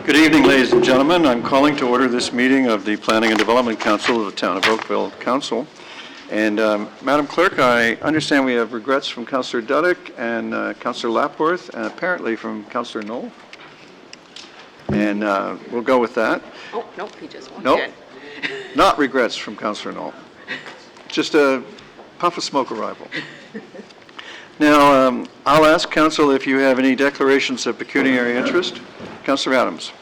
Good evening, ladies and gentlemen. I'm calling to order this meeting of the Planning and Development Council of the Town of Oakville Council. And Madam Clerk, I understand we have regrets from Councillor Duddick and Councillor Lapworth, and apparently from Councillor Knoll. And we'll go with that. Oh, nope, he just walked Nope, in. not regrets from Councillor Knoll. Just a puff of smoke arrival. Now, I'll ask Council if you have any declarations of pecuniary interest. Councillor Adams.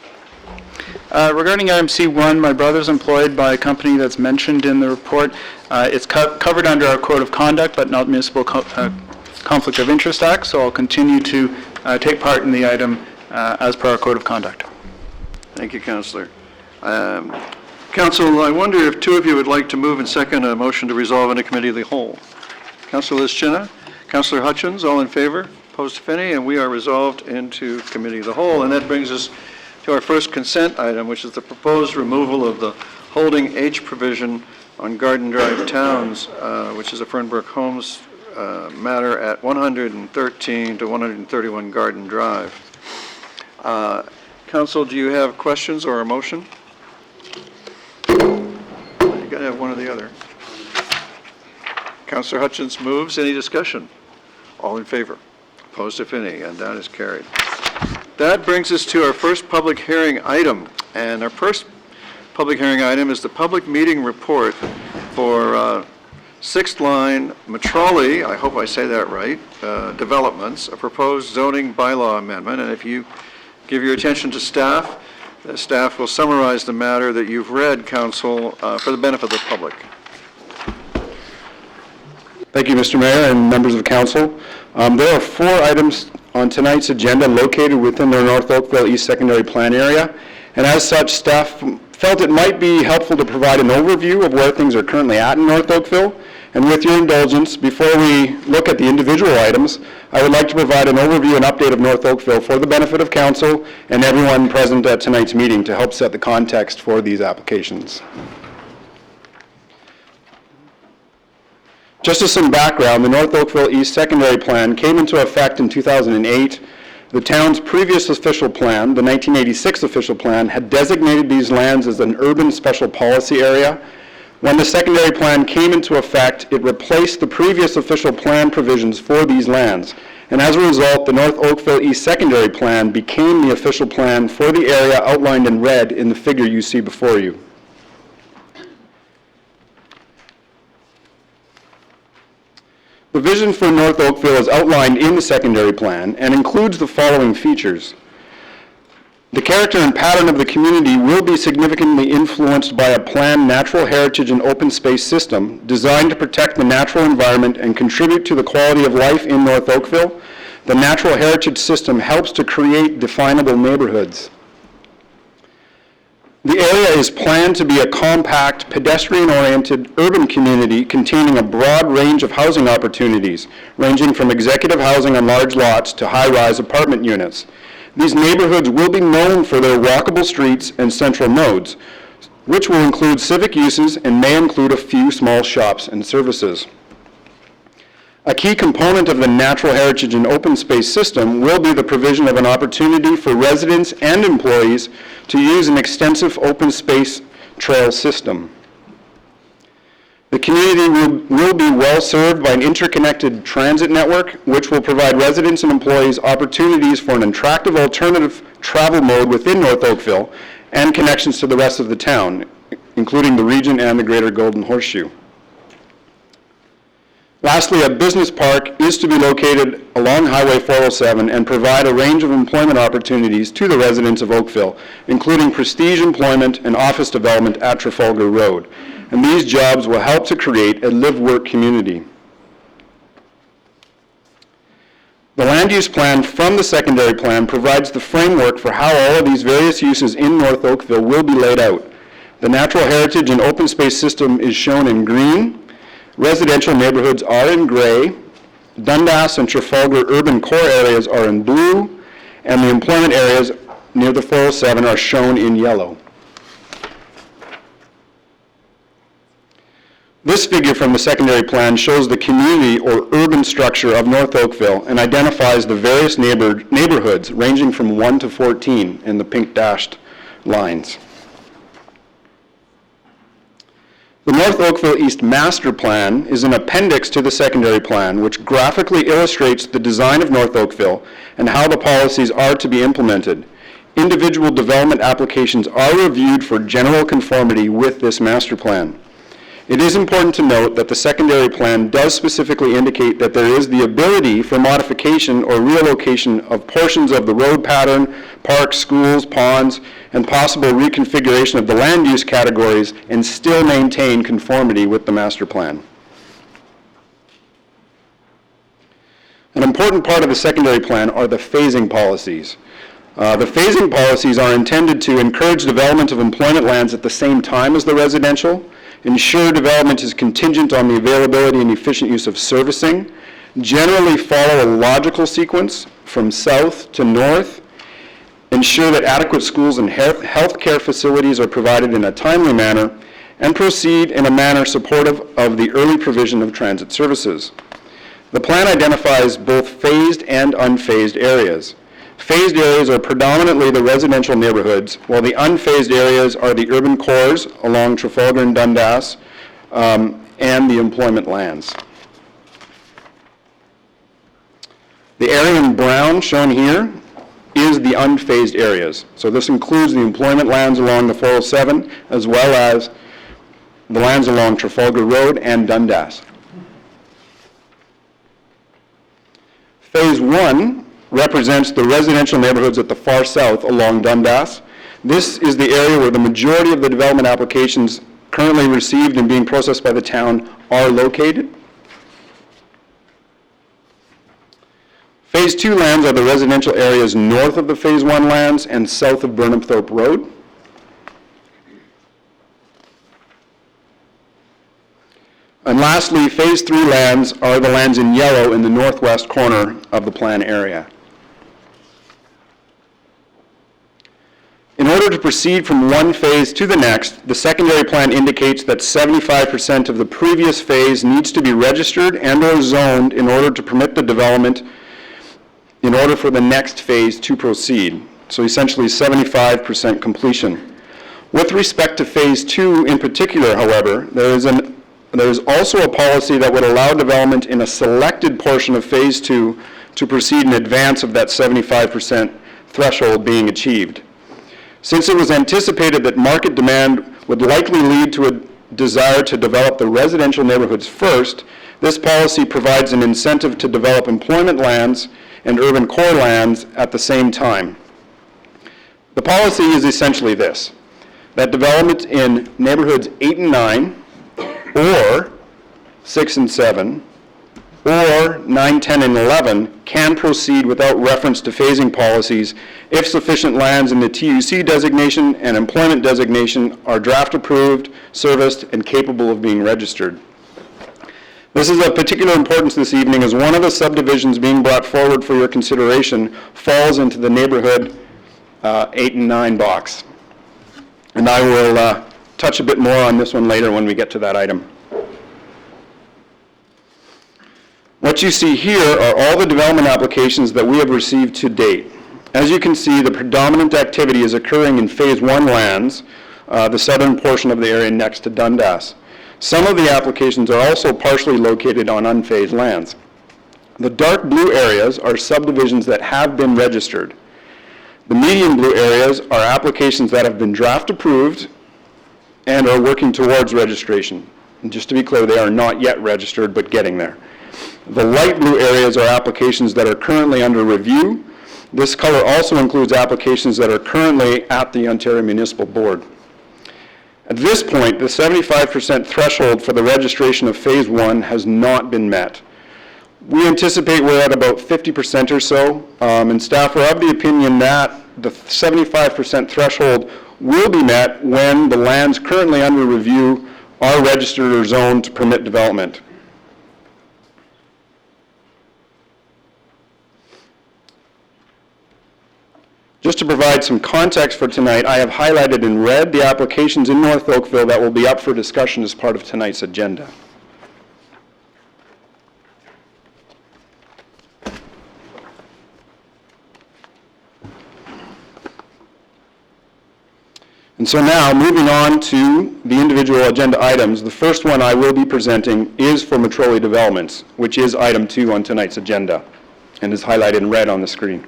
Regarding item C1, my brother's employed by a company that's mentioned in the report. It's covered under our Code of Conduct, but not Municipal Conflict of Interest Act, so I'll continue to take part in the item as per our Code of Conduct. Thank you, Councillor. Council, I wonder if two of you would like to move and second a motion to resolve in a committee of the whole. Councillor Lischina, Councillor Hutchins, all in favor? Opposed, if any, and we are resolved into committee of the whole. And that brings us to our first consent item, which is the proposed removal of the holding H provision on Garden Drive Towns, which is a Fernbrook Homes matter at 113 to 131 Garden Drive. Council, do you have questions or a motion? You got to have one or the other. Councillor Hutchins moves. Any discussion? All in favor? Opposed, if any, and that is carried. That brings us to our first public hearing item, and our first public hearing item is the public meeting report for Sixth Line Metrolli, I hope I say that right, developments, a proposed zoning bylaw amendment. And if you give your attention to staff, the staff will summarize the matter that you've read, Council, for the benefit of the public. Thank you, Mr. Mayor and members of Council. There are 4 items on tonight's agenda located within the North Oakville East Secondary Plan area, and as such, staff felt it might be helpful to provide an overview of where things are currently at in North Oakville. And with your indulgence, before we look at the individual items, I would like to provide an overview and update of North Oakville for the benefit of Council and everyone present at tonight's meeting to help set the context for these applications. Just as some background, the North Oakville East Secondary Plan came into effect in 2008. The town's previous official plan, the 1986 official plan, had designated these lands as an urban special policy area. When the secondary plan came into effect, it replaced the previous official plan provisions for these lands. And as a result, the North Oakville East Secondary Plan became the official plan for the area outlined in red in the figure you see before you. The vision for North Oakville is outlined in the secondary plan and includes the following features. The character and pattern of the community will be significantly influenced by a planned natural heritage and open space system designed to protect the natural environment and contribute to the quality of life in North Oakville. The natural heritage system helps to create definable neighborhoods. The area is planned to be a compact, pedestrian-oriented urban community containing a broad range of housing opportunities, ranging from executive housing on large lots to high-rise apartment units. These neighborhoods will be known for their walkable streets and central nodes, which will include civic uses and may include a few small shops and services. A key component of the natural heritage and open space system will be the provision of an opportunity for residents and employees to use an extensive open space trail system. The community will be well served by an interconnected transit network, which will provide residents and employees opportunities for an attractive alternative travel mode within North Oakville and connections to the rest of the town, including the region and the greater Golden Horseshoe. Lastly, a business park is to be located along Highway 407 and provide a range of employment opportunities to the residents of Oakville, including prestige employment and office development at Trafalgar Road. And these jobs will help to create a live-work community. The land use plan from the secondary plan provides the framework for how all of these various uses in North Oakville will be laid out. The natural heritage and open space system is shown in green. Residential neighborhoods are in gray, Dundas and Trafalgar urban core areas are in blue, and the employment areas near the 407 are shown in yellow. This figure from the secondary plan shows the community or urban structure of North Oakville and identifies the various neighborhoods ranging from 1 to 14 in the pink dashed lines. The North Oakville East Master Plan is an appendix to the secondary plan, which graphically illustrates the design of North Oakville and how the policies are to be implemented. Individual development applications are reviewed for general conformity with this master plan. It is important to note that the secondary plan does specifically indicate that there is the ability for modification or relocation of portions of the road pattern, parks, schools, ponds, and possible reconfiguration of the land use categories and still maintain conformity with the master plan. An important part of the secondary plan are the phasing policies. The phasing policies are intended to encourage development of employment lands at the same time as the residential, ensure development is contingent on the availability and efficient use of servicing, generally follow a logical sequence from south to north, ensure that adequate schools and health care facilities are provided in a timely manner, and proceed in a manner supportive of the early provision of transit services. The plan identifies both phased and unphased areas. Phased areas are predominantly the residential neighborhoods, while the unphased areas are the urban cores along Trafalgar and Dundas, and the employment lands. The area in brown shown here is the unphased areas. So this includes the employment lands along the 407, as well as the lands along Trafalgar Road and Dundas. Phase 1 represents the residential neighborhoods at the far south along Dundas. This is the area where the majority of the development applications currently received and being processed by the town are located. Phase 2 lands are the residential areas north of the Phase 1 lands and south of Burnhamthorpe Road. And lastly, Phase 3 lands are the lands in yellow in the northwest corner of the plan area. In order to proceed from one phase to the next, the secondary plan indicates that 75% of the previous phase needs to be registered and or zoned in order to permit the development in order for the next phase to proceed. So essentially 75% completion. With respect to Phase 2 in particular, however, there is also a policy that would allow development in a selected portion of Phase 2 to proceed in advance of that 75% threshold being achieved. Since it was anticipated that market demand would likely lead to a desire to develop the residential neighborhoods first, this policy provides an incentive to develop employment lands and urban core lands at the same time. The policy is essentially this, that development in neighborhoods 8 and 9, or 6 and 7, or 9, 10, and 11 can proceed without reference to phasing policies if sufficient lands in the TUC designation and employment designation are draft approved, serviced, and capable of being registered. This is of particular importance this evening as one of the subdivisions being brought forward for your consideration falls into the neighborhood 8 and 9 box. And I will touch a bit more on this one later when we get to that item. What you see here are all the development applications that we have received to date. As you can see, the predominant activity is occurring in Phase 1 lands, the southern portion of the area next to Dundas. Some of the applications are also partially located on unphased lands. The dark blue areas are subdivisions that have been registered. The medium blue areas are applications that have been draft approved and are working towards registration. And just to be clear, they are not yet registered, but getting there. The light blue areas are applications that are currently under review. This color also includes applications that are currently at the Ontario Municipal Board. At this point, the 75% threshold for the registration of Phase 1 has not been met. We anticipate we're at about 50% or so, and staff are of the opinion that the 75% threshold will be met when the lands currently under review are registered or zoned to permit development. just to provide some context for tonight, I have highlighted in red the applications in North Oakville that will be up for discussion as part of tonight's agenda. And so now, moving on to the individual agenda items, the first one I will be presenting is for Metrolli Developments, which is item 2 on tonight's agenda, and is highlighted in red on the screen.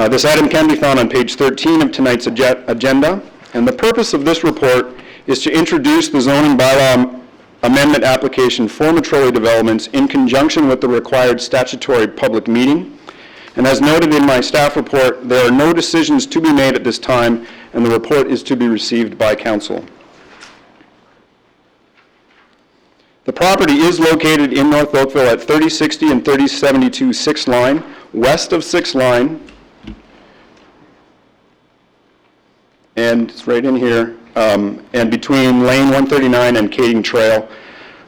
This item can be found on page 13 of tonight's agenda, and the purpose of this report is to introduce the zoning bylaw amendment application for Metrolli Developments in conjunction with the required statutory public meeting. And as noted in my staff report, there are no decisions to be made at this time, and the report is to be received by council. The property is located in North Oakville at 3060 and 3072 6th Line, west of 6th Line, and it's right in here, and between Lane 139 and Kading Trail.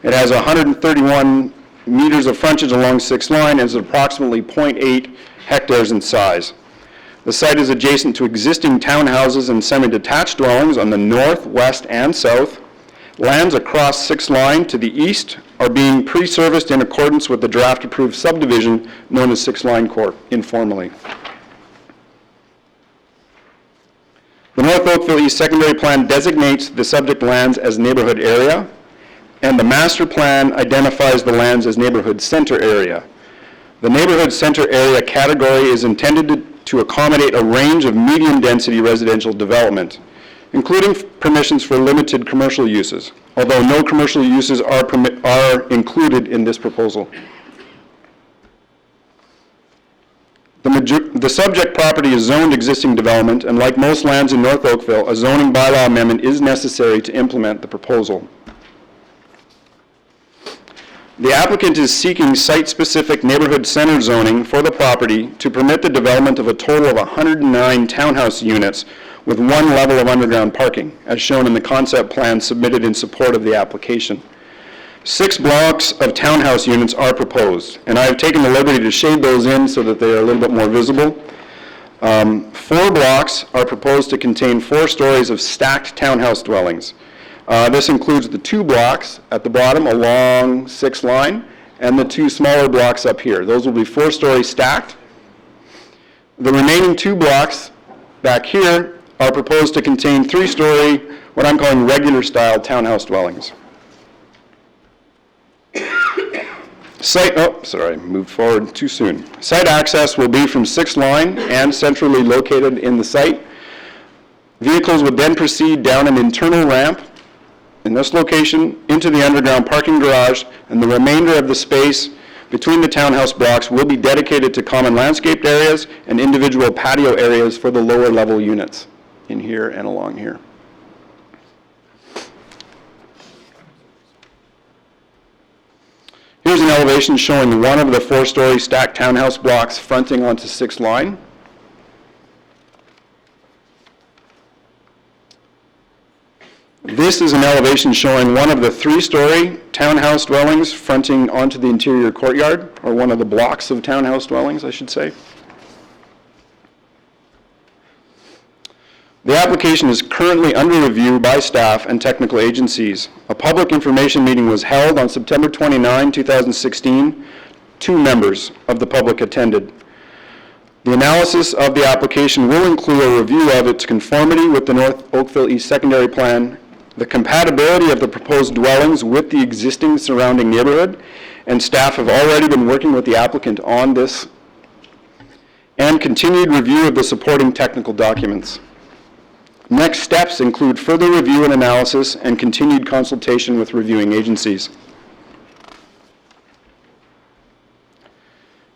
It has 131 meters of frontage along 6th Line and is approximately 0.8 hectares in size. The site is adjacent to existing townhouses and semi-detached dwellings on the north, west, and south. Lands across 6th Line to the east are being pre-serviced in accordance with the draft-approved subdivision known as 6th Line Corp. informally. The North Oakville East Secondary Plan designates the subject lands as neighborhood area, and the master plan identifies the lands as neighborhood center area. The neighborhood center area category is intended to accommodate a range of medium-density residential development, including permissions for limited commercial uses, although no commercial uses are included in this proposal. The subject property is zoned existing development, and like most lands in North Oakville, a zoning bylaw amendment is necessary to implement the proposal. The applicant is seeking site-specific neighborhood center zoning for the property to permit the development of a total of 109 townhouse units with one level of underground parking, as shown in the concept plan submitted in support of the application. 6 blocks of townhouse units are proposed, and I have taken the liberty to shade those in so that they are a little bit more visible. 4 blocks are proposed to contain 4 stories of stacked townhouse dwellings. This includes the 2 blocks at the bottom along 6th Line and the 2 smaller blocks up here. Those will be 4-story stacked. The remaining 2 blocks back here are proposed to contain 3-story, what I'm calling regular style townhouse dwellings. Moved forward too soon. Site access will be from 6th Line and centrally located in the site. Vehicles would then proceed down an internal ramp in this location into the underground parking garage, and the remainder of the space between the townhouse blocks will be dedicated to common landscaped areas and individual patio areas for the lower level units in here and along here. Here's an elevation showing one of the 4-story stacked townhouse blocks fronting onto 6th Line. This is an elevation showing one of the 3-story townhouse dwellings fronting onto the interior courtyard, or one of the blocks of townhouse dwellings, I should say. The application is currently under review by staff and technical agencies. A public information meeting was held on September 29, 2016. 2 members of the public attended. The analysis of the application will include a review of its conformity with the North Oakville East Secondary Plan, the compatibility of the proposed dwellings with the existing surrounding neighborhood, and staff have already been working with the applicant on this, and continued review of the supporting technical documents. Next steps include further review and analysis and continued consultation with reviewing agencies.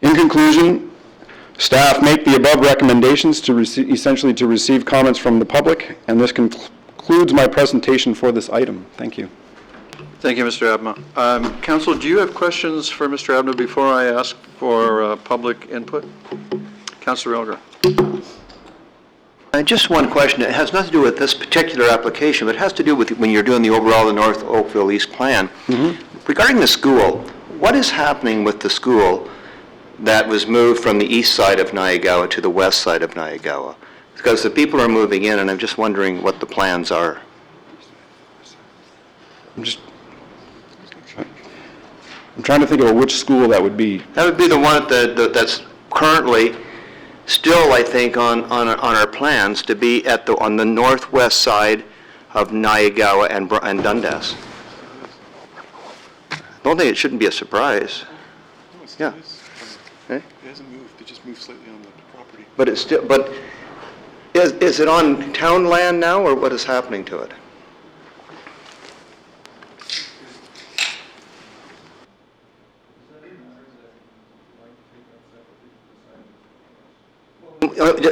In conclusion, staff make the above recommendations to essentially to receive comments from the public, and this concludes my presentation for this item. Thank you. Thank you, Mr. Abma. Council, do you have questions for Mr. Abma before I ask for public input? Councilor Elger. Just one question. It has nothing to do with this particular application, but it has to do with when you're doing the overall the North Oakville East Plan. Regarding the school, what is happening with the school that was moved from the east side of Nayagawa to the west side of Nayagawa? Because the people are moving in, and I'm just wondering what the plans are. I'm trying to think of which school that would be. That would be the one that's currently still, I think, on our plans to be on the northwest side of Nayagawa and Dundas. I don't think it shouldn't be a surprise. Yeah. It hasn't moved, it just moved slightly on the property. But it's still, but is it on town land now, or what is happening to it?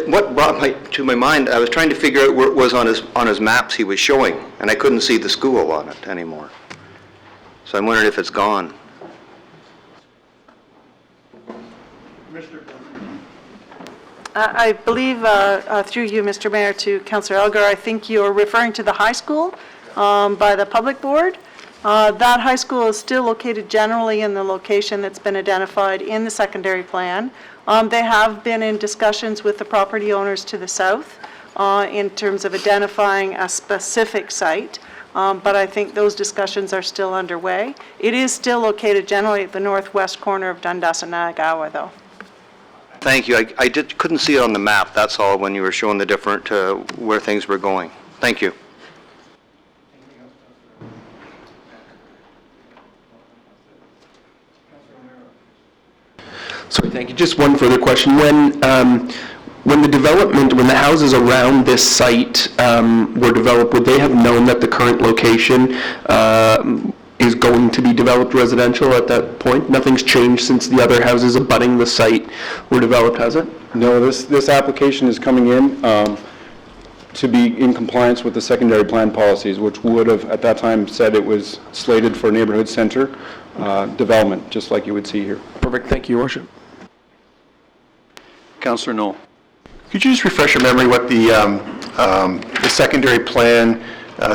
What brought to my mind, I was trying to figure out where it was on his maps he was showing, and I couldn't see the school on it anymore. So I'm wondering if it's gone. I believe, through you, Mr. Mayor, to Councillor Elgar, I think you're referring to the high school by the public board. That high school is still located generally in the location that's been identified in the secondary plan. They have been in discussions with the property owners to the south in terms of identifying a specific site, but I think those discussions are still underway. It is still located generally at the northwest corner of Dundas and Nayagawa, though. Thank you. I couldn't see it on the map, that's all, when you were showing the different, where things were going. Thank you. Sorry, thank you. Just one further question. When the houses around this site were developed, would they have known that the current location is going to be developed residential at that point? Nothing's changed since the other houses abutting the site were developed, has it? No, this application is coming in to be in compliance with the secondary plan policies, which would have, at that time, said it was slated for neighborhood center development, just like you would see here. Perfect. Thank you, Your Worship. Councillor Knoll. Could you just refresh your memory what the secondary plan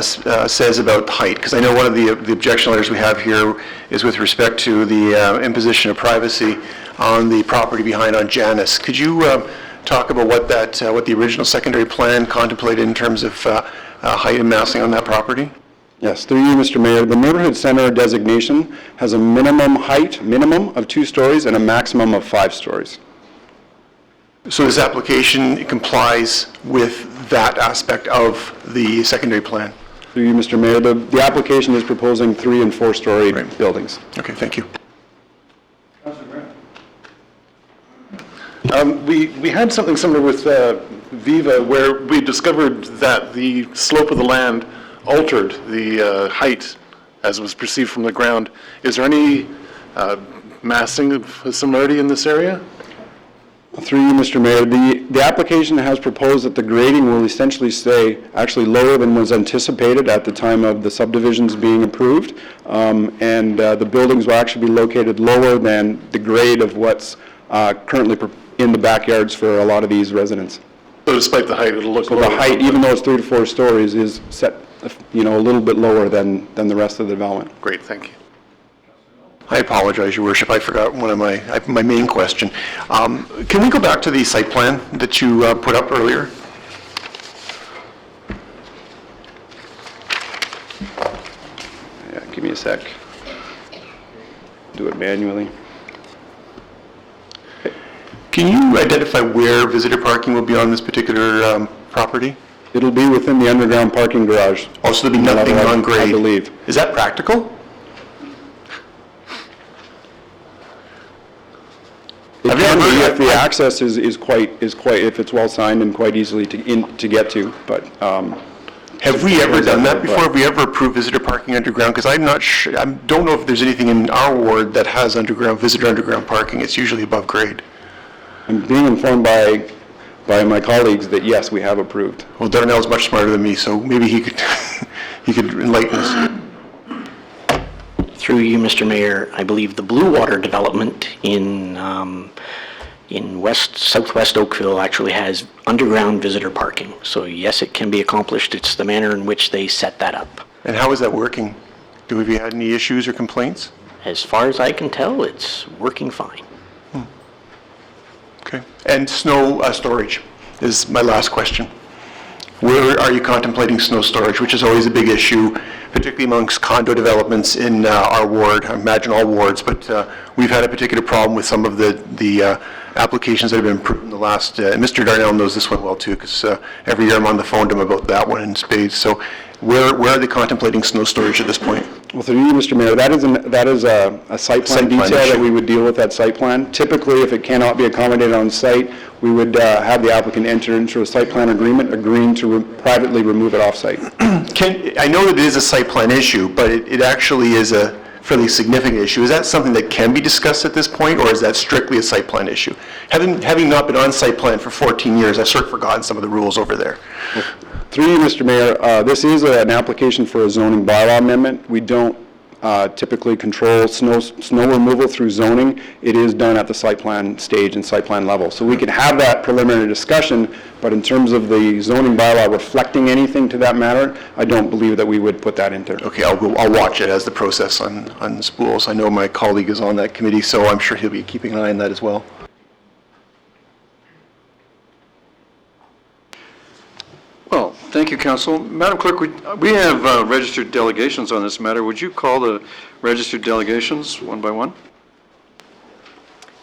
says about height? Because I know one of the objection letters we have here is with respect to the imposition of privacy on the property behind on Janus. Could you talk about what the original secondary plan contemplated in terms of height and massing on that property? Yes, through you, Mr. Mayor, the neighborhood center designation has a minimum of 2 stories and a maximum of 5 stories. So this application complies with that aspect of the secondary plan? Through you, Mr. Mayor, the application is proposing 3- and 4-story buildings. Okay, thank you. We had something similar with Viva, where we discovered that the slope of the land altered the height as was perceived from the ground. Is there any massing of similarity in this area? Through you, Mr. Mayor, the application has proposed that the grading will essentially stay actually lower than was anticipated at the time of the subdivisions being approved, and the buildings will actually be located lower than the grade of what's currently in the backyards for a lot of these residents. So despite the height, it'll look So lower. the height, even though it's 3 to 4 stories, is set, a little bit lower than the rest of the development. Great, thank you. I apologize, Your Worship. I forgot one of my main question. Can we go back to the site plan that you put up earlier? Yeah, give me a sec. Do it manually. Can you identify where visitor parking will be on this particular property? It'll be within the underground parking garage. Also, there'll be nothing on grade? I believe. Is that practical? It can be if the access is quite, if it's well signed and quite easily to get to, but. Have we ever done that before? Have we ever approved visitor parking underground? Because I'm not sure, I don't know if there's anything in our ward that has visitor underground parking. It's usually above grade. I'm being informed by my colleagues that yes, we have approved. Well, Darnell's much smarter than me, so maybe he could enlighten us. Through you, Mr. Mayor, I believe the Blue Water development in southwest Oakville actually has underground visitor parking. So yes, it can be accomplished. It's the manner in which they set that up. And how is that working? Have you had any issues or complaints? As far as I can tell, it's working fine. Okay. And snow storage is my last question. Where are you contemplating snow storage, which is always a big issue, particularly amongst condo developments in our ward, I imagine all wards, but we've had a particular problem with some of the applications that have been approved in the last, Mr. Darnell knows this one well too, because every year I'm on the phone to him about that one in spades. So where are they contemplating snow storage at this point? Well, through you, Mr. Mayor, that is a site plan Site plan detail issue. that we would deal with that site plan. Typically, if it cannot be accommodated on site, we would have the applicant enter into a site plan agreement agreeing to privately remove it off-site. I know that it is a site plan issue, but it actually is a fairly significant issue. Is that something that can be discussed at this point, or is that strictly a site plan issue? Having not been on site plan for 14 years, I've sort of forgotten some of the rules over there. Through you, Mr. Mayor, this is an application for a zoning bylaw amendment. We don't typically control snow removal through zoning. It is done at the site plan stage and site plan level. So we can have that preliminary discussion, but in terms of the zoning bylaw reflecting anything to that matter, I don't believe that we would put that into. Okay, I'll watch it as the process on spools. I know my colleague is on that committee, so I'm sure he'll be keeping an eye on that as well. Well, thank you, Council. Madam Clerk, we have registered delegations on this matter. Would you call the registered delegations one by one?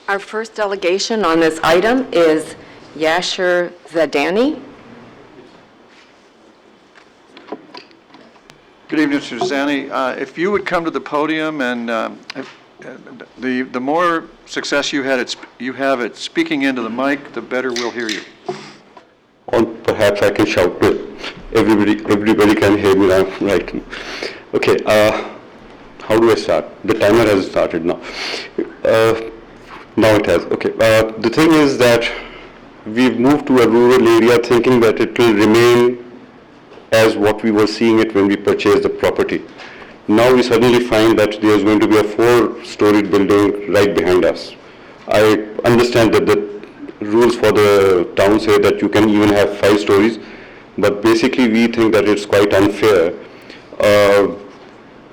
Our first delegation on this item is Yashir Zadani. Good evening, Mr. Zani. If you would come to the podium, and the more success you have at speaking into the mic, the better we'll hear you. Or perhaps I can shout to everybody can hear me now, right? Okay, how do I start? The timer has started now. Now it has, okay. The thing is that we've moved to a rural area thinking that it will remain as what we were seeing it when we purchased the property. Now we suddenly find that there's going to be a 4-storied building right behind us. I understand that the rules for the town say that you can even have 5 stories, but basically we think that it's quite unfair,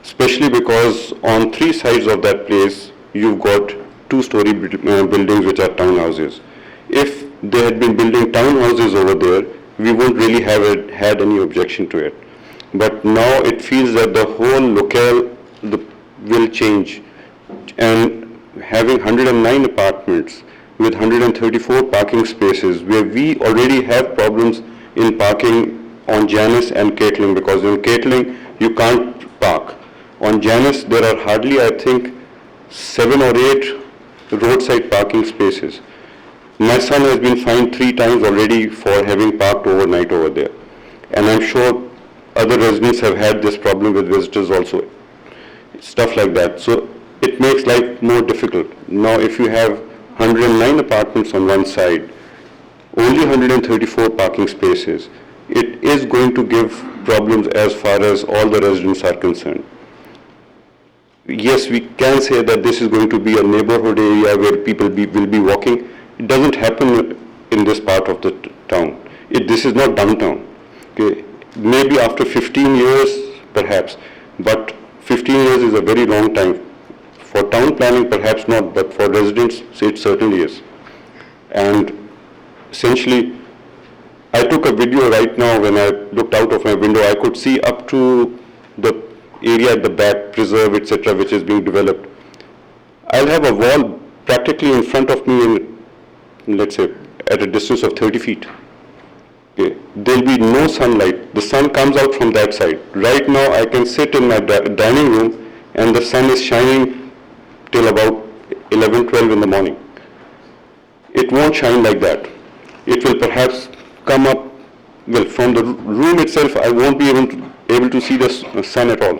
especially because on 3 sides of that place you've got 2-story buildings which are townhouses. If they had been building townhouses over there, we wouldn't really have had any objection to it. But now it feels that the whole locale will change, and having 109 apartments with 134 parking spaces, where we already have problems in parking on Janice and Catling, because in Catling you can't park. On Janice there are hardly, I think, 7 or 8 roadside parking spaces. My son has been fined 3 times already for having parked overnight over there. And I'm sure other residents have had this problem with visitors also, stuff like that. So it makes life more difficult. Now if you have 109 apartments on one side, only 134 parking spaces, it is going to give problems as far as all the residents are concerned. Yes, we can say that this is going to be a neighborhood area where people will be walking. It doesn't happen in this part of the town. This is not downtown. Okay. Maybe after 15 years, perhaps, but 15 years is a very long time. For town planning, perhaps not, but for residents, it certainly is. And essentially, I took a video right now. When I looked out of my window, I could see up to the area at the back, preserve, etc., which is being developed. I'll have a wall practically in front of me, let's say, at a distance of 30 feet. Okay. There'll be no sunlight. The sun comes out from that side. Right now, I can sit in my dining room, and the sun is shining till about 11, 12 in the morning. It won't shine like that. It will perhaps come up, well, from the room itself, I won't be able to see the sun at all.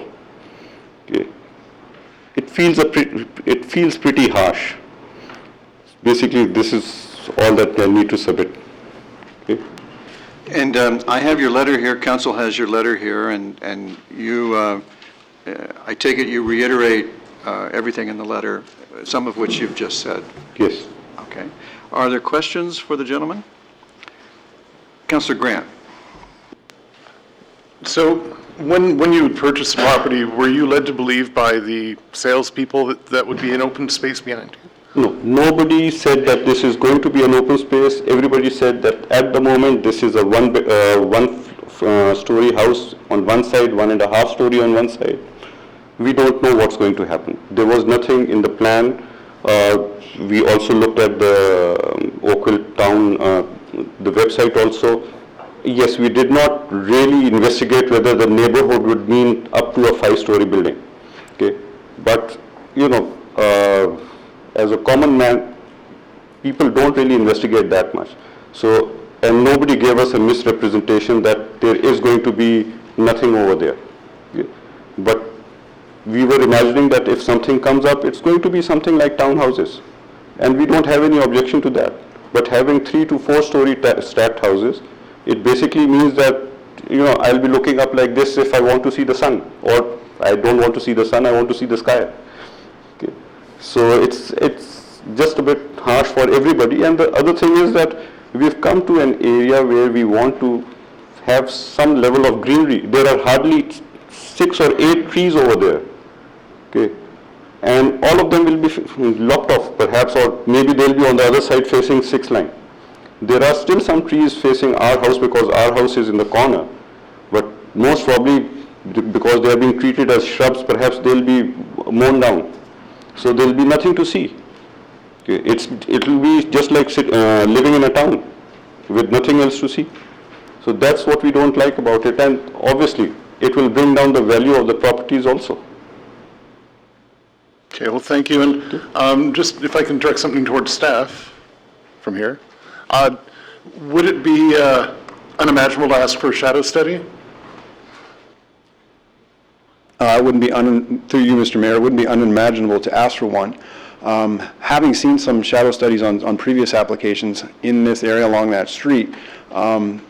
Okay. It feels pretty harsh. Basically, this is all that I need to submit. Okay. And I have your letter here, council has your letter here, and you, I take it you reiterate everything in the letter, some of which you've just said. Yes. Okay. Are there questions for the gentleman? Councillor Grant. So when you purchased the property, were you led to believe by the salespeople that would be an open space behind you? No, nobody said that this is going to be an open space. Everybody said that at the moment, this is a one-story house on one side, 1.5 story on one side. We don't know what's going to happen. There was nothing in the plan. We also looked at the Oakville town, the website also. Yes, we did not really investigate whether the neighborhood would mean up to a 5-story building. Okay, but you know, as a common man, people don't really investigate that much. So, and nobody gave us a misrepresentation that there is going to be nothing over there. Okay. But we were imagining that if something comes up, it's going to be something like townhouses. And we don't have any objection to that. But having 3 to 4 story stacked houses, it basically means that, you know, I'll be looking up like this if I want to see the sun, or I don't want to see the sun, I want to see the sky. Okay. So it's just a bit harsh for everybody. And the other thing is that we've come to an area where we want to have some level of greenery. There are hardly 6 or 8 trees over there. Okay. And all of them will be lopped off perhaps, or maybe they'll be on the other side facing 6 line. There are still some trees facing our house because our house is in the corner, but most probably because they are being treated as shrubs, perhaps they'll be mown down. So there'll be nothing to see. Okay. It'll be just like living in a town with nothing else to see. So that's what we don't like about it, and obviously it will bring down the value of the properties also. Okay, well, thank you. And just if I can direct something towards staff from here, would it be unimaginable to ask for a shadow study? It wouldn't be, through you, Mr. Mayor, it wouldn't be unimaginable to ask for one. Having seen some shadow studies on previous applications in this area along that street,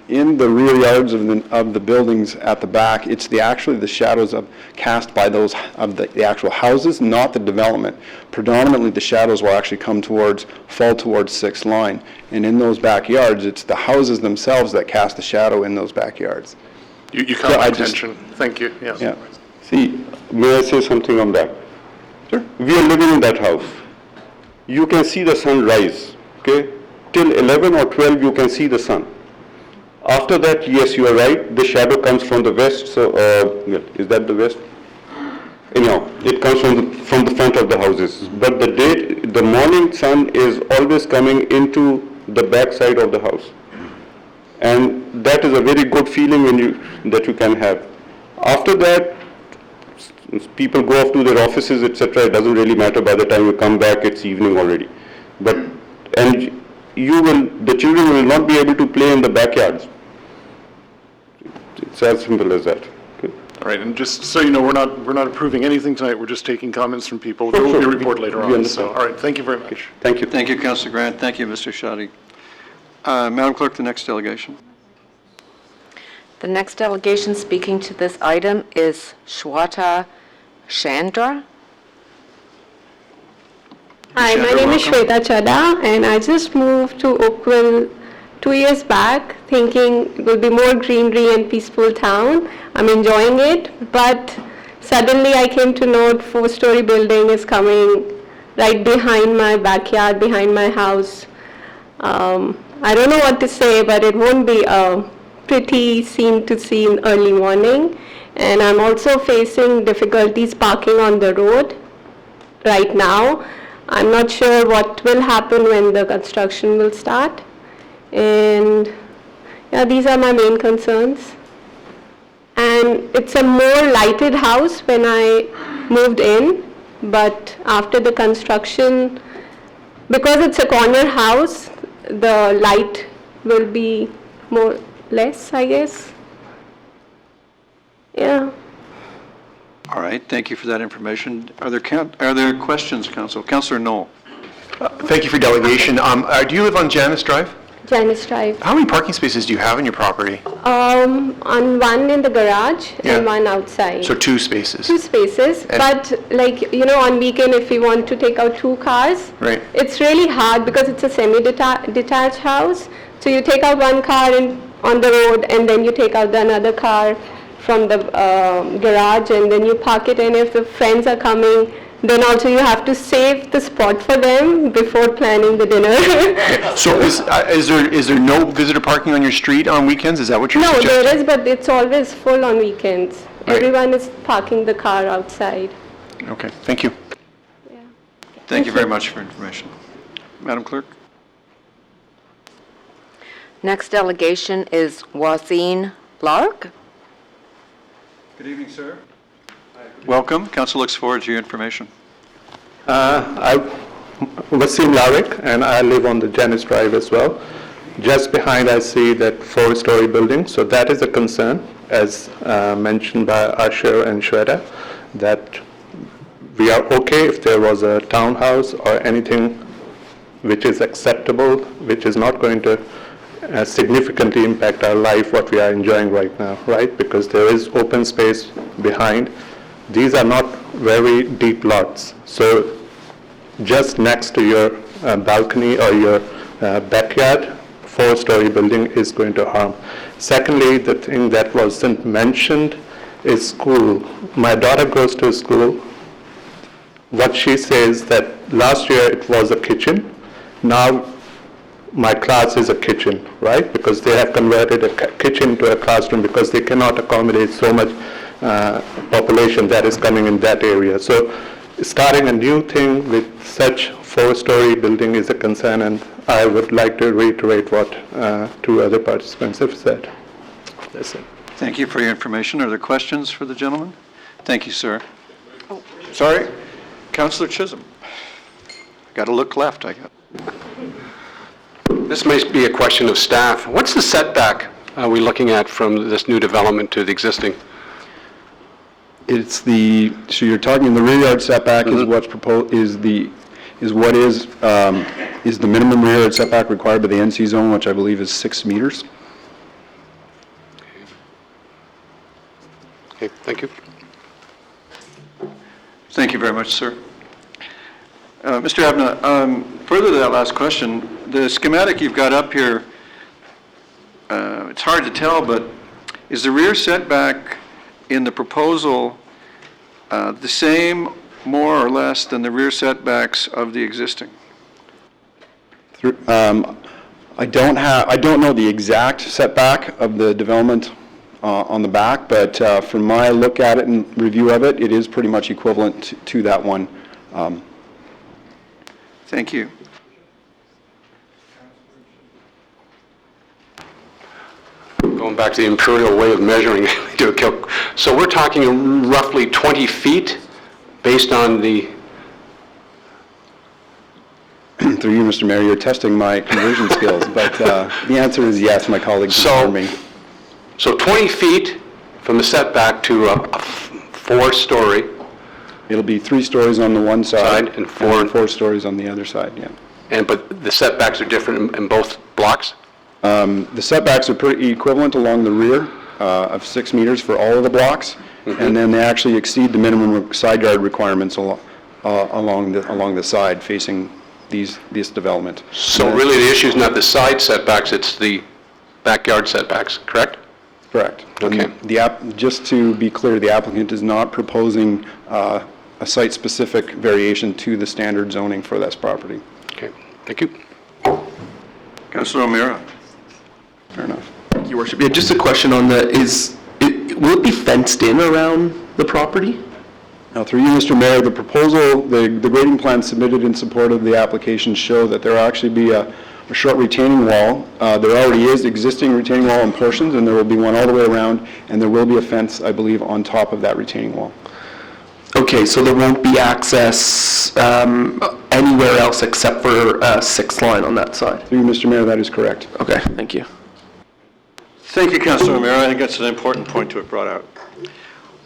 in the rear yards of the buildings at the back, it's actually the shadows cast by those of the actual houses, not the development. Predominantly, the shadows will actually fall towards 6th line, and in those backyards, it's the houses themselves that cast the shadow in those backyards. You caught my attention. Thank you. Yes. Yeah. See, may I say something on that? Sure. We are living in that house. You can see the sun rise, okay? Till 11 or 12, you can see the sun. After that, yes, you are right, the shadow comes from the west, so, is that the west? Anyhow, it comes from the front of the houses. But the morning sun is always coming into the back side of the house. And that is a very good feeling that you can have. After that, people go off to their offices, etc. It doesn't really matter. By the time you come back, it's evening already. The children will not be able to play in the backyards. It's as simple as that. Okay. All right, and just so you know, we're not approving anything tonight. We're just taking comments from people. There will be a report later on. So, all right, thank you very much. Thank you. Thank you, Councillor Grant. Thank you, Mr. Shadi. Madam Clerk, the next delegation. The next delegation speaking to this item is Shweta Chandra. Hi, my name is Shweta Chadha, and I just moved to Oakville 2 years back, thinking it will be more greenery and peaceful town. I'm enjoying it, but suddenly I came to know a 4-story building is coming right behind my backyard, behind my house. I don't know what to say, but it won't be a pretty scene to see in early morning. And I'm also facing difficulties parking on the road right now. I'm not sure what will happen when the construction will start. And yeah, these are my main concerns. And it's a more lighted house when I moved in, but after the construction, because it's a corner house, the light will be less, I guess. Yeah. All right, thank you for that information. Are there questions, Council? Councillor Knoll. Thank you for delegation. Do you live on Janice Drive? Janice Drive. How many parking spaces do you have in your property? On one in the garage and one outside. So 2 spaces. 2 spaces, but like, on weekend if we want to take out 2 cars, right, it's really hard because it's a semi-detached house. So you take out 1 car on the road, and then you take out another car from the garage, and then you park it, and if the friends are coming, then also you have to save the spot for them before planning the dinner. So is there no visitor parking on your street on weekends? Is that what you're No, suggesting? there is, but it's always full on weekends. Right. Everyone is parking the car outside. Okay, thank you. Thank you very much for information. Madam Clerk? Next delegation is Wasim Lark. Good evening, sir. Welcome. Council looks forward to your information. I'm Wasim Larik, and I live on the Janice Drive as well. Just behind, I see that four-story building, so that is a concern, as mentioned by Asher and Shweta, that we are okay if there was a townhouse or anything which is acceptable, which is not going to significantly impact our life, what we are enjoying right now, right? Because there is open space behind. These are not very deep lots. So just next to your balcony or your backyard, four-story building is going to harm. Secondly, the thing that wasn't mentioned is school. My daughter goes to school. What she says that last year it was a kitchen. Now my class is a kitchen, right? Because they have converted a kitchen to a classroom because they cannot accommodate so much population that is coming in that area. So starting a new thing with such four-story building is a concern, and I would like to reiterate what two other participants have said. That's it. Thank you for your information. Are there questions for the gentleman? Thank you, sir. Oh, sorry. Councillor Chisholm. Got to look left, I guess. This may be a question of staff. What's the setback are we looking at from this new development to the existing? It's the, so you're talking the rear yard setback is what's proposed, is the minimum rear yard setback required by the NC zone, which I believe is 6 meters. Okay, thank you. Thank you very much, sir. Mr. Abna, further to that last question, the schematic you've got up here, it's hard to tell, but is the rear setback in the proposal the same, more or less, than the rear setbacks of the existing? I don't know the exact setback of the development on the back, but from my look at it and review of it, it is pretty much equivalent to that one. Thank you. Going back to the imperial way of measuring, so we're talking roughly 20 feet based on the... Through you, Mr. Mayor, you're testing my conversion skills, but the answer is yes, my colleagues informed me. So 20 feet from the setback to a four-story. It'll be 3 stories on the one side and 4 stories on the other side, yeah. But the setbacks are different in both blocks? The setbacks are pretty equivalent along the rear of 6 meters for all of the blocks, and then they actually exceed the minimum side yard requirements along the side facing this development. So really the issue is not the side setbacks, it's the backyard setbacks, correct? Correct. Okay. Just to be clear, the applicant is not proposing a site-specific variation to the standard zoning for this property. Okay, thank you. Councilor O'Meara. Fair enough. Thank you, Worship. Yeah, just a question on that. Will it be fenced in around the property? Now, through you, Mr. Mayor, the proposal, the grading plan submitted in support of the application show that there will actually be a short retaining wall. There already is existing retaining wall in portions, and there will be one all the way around, and there will be a fence, I believe, on top of that retaining wall. Okay, so there won't be access anywhere else except for 6th line on that side? Through you, Mr. Mayor, that is correct. Okay, thank you. Thank you, Councilor O'Meara. I think that's an important point to have brought out.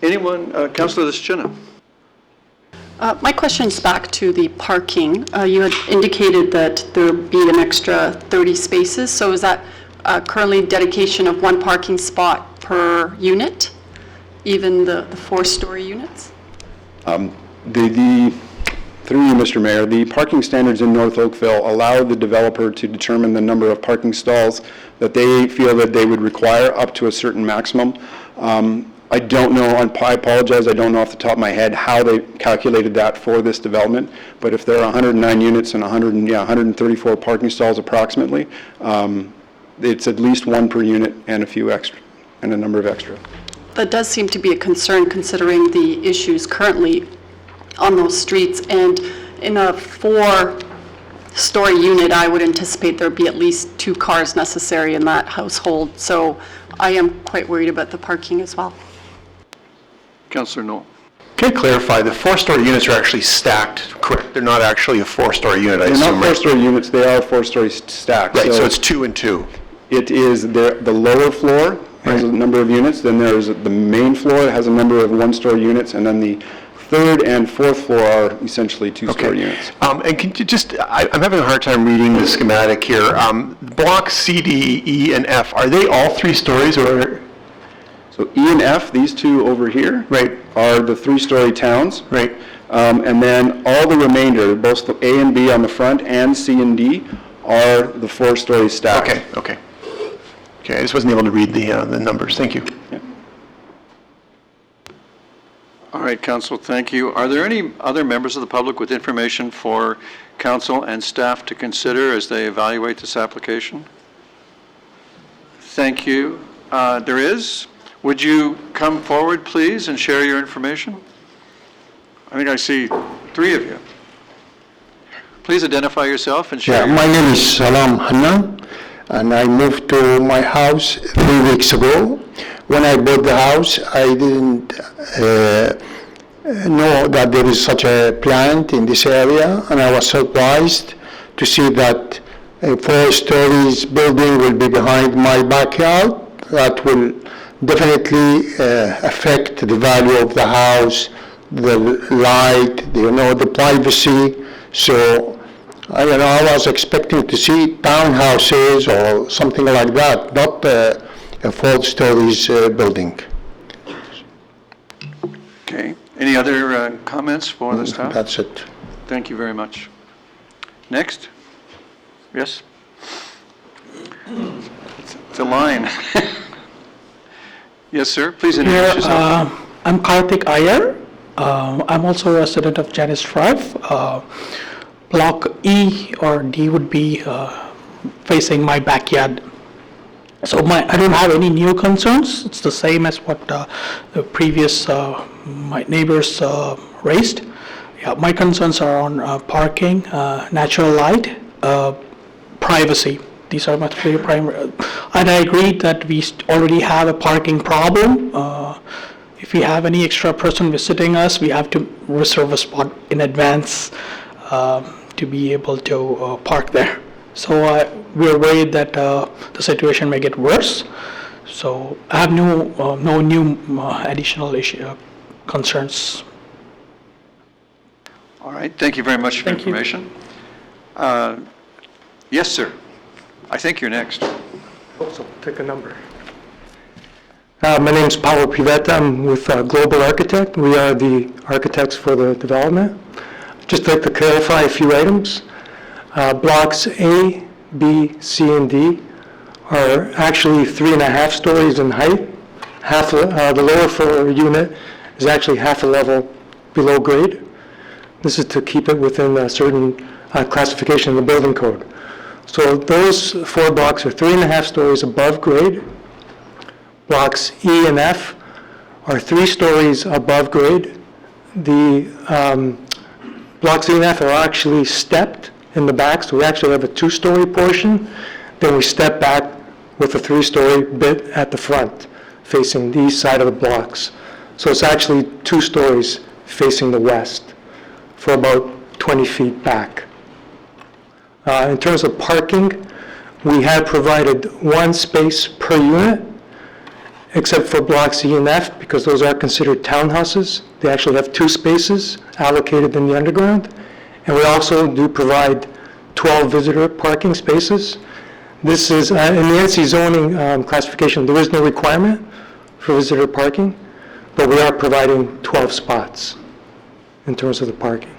Anyone, Councilor Deschina? My question's back to the parking. You had indicated that there would be an extra 30 spaces, so is that currently dedication of one parking spot per unit, even the 4-story units? Through you, Mr. Mayor, the parking standards in North Oakville allow the developer to determine the number of parking stalls that they feel that they would require up to a certain maximum. I don't know, I apologize, I don't know off the top of my head how they calculated that for this development, but if there are 109 units and 134 parking stalls approximately, it's at least one per unit and a few extra, and a number of extra. That does seem to be a concern considering the issues currently on those streets. And in a 4-story unit, I would anticipate there'd be at least 2 cars necessary in that household. So I am quite worried about the parking as well. Councillor Knoll. Can I clarify, the 4-story units are actually stacked, correct? They're not actually a 4-story unit, I They're assume, not right? 4-story units, they are 4-story stacked. Right, so it's 2 and 2. It is the lower floor has a number of units, then there's the main floor that has a number of 1-story units, and then the 3rd and 4th floor are essentially 2-story units. And can you just, I'm having a hard time reading the schematic here. Block C, D, E, and F, are they all 3 stories or? So E and F, these two over here, right, are the 3-story towns. Right. And then all the remainder, both the A and B on the front and C and D, are the 4-story stacked. Okay, I just wasn't able to read the numbers. Thank you. Yeah. All right, Council, thank you. Are there any other members of the public with information for Council and staff to consider as they evaluate this application? Thank you. There is. Would you come forward, please, and share your information? I think I see 3 of you. Please identify yourself and share. My name is Salam Hanna, and I moved to my house 3 weeks ago. When I bought the house, I didn't know that there is such a plant in this area, and I was surprised to see that a 4-story building will be behind my backyard. That will definitely affect the value of the house, the light, the privacy. So, I was expecting to see townhouses or something like that, not a 4-story building. Okay. Any other comments for the staff? That's it. Thank you very much. Next? Yes? It's a line. Yes, sir. Please introduce yourself. I'm Karthik Iyer. I'm also a resident of Janice Drive. Block E or D would be facing my backyard. So I don't have any new concerns. It's the same as what the previous my neighbors raised. Yeah, my concerns are on parking, natural light, privacy. These are my 3 primary. And I agree that we already have a parking problem. If we have any extra person visiting us, we have to reserve a spot in advance to be able to park there. So we're worried that the situation may get worse. So I have no new additional concerns. All right. Thank you very much for your information. Yes, sir. I think you're next. Also, take a number. My name is Paulo Pivetta. I'm with Global Architect. We are the architects for the development. Just like to clarify a few items. Blocks A, B, C, and D are actually 3.5 stories in height. The lower floor unit is actually half a level below grade. This is to keep it within a certain classification in the building code. So those 4 blocks are 3.5 stories above grade. Blocks E and F are 3 stories above grade. The blocks E and F are actually stepped in the back, so we actually have a 2-story portion. Then we step back with a 3-story bit at the front, facing the east side of the blocks. So it's actually 2 stories facing the west for about 20 feet back. In terms of parking, we have provided 1 space per unit, except for blocks E and F, because those are considered townhouses. They actually have 2 spaces allocated in the underground. And we also do provide 12 visitor parking spaces. This is, in the NC zoning classification, there is no requirement for visitor parking, but we are providing 12 spots in terms of the parking.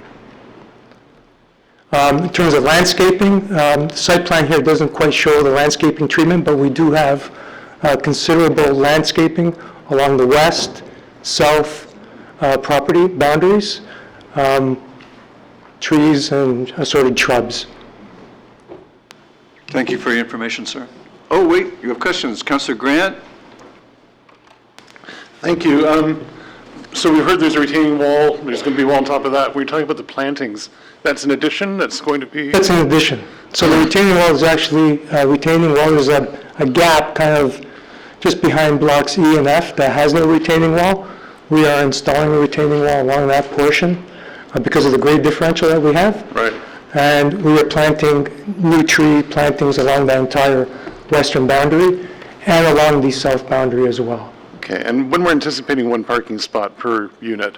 In terms of landscaping, the site plan here doesn't quite show the landscaping treatment, but we do have considerable landscaping along the west, south property boundaries, trees and assorted shrubs. Thank you for your information, sir. Oh, wait, you have questions. Councillor Grant? Thank you. So we heard there's a retaining wall, there's going to be a wall on top of that. We're talking about the plantings. That's an addition, that's going to be? That's an addition. So the retaining wall is actually, retaining wall is a gap kind of just behind blocks E and F that has no retaining wall. We are installing a retaining wall along that portion because of the grade differential that we have. Right. And we are planting new tree plantings along the entire western boundary and along the south boundary as well. Okay, and when we're anticipating one parking spot per unit,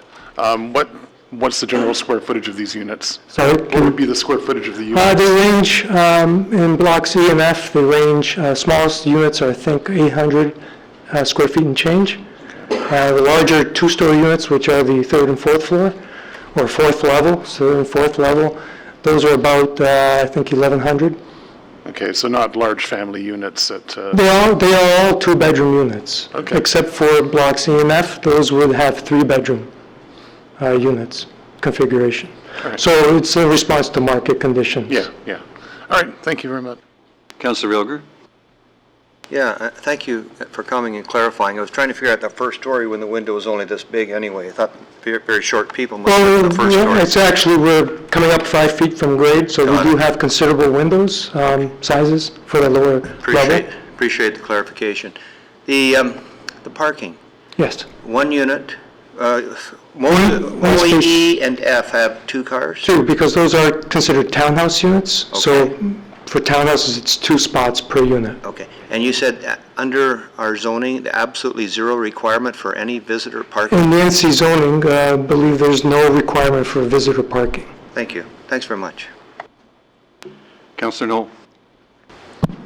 what's the general square footage of these units? Sorry? What would be the square footage of the units? They range, in blocks E and F, they range, smallest units are, I think, 800 square feet and change. The larger two-story units, which are the third and fourth floor, or fourth level, third and fourth level, those are about, I think, 1,100. Okay, so not large family units that... They are all two-bedroom units. Okay. Except for blocks E and F, those would have three-bedroom units configuration. All right. So it's a response to market conditions. Yeah. All right, thank you very much. Councillor Ilger? Yeah, thank you for coming and clarifying. I was trying to figure out the first story when the window was only this big anyway. I thought very short people must have the first story. It's actually, we're coming up 5 feet from grade, so we do have considerable windows sizes for the lower level. Appreciate the clarification. The parking, Yes. one unit, One only space. E and F have two cars? Two, because those are considered townhouse units. Okay. So for townhouses, it's 2 spots per unit. Okay, and you said under our zoning, absolutely zero requirement for any visitor parking? In the NC zoning, I believe there's no requirement for visitor parking. Thank you. Thanks very much. Councillor Knoll?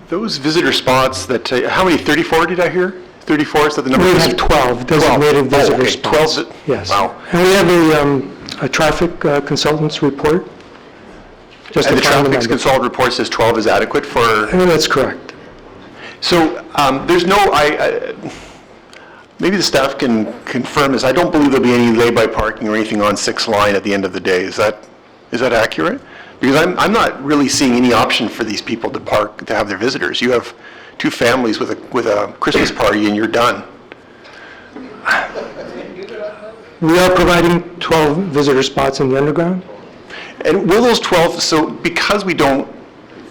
Those visitor spots that, how many, 34 did I hear? 34, is that the number? We have 12 designated visitor okay, spots. 12. Yes. Wow. And we have a traffic consultant's report. Just And the to find traffic number. consultant report says 12 is adequate for... That's correct. So there's no, maybe the staff can confirm this. I don't believe there'll be any lay-by parking or anything on 6th line at the end of the day. Is that accurate? Because I'm not really seeing any option for these people to park, to have their visitors. You have 2 families with a Christmas party and you're done. We are providing 12 visitor spots in the underground. And will those 12, so because we don't,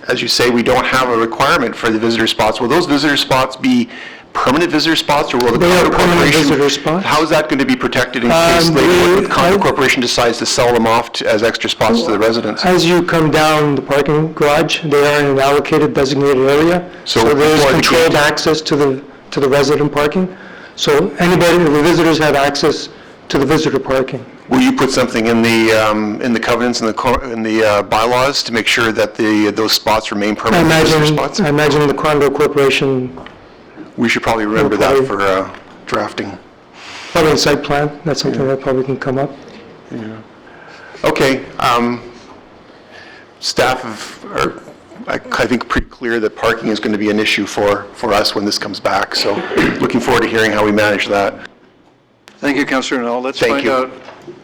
as you say, we don't have a requirement for the visitor spots, will those visitor spots be permanent visitor spots, or will the They are condo permanent corporation... visitor spots. How is that going to be protected in case later the condo corporation decides to sell them off as extra spots to the residents? As you come down the parking garage, they are in an allocated designated area. So there is before the controlled gate- access to the resident parking. So the visitors have access to the visitor parking. Will you put something in the covenants and the bylaws to make sure that those spots remain permanent visitor spots? I imagine the condo corporation, We should probably remember that for drafting. probably in site plan, that's something that probably can come up. Okay, staff are, I think, pretty clear that parking is going to be an issue for us when this comes back, so looking forward to hearing how we manage that. Thank you, Councillor Knoll. Let's Thank find you. out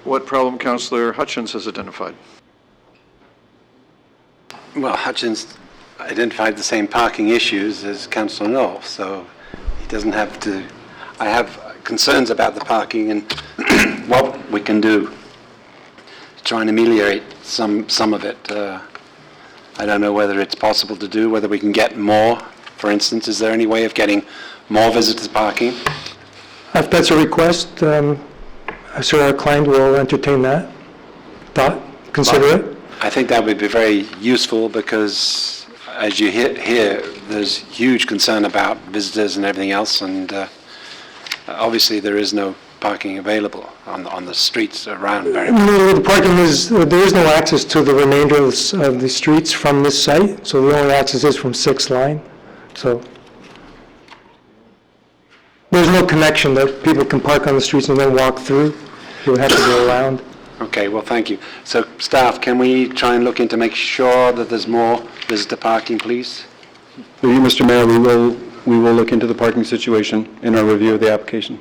what problem Councillor Hutchins has identified. Well, Hutchins identified the same parking issues as Councillor Knoll, so he doesn't have to... I have concerns about the parking and what we can do to try and ameliorate some of it. I don't know whether it's possible to do, whether we can get more. For instance, is there any way of getting more visitors parking? If that's a request, I'm sure our client will entertain that. Consider it. I think that would be very useful because, as you hear, there's huge concern about visitors and everything else, and obviously there is no parking available on the streets around very much. No, the parking is, there is no access to the remainder of the streets from this site, so the only access is from 6th line. So there's no connection that people can park on the streets and then walk through. You would have to go around. Okay, well, thank you. So, staff, can we try and look into make sure that there's more visitor parking, please? Through you, Mr. Mayor, we will look into the parking situation in our review of the application.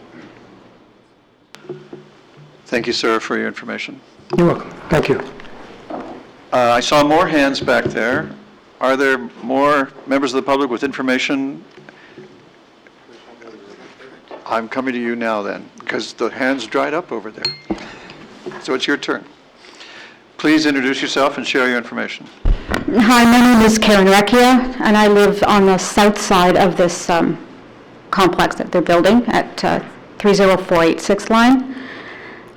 Thank you, sir, for your information. You're welcome. Thank you. I saw more hands back there. Are there more members of the public with information? I'm coming to you now then, because the hands dried up over there. So it's your turn. Please introduce yourself and share your information. Hi, my name is Karen Recchia, and I live on the south side of this complex that they're building at 30486 line.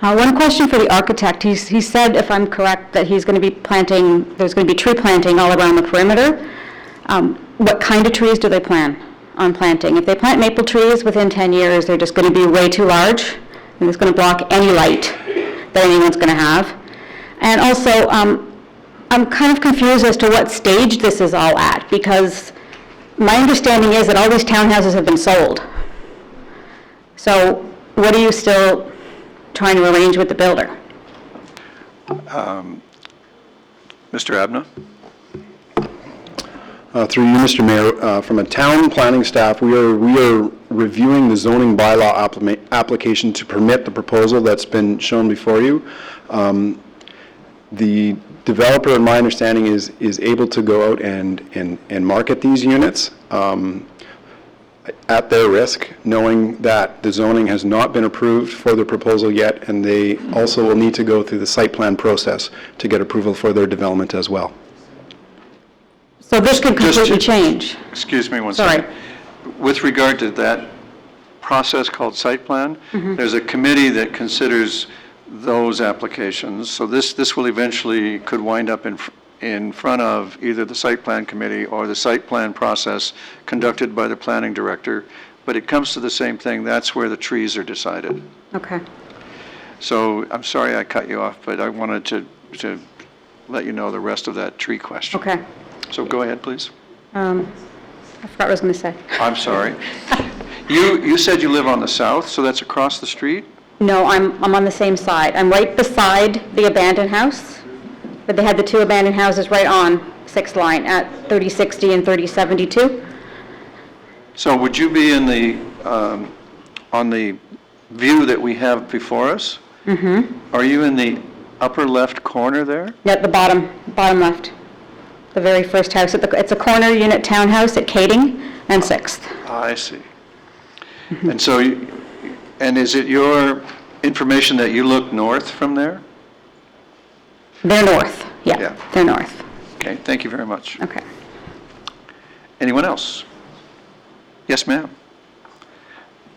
One question for the architect. He said, if I'm correct, that he's going to be planting, there's going to be tree planting all around the perimeter. What kind of trees do they plan on planting? If they plant maple trees within 10 years, they're just going to be way too large, and it's going to block any light that anyone's going to have. And also, I'm kind of confused as to what stage this is all at, because my understanding is that all these townhouses have been sold. So what are you still trying to arrange with the builder? Mr. Abna? Through you, Mr. Mayor, from a town planning staff, we are reviewing the zoning bylaw application to permit the proposal that's been shown before you. The developer, in my understanding, is able to go out and market these units at their risk, knowing that the zoning has not been approved for the proposal yet, and they also will need to go through the site plan process to get approval for their development as well. So this could completely change. Excuse me one Sorry. second. With regard to that process called site plan, there's a committee that considers those applications. So this will eventually could wind up in front of either the site plan committee or the site plan process conducted by the planning director. But it comes to the same thing. That's where the trees are decided. Okay. So I'm sorry I cut you off, but I wanted to let you know the rest of that tree question. Okay. So go ahead, please. I forgot what I was going to say. I'm sorry. You said you live on the south, so that's across the street? No, I'm on the same side. I'm right beside the abandoned house, but they had the two abandoned houses right on 6th line at 3060 and 3072. So would you be in the, on the view that we have before us? Are you in the upper left corner there? At the bottom left. The very first house. It's a corner unit townhouse at Kading and 6th. I see. And so, and is it your information that you look north from there? They're north. Yeah. They're north. Okay, thank you very much. Okay. Anyone else? Yes, ma'am.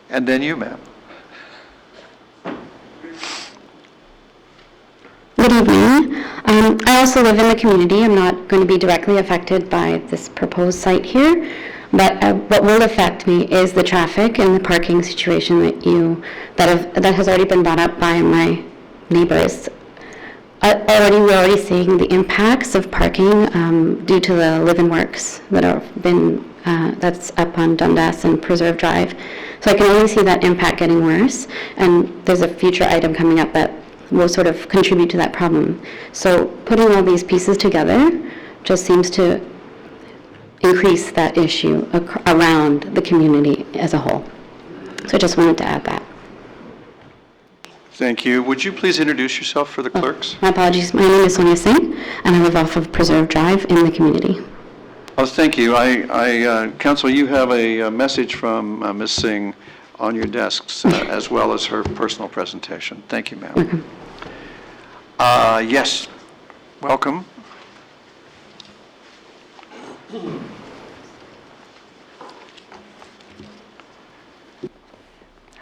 And then you, ma'am. Good evening. I also live in the community. I'm not going to be directly affected by this proposed site here, but what will affect me is the traffic and the parking situation that has already been brought up by my neighbors. We're already seeing the impacts of parking due to the live-in works that have been that's up on Dundas and Preserve Drive. So I can only see that impact getting worse, and there's a future item coming up that will sort of contribute to that problem. So putting all these pieces together just seems to increase that issue around the community as a whole. So I just wanted to add that. Thank you. Would you please introduce yourself for the clerks? My apologies. My name is Sonia Singh, and I live off of Preserve Drive in the community. Oh, thank you. Council, you have a message from Ms. Singh on your desks, as well as her personal presentation. Thank you, ma'am. Yes, welcome.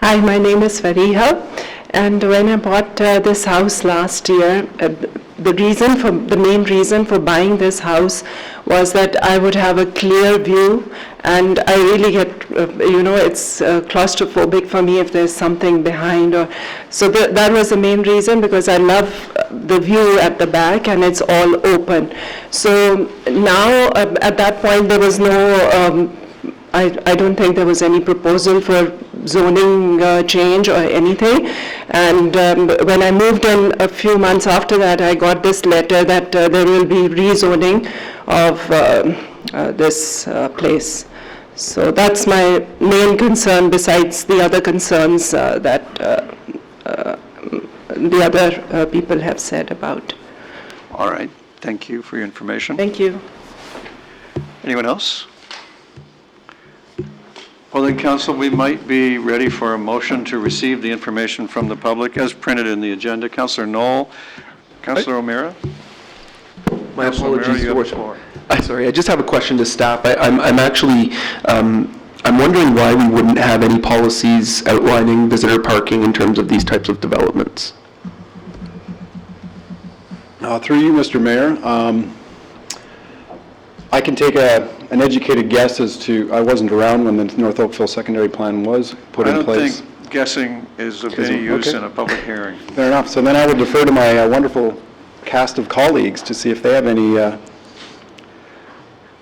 Hi, my name is Fariha, and when I bought this house last year, the main reason for buying this house was that I would have a clear view, and I really get, it's claustrophobic for me if there's something behind. So that was the main reason, because I love the view at the back and it's all open. So now, at that point, there was no, I don't think there was any proposal for zoning change or anything. And when I moved in a few months after that, I got this letter that there will be rezoning of this place. So that's my main concern, besides the other concerns that the other people have said about. All right, thank you for your information. Thank you. Anyone else? Well then, council, we might be ready for a motion to receive the information from the public as printed in the agenda. Councillor Knoll, Councillor O'Meara? My Councillor O'Meara, apologies, you have Your the floor. Sorry, I just have a question to staff. I'm actually, I'm wondering why we wouldn't have any policies outlining visitor parking in terms of these types of developments. Through you, Mr. Mayor, I can take an educated guess as to, I wasn't around when the North Oakville secondary plan was put in place. I don't think guessing is of any use in a public hearing. Fair enough. So then I would defer to my wonderful cast of colleagues to see if they have any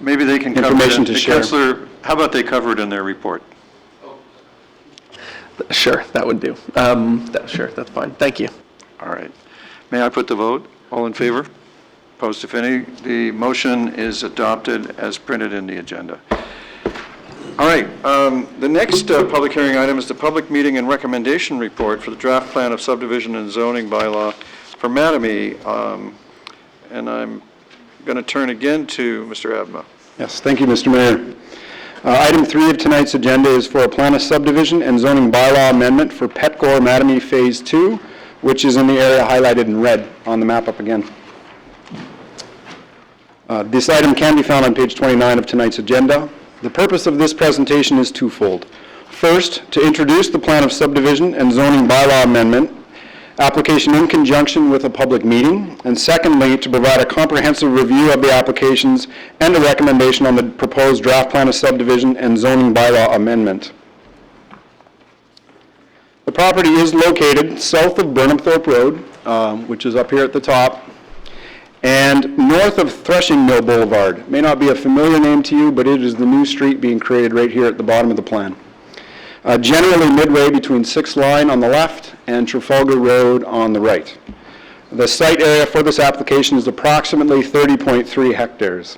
Maybe they can cover information it. to share. Councillor, how about they cover it in their report? Sure, that would do. Sure, that's fine. Thank you. All right. May I put the vote? All in favor? Opposed, if any? The motion is adopted as printed in the agenda. All right. The next public hearing item is the public meeting and recommendation report for the draft plan of subdivision and zoning bylaw for Mattamy. And I'm going to turn again to Mr. Abma. Yes, thank you, Mr. Mayor. Item 3 of tonight's agenda is for a plan of subdivision and zoning bylaw amendment for Petgore Mattamy Phase 2, which is in the area highlighted in red on the map up again. This item can be found on page 29 of tonight's agenda. The purpose of this presentation is twofold. First, to introduce the plan of subdivision and zoning bylaw amendment application in conjunction with a public meeting, and secondly, to provide a comprehensive review of the applications and a recommendation on the proposed draft plan of subdivision and zoning bylaw amendment. The property is located south of Burnhamthorpe Road, which is up here at the top, and north of Threshing Mill Boulevard. It may not be a familiar name to you, but it is the new street being created right here at the bottom of the plan. Generally midway between 6th Line on the left and Trafalgar Road on the right. The site area for this application is approximately 30.3 hectares.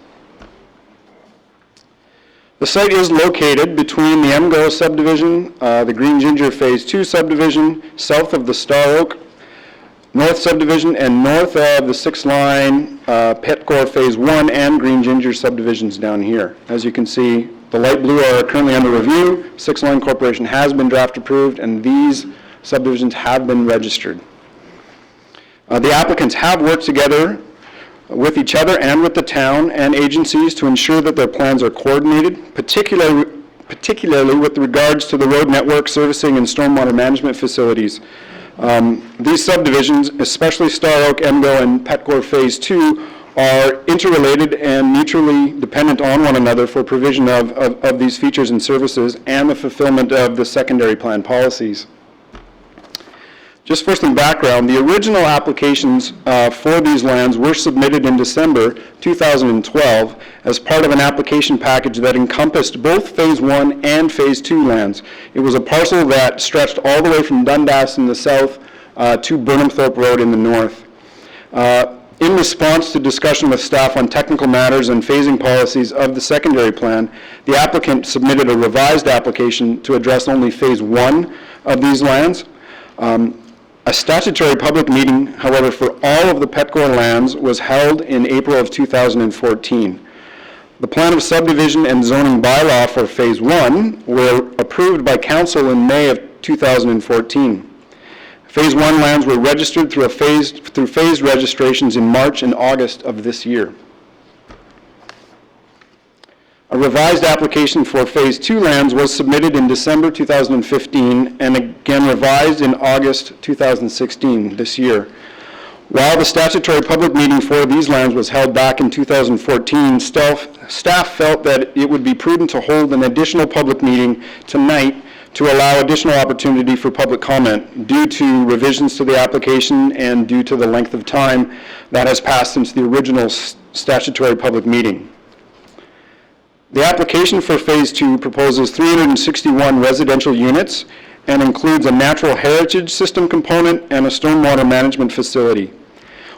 The site is located between the MGO subdivision, the Green Ginger Phase 2 subdivision, south of the Star Oak North subdivision, and north of the 6th Line, Petgore Phase 1 and Green Ginger subdivisions down here. As you can see, the light blue are currently under review. 6th Line Corporation has been draft approved, and these subdivisions have been registered. The applicants have worked together with each other and with the town and agencies to ensure that their plans are coordinated, particularly with regards to the road network servicing and stormwater management facilities. These subdivisions, especially Star Oak, MGO, and Petgore Phase 2, are interrelated and mutually dependent on one another for provision of these features and services and the fulfillment of the secondary plan policies. Just for some background, the original applications for these lands were submitted in December 2012 as part of an application package that encompassed both Phase 1 and Phase 2 lands. It was a parcel that stretched all the way from Dundas in the south to Burnhamthorpe Road in the north. In response to discussion with staff on technical matters and phasing policies of the secondary plan, the applicant submitted a revised application to address only Phase 1 of these lands. A statutory public meeting, however, for all of the Petgore lands was held in April of 2014. The plan of subdivision and zoning bylaw for Phase 1 were approved by Council in May of 2014. Phase 1 lands were registered through phased registrations in March and August of this year. A revised application for Phase 2 lands was submitted in December 2015 and again revised in August 2016 this year. While the statutory public meeting for these lands was held back in 2014, staff felt that it would be prudent to hold an additional public meeting tonight to allow additional opportunity for public comment due to revisions to the application and due to the length of time that has passed since the original statutory public meeting. The application for Phase 2 proposes 361 residential units and includes a natural heritage system component and a stormwater management facility.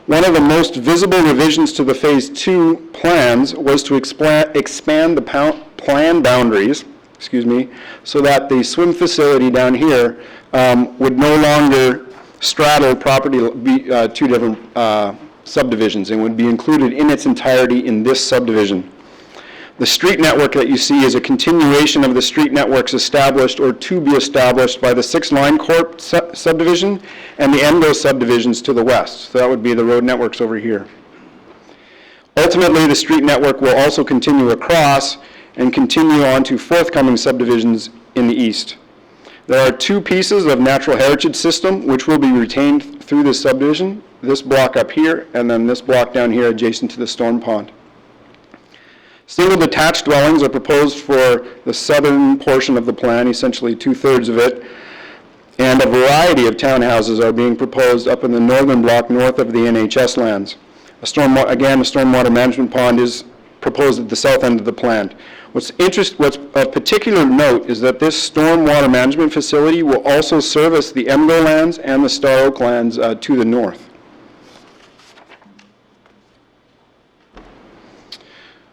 One of the most visible revisions to the Phase 2 plans was to expand the plan boundaries, so that the swim facility down here would no longer straddle two different subdivisions and would be included in its entirety in this subdivision. The street network that you see is a continuation of the street networks established or to be established by the 6 Line Corp subdivision and the ENDO subdivisions to the west. So that would be the road networks over here. Ultimately, the street network will also continue across and continue on to forthcoming subdivisions in the east. There are 2 pieces of natural heritage system which will be retained through this subdivision, this block up here and then this block down here adjacent to the storm pond. Single detached dwellings are proposed for the southern portion of the plan, essentially 2/3 of it, and a variety of townhouses are being proposed up in the northern block north of the NHS lands. A stormwater management pond is proposed at the south end of the plan. What's of particular note is that this stormwater management facility will also service the Emgo lands and the Star Oak lands to the north.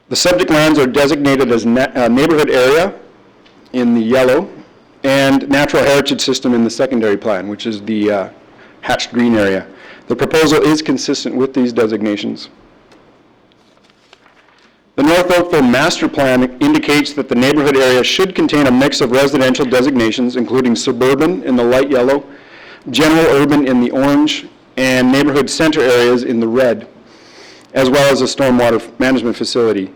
The subject lands are designated as neighborhood area in the yellow and natural heritage system in the secondary plan, which is the hatched green area. The proposal is consistent with these designations. The North Oakville Master Plan indicates that the neighborhood area should contain a mix of residential designations, including suburban in the light yellow, general urban in the orange, and neighborhood center areas in the red, as well as a stormwater management facility.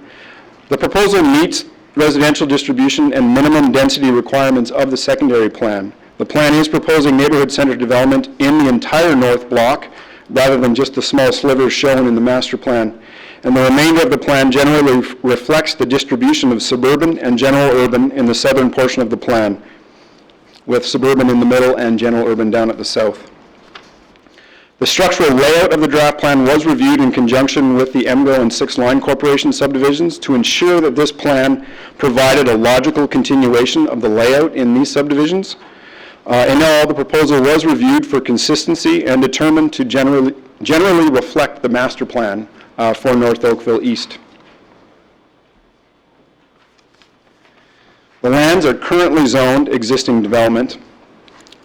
The proposal meets residential distribution and minimum density requirements of the secondary plan. The plan is proposing neighborhood center development in the entire north block, rather than just the small slivers shown in the master plan. And the remainder of the plan generally reflects the distribution of suburban and general urban in the southern portion of the plan, with suburban in the middle and general urban down at the south. The structural layout of the draft plan was reviewed in conjunction with the Emgo and 6 Line Corporation subdivisions to ensure that this plan provided a logical continuation of the layout in these subdivisions. In all, the proposal was reviewed for consistency and determined to generally reflect the master plan for North Oakville East. The lands are currently zoned existing development.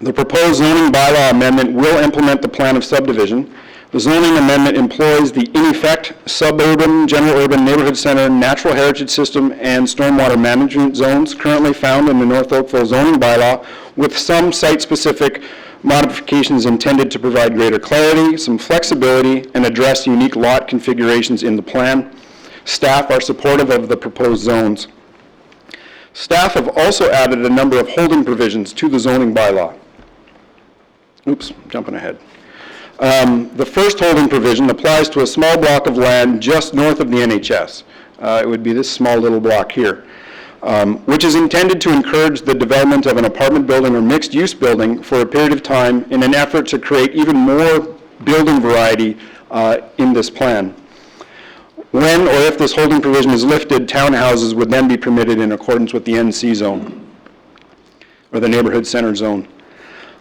The proposed zoning bylaw amendment will implement the plan of subdivision. The zoning amendment employs the in effect suburban, general urban, neighborhood center, natural heritage system, and stormwater management zones currently found in the North Oakville zoning bylaw, with some site-specific modifications intended to provide greater clarity, some flexibility, and address unique lot configurations in the plan. Staff are supportive of the proposed zones. Staff have also added a number of holding provisions to the zoning bylaw. Oops, jumping ahead. The first holding provision applies to a small block of land just north of the NHS. It would be this small little block here, which is intended to encourage the development of an apartment building or mixed-use building for a period of time in an effort to create even more building variety in this plan. When or if this holding provision is lifted, townhouses would then be permitted in accordance with the NC zone, or the neighborhood center zone.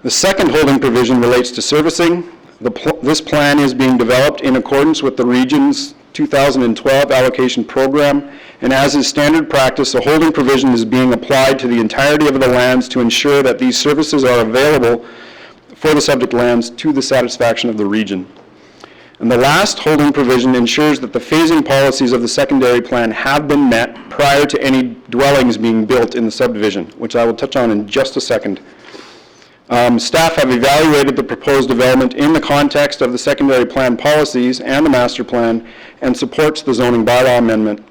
The second holding provision relates to servicing. This plan is being developed in accordance with the region's 2012 allocation program, and as is standard practice, a holding provision is being applied to the entirety of the lands to ensure that these services are available for the subject lands to the satisfaction of the region. And the last holding provision ensures that the phasing policies of the secondary plan have been met prior to any dwellings being built in the subdivision, which I will touch on in just a second. Staff have evaluated the proposed development in the context of the secondary plan policies and the master plan and supports the zoning bylaw amendment.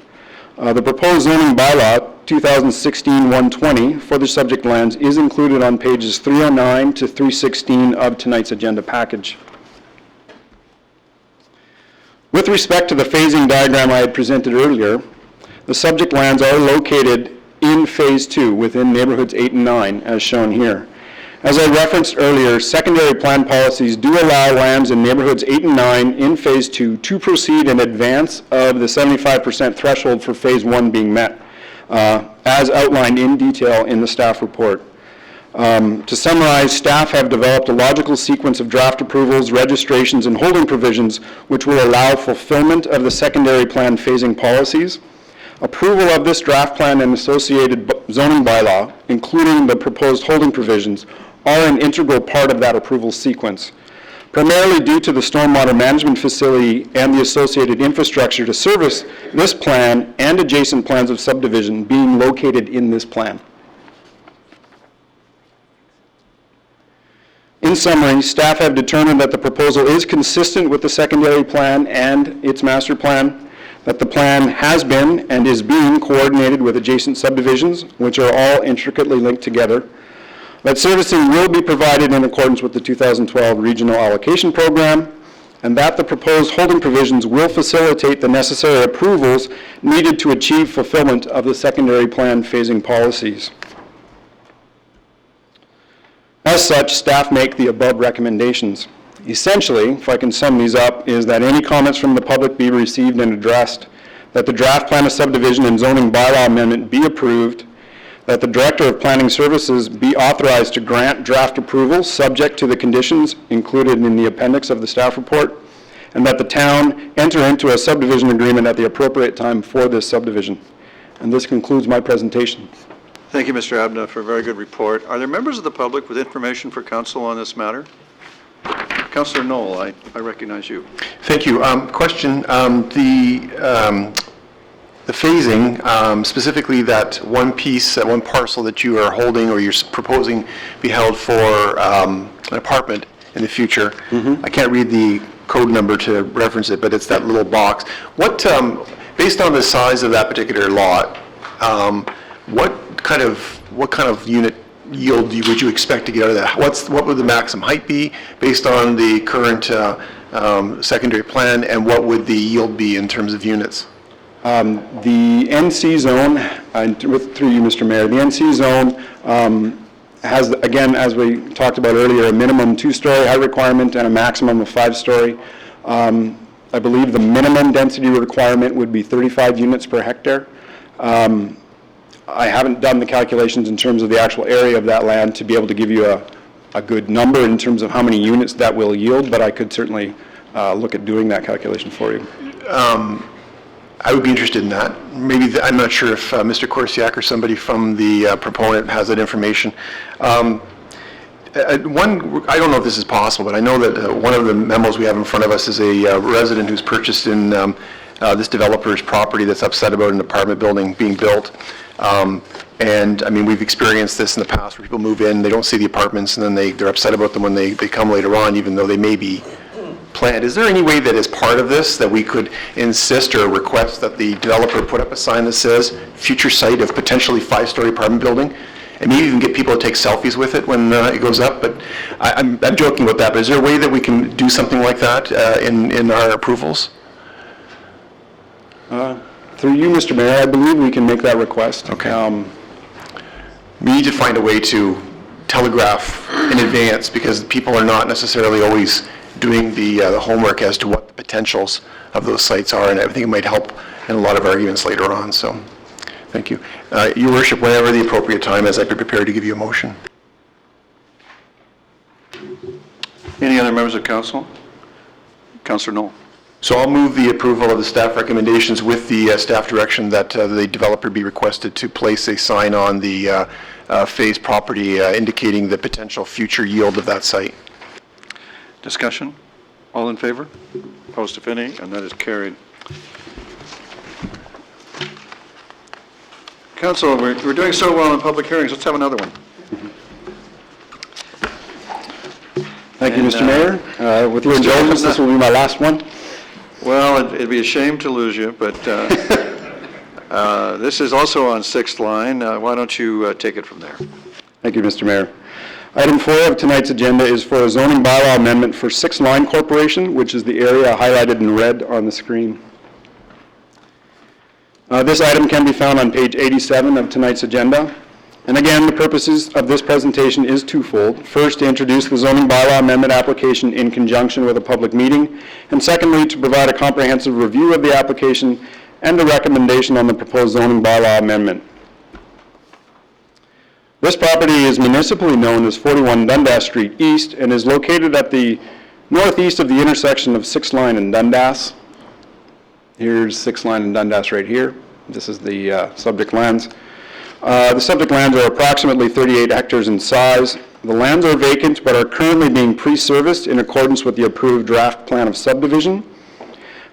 The proposed zoning bylaw 2016-120 for the subject lands is included on pages 309 to 316 of tonight's agenda package. With respect to the phasing diagram I had presented earlier, the subject lands are located in Phase 2 within neighborhoods 8 and 9, as shown here. As I referenced earlier, secondary plan policies do allow lands in neighborhoods 8 and 9 in Phase 2 to proceed in advance of the 75% threshold for Phase 1 being met, as outlined in detail in the staff report. To summarize, staff have developed a logical sequence of draft approvals, registrations, and holding provisions which will allow fulfillment of the secondary plan phasing policies. Approval of this draft plan and associated zoning bylaw, including the proposed holding provisions, are an integral part of that approval sequence, primarily due to the stormwater management facility and the associated infrastructure to service this plan and adjacent plans of subdivision being located in this plan. In summary, staff have determined that the proposal is consistent with the secondary plan and its master plan, that the plan has been and is being coordinated with adjacent subdivisions, which are all intricately linked together, that servicing will be provided in accordance with the 2012 Regional Allocation Program, and that the proposed holding provisions will facilitate the necessary approvals needed to achieve fulfillment of the secondary plan phasing policies. As such, staff make the above recommendations. Essentially, if I can sum these up, is that any comments from the public be received and addressed, that the draft plan of subdivision and zoning bylaw amendment be approved, that the Director of Planning Services be authorized to grant draft approval subject to the conditions included in the appendix of the staff report, and that the town enter into a subdivision agreement at the appropriate time for this subdivision. And this concludes my presentation. Thank you, Mr. Abna, for a very good report. Are there members of the public with information for council on this matter? Councillor Knoll, I recognize you. Thank you. Question, the phasing, specifically that one piece, that one parcel that you are holding or you're proposing be held for an apartment in the future. I can't read the code number to reference it, but it's that little box. What, based on the size of that particular lot, what kind of unit yield would you expect to get out of that? What would the maximum height be based on the current secondary plan, and what would the yield be in terms of units? The NC zone, through you, Mr. Mayor, the NC zone has, again, as we talked about earlier, a minimum 2-story height requirement and a maximum of 5-story. I believe the minimum density requirement would be 35 units per hectare. I haven't done the calculations in terms of the actual area of that land to be able to give you a good number in terms of how many units that will yield, but I could certainly look at doing that calculation for you. I would be interested in that. Maybe, I'm not sure if Mr. Korsiak or somebody from the proponent has that information. I don't know if this is possible, but I know that one of the memos we have in front of us is a resident who's purchased in this developer's property that's upset about an apartment building being built. And I mean, we've experienced this in the past where people move in, they don't see the apartments, and then they're upset about them when they come later on, even though they may be planned. Is there any way that as part of this that we could insist or request that the developer put up a sign that says future site of potentially 5-story apartment building, and maybe even get people to take selfies with it when it goes up? But I'm joking about that, but is there a way that we can do something like that in our approvals? Through you, Mr. Mayor, I believe we can make that request. Okay. We need to find a way to telegraph in advance, because people are not necessarily always doing the homework as to what the potentials of those sites are, and I think it might help in a lot of arguments later on. So, thank you. Your Worship, whenever the appropriate time is, I'd be prepared to give you a motion. Any other members of council? Councillor Knoll. So I'll move the approval of the staff recommendations with the staff direction that the developer be requested to place a sign on the phased property indicating the potential future yield of that site. Discussion? All in favor? Opposed, if any? And that is carried. Council, we're doing so well in public hearings. Let's have another one. Thank you, Mr. Mayor. With your indulgence, this will be my last one. Well, it'd be a shame to lose you, but this is also on 6th line. Why don't you take it from there? Thank you, Mr. Mayor. Item 4 of tonight's agenda is for a zoning bylaw amendment for 6th Line Corporation, which is the area highlighted in red on the screen. This item can be found on page 87 of tonight's agenda. And again, the purposes of this presentation is twofold. First, to introduce the zoning bylaw amendment application in conjunction with a public meeting, and secondly, to provide a comprehensive review of the application and a recommendation on the proposed zoning bylaw amendment. This property is municipally known as 41 Dundas Street East and is located at the northeast of the intersection of 6th Line and Dundas. Here's 6th Line and Dundas right here. This is the subject lands. The subject lands are approximately 38 hectares in size. The lands are vacant but are currently being pre-serviced in accordance with the approved draft plan of subdivision.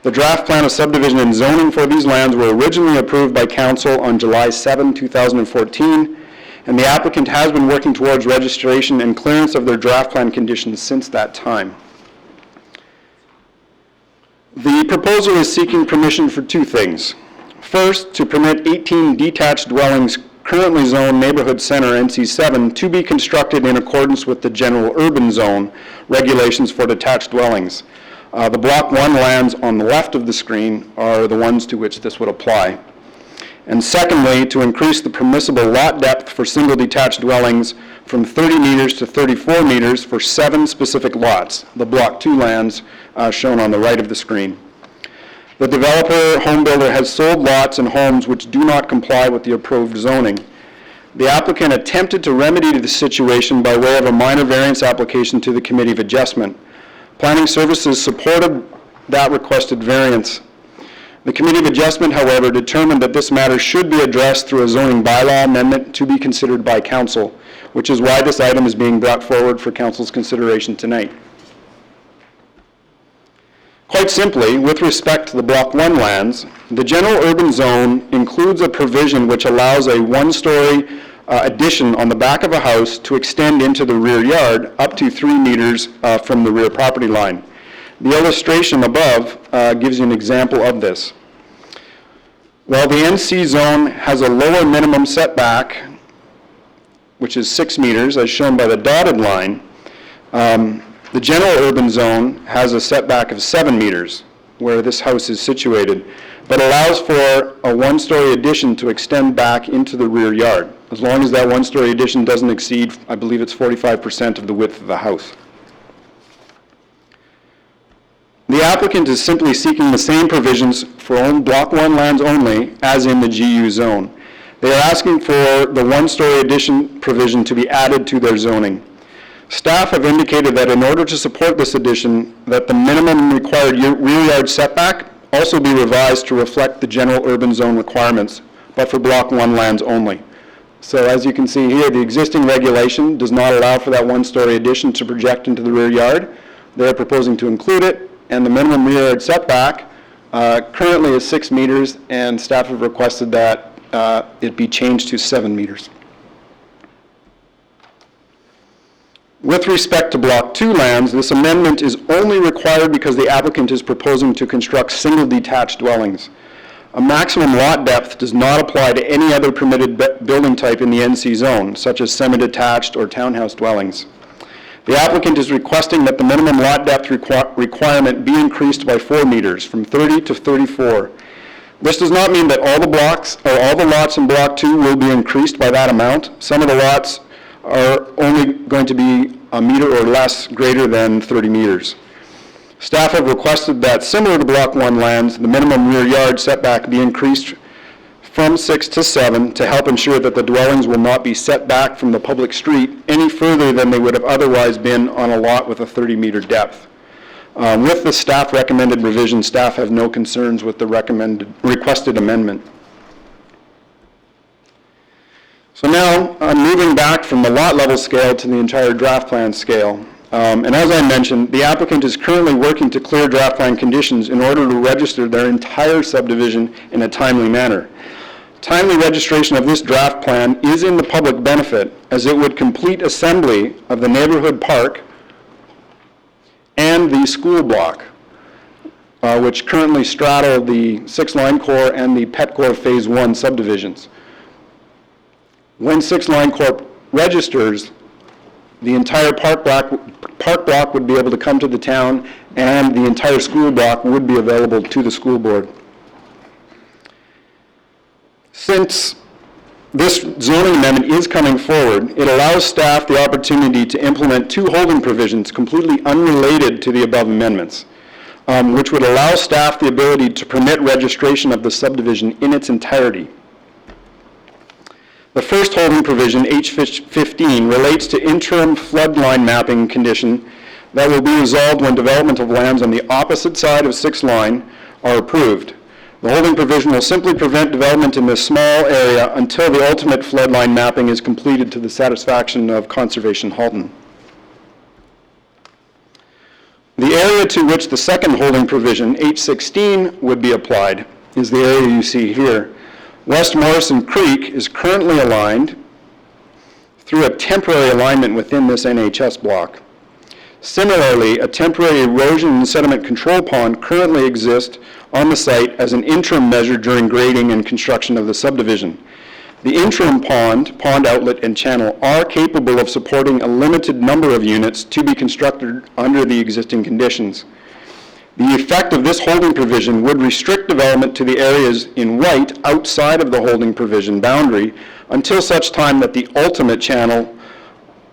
The draft plan of subdivision and zoning for these lands were originally approved by council on July 7, 2014, and the applicant has been working towards registration and clearance of their draft plan conditions since that time. The proposal is seeking permission for two things. First, to permit 18 detached dwellings currently zoned Neighborhood Center NC7 to be constructed in accordance with the general urban zone regulations for detached dwellings. The Block 1 lands on the left of the screen are the ones to which this would apply. And secondly, to increase the permissible lot depth for single detached dwellings from 30 meters to 34 meters for 7 specific lots, the Block 2 lands shown on the right of the screen. The developer home builder has sold lots and homes which do not comply with the approved zoning. The applicant attempted to remedy the situation by way of a minor variance application to the Committee of Adjustment. Planning Services supported that requested variance. The Committee of Adjustment, however, determined that this matter should be addressed through a zoning bylaw amendment to be considered by Council, which is why this item is being brought forward for Council's consideration tonight. Quite simply, with respect to the Block 1 lands, the general urban zone includes a provision which allows a one-story addition on the back of a house to extend into the rear yard up to 3 meters from the rear property line. The illustration above gives you an example of this. While the NC zone has a lower minimum setback, which is 6 meters, as shown by the dotted line, the general urban zone has a setback of 7 meters, where this house is situated, but allows for a one-story addition to extend back into the rear yard, as long as that one-story addition doesn't exceed, I believe it's 45% of the width of the house. The applicant is simply seeking the same provisions for Block 1 lands only as in the GU zone. They are asking for the one-story addition provision to be added to their zoning. Staff have indicated that in order to support this addition, that the minimum required rear yard setback also be revised to reflect the general urban zone requirements, but for Block 1 lands only. So as you can see here, the existing regulation does not allow for that one-story addition to project into the rear yard. They're proposing to include it, and the minimum rear yard setback currently is 6 meters, and staff have requested that it be changed to 7 meters. With respect to Block 2 lands, this amendment is only required because the applicant is proposing to construct single detached dwellings. A maximum lot depth does not apply to any other permitted building type in the NC zone, such as semi-detached or townhouse dwellings. The applicant is requesting that the minimum lot depth requirement be increased by 4 meters, from 30 to 34. This does not mean that all the lots in Block 2 will be increased by that amount. Some of the lots are only going to be a meter or less greater than 30 meters. Staff have requested that, similar to Block 1 lands, the minimum rear yard setback be increased from 6 to 7 to help ensure that the dwellings will not be set back from the public street any further than they would have otherwise been on a lot with a 30-meter depth. With the staff recommended revision, staff have no concerns with the requested amendment. So now, moving back from the lot level scale to the entire draft plan scale. And as I mentioned, the applicant is currently working to clear draft plan conditions in order to register their entire subdivision in a timely manner. Timely registration of this draft plan is in the public benefit, as it would complete assembly of the neighborhood park and the school block, which currently straddle the 6-line core and the pet core phase 1 subdivisions. When 6-line core registers, the entire park block would be able to come to the town, and the entire school block would be available to the school board. Since this zoning amendment is coming forward, it allows staff the opportunity to implement 2 holding provisions completely unrelated to the above amendments, which would allow staff the ability to permit registration of the subdivision in its entirety. The first holding provision, H15, relates to interim floodline mapping condition that will be resolved when development of lands on the opposite side of 6 line are approved. The holding provision will simply prevent development in this small area until the ultimate floodline mapping is completed to the satisfaction of Conservation Halton. The area to which the second holding provision, H16, would be applied is the area you see here. West Morrison Creek is currently aligned through a temporary alignment within this NHS block. Similarly, a temporary erosion and sediment control pond currently exists on the site as an interim measure during grading and construction of the subdivision. The interim pond outlet, and channel are capable of supporting a limited number of units to be constructed under the existing conditions. The effect of this holding provision would restrict development to the areas in white outside of the holding provision boundary until such time that the ultimate channel,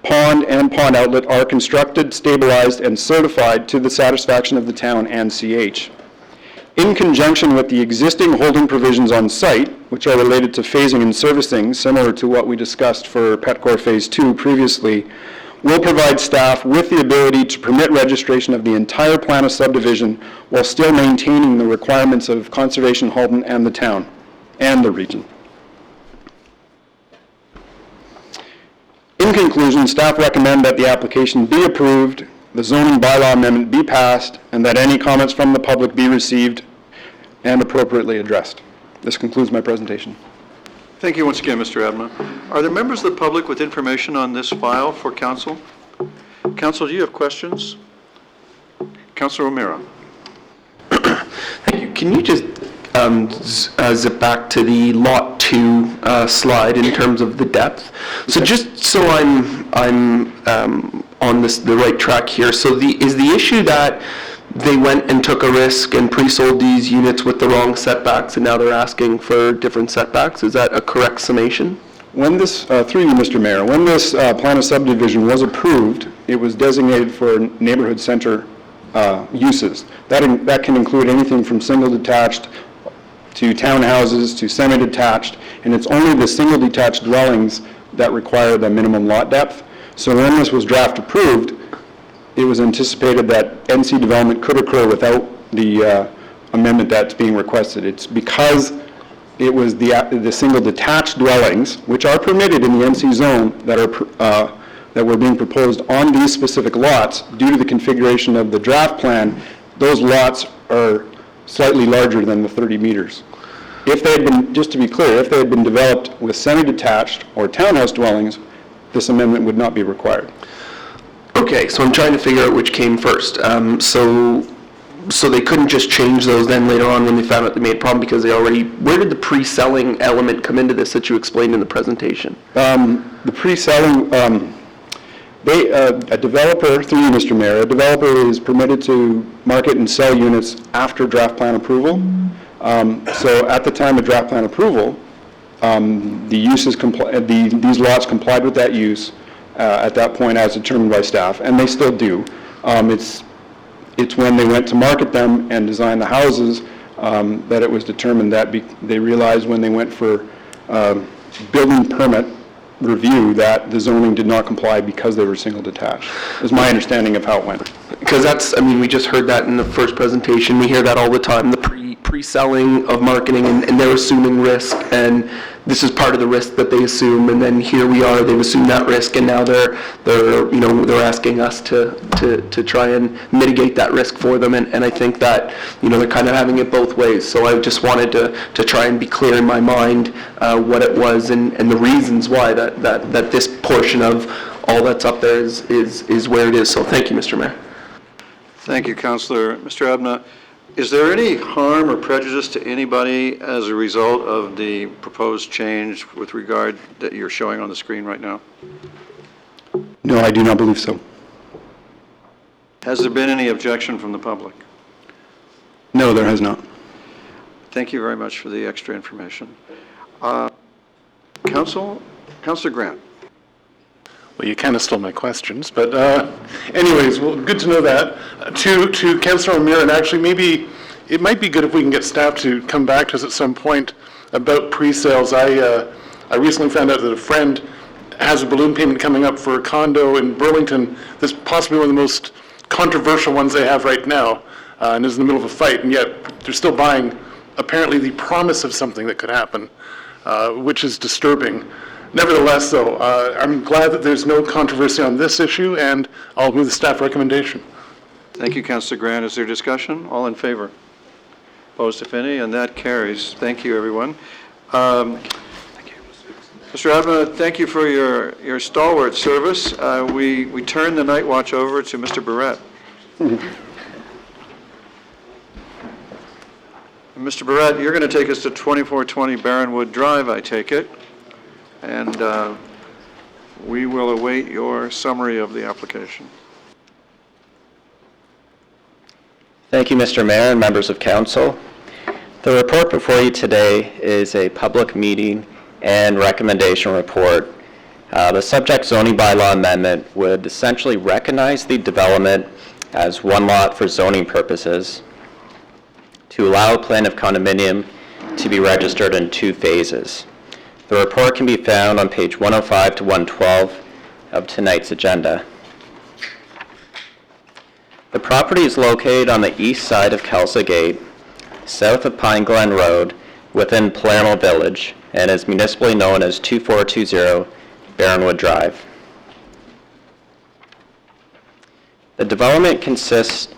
pond, and pond outlet are constructed, stabilized, and certified to the satisfaction of the town and CH. In conjunction with the existing holding provisions on site, which are related to phasing and servicing, similar to what we discussed for Petcor Phase 2 previously, will provide staff with the ability to permit registration of the entire plan of subdivision while still maintaining the requirements of Conservation Halton and the town and the region. In conclusion, staff recommend that the application be approved, the zoning bylaw amendment be passed, and that any comments from the public be received and appropriately addressed. This concludes my presentation. Thank you once again, Mr. Abna. Are there members of the public with information on this file for council? Council, do you have questions? Councilor O'Meara. Thank you. Can you just zip back to the Lot 2 slide in terms of the depth? So just so I'm on the right track here. So is the issue that they went and took a risk and pre-sold these units with the wrong setbacks and now they're asking for different setbacks? Is that a correct summation? When this, through you, Mr. Mayor, when this plan of subdivision was approved, it was designated for neighborhood center uses. That can include anything from single detached to townhouses to semi-detached, and it's only the single detached dwellings that require the minimum lot depth. So when this was draft approved, it was anticipated that NC development could occur without the amendment that's being requested. It's because it was the single detached dwellings, which are permitted in the NC zone, that were being proposed on these specific lots. Due to the configuration of the draft plan, those lots are slightly larger than the 30 meters. If they had been, just to be clear, if they had been developed with semi-detached or townhouse dwellings, this amendment would not be required. Okay, so I'm trying to figure out which came first. So they couldn't just change those then later on when they found out they made a problem because they already, where did the pre-selling element come into this that you explained in the presentation? The pre-selling, a developer, through you, Mr. Mayor, a developer is permitted to market and sell units after draft plan approval. So at the time of draft plan approval, these lots complied with that use at that point as determined by staff, and they still do. It's when they went to market them and design the houses that it was determined that they realized when they went for building permit review that the zoning did not comply because they were single detached, is my understanding of how it went. Because that's, I mean, we just heard that in the first presentation. We hear that all the time, the pre-selling of marketing, and they're assuming risk, and this is part of the risk that they assume, and then here we are, they've assumed that risk, and now they're asking us to try and mitigate that risk for them, and I think that, they're kind of having it both ways. So I just wanted to try and be clear in my mind what it was and the reasons why that this portion of all that's up there is where it is. So thank you, Mr. Mayor. Thank you, Councillor. Mr. Abna, is there any harm or prejudice to anybody as a result of the proposed change with regard that you're showing on the screen right now? No, I do not believe so. Has there been any objection from the public? No, there has not. Thank you very much for the extra information. Councillor Grant. Well, you kind of stole my questions, but anyways, well, good to know that. To Councillor O'Meara, and actually maybe it might be good if we can get staff to come back to us at some point about pre-sales. I recently found out that a friend has a balloon payment coming up for a condo in Burlington that's possibly one of the most controversial ones they have right now, and is in the middle of a fight, and yet they're still buying apparently the promise of something that could happen, which is disturbing. Nevertheless, though, I'm glad that there's no controversy on this issue, and I'll move the staff recommendation. Thank you, Councillor Grant. Is there discussion? All in favor? Opposed, if any, and that carries. Thank you, everyone. Mr. Adma, thank you for your stalwart service. We turn the night watch over to Mr. Barrett. Mr. Barrett, you're going to take us to 2420 Barronwood Drive, I take it, and we will await your summary of the application. Thank you, Mr. Mayor and members of council. The report before you today is a public meeting and recommendation report. The subject zoning bylaw amendment would essentially recognize the development as one lot for zoning purposes to allow a plan of condominium to be registered in 2 phases. The report can be found on page 105 to 112 of tonight's agenda. The property is located on the east side of Kelsa Gate, south of Pine Glen Road, within Palermo Village, and is municipally known as 2420 Barronwood Drive. The development consists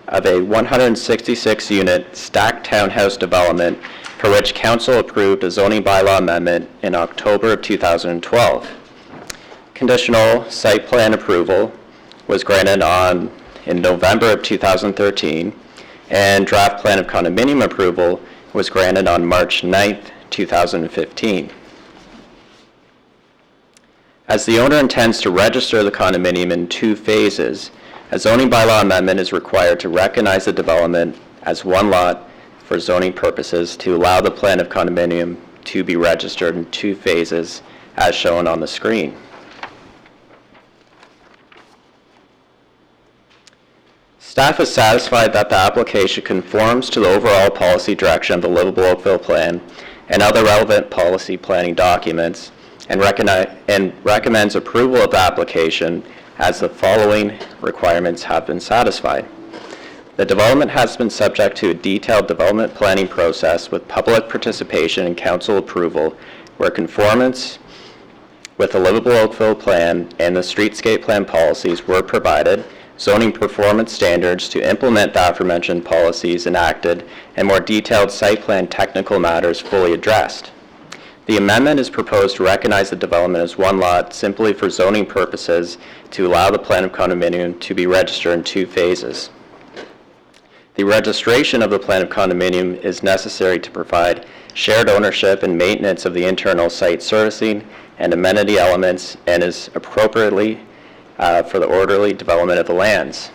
of a 166-unit stacked townhouse development for which council approved a zoning bylaw amendment in October of 2012. Conditional site plan approval was granted in November of 2013, and draft plan of condominium approval was granted on March 9th, 2015. As the owner intends to register the condominium in 2 phases, a zoning bylaw amendment is required to recognize the development as one lot for zoning purposes to allow the plan of condominium to be registered in 2 phases as shown on the screen. Staff is satisfied that the application conforms to the overall policy direction of the Livable Oakville Plan and other relevant policy planning documents, and recommends approval of the application as the following requirements have been satisfied. The development has been subject to a detailed development planning process with public participation and council approval where conformance with the Livable Oakville Plan and the Streetscape Plan policies were provided, zoning performance standards to implement the aforementioned policies enacted, and more detailed site plan technical matters fully addressed. The amendment is proposed to recognize the development as one lot simply for zoning purposes to allow the plan of condominium to be registered in 2 phases. The registration of the plan of condominium is necessary to provide shared ownership and maintenance of the internal site servicing and amenity elements, and is appropriately for the orderly development of the lands.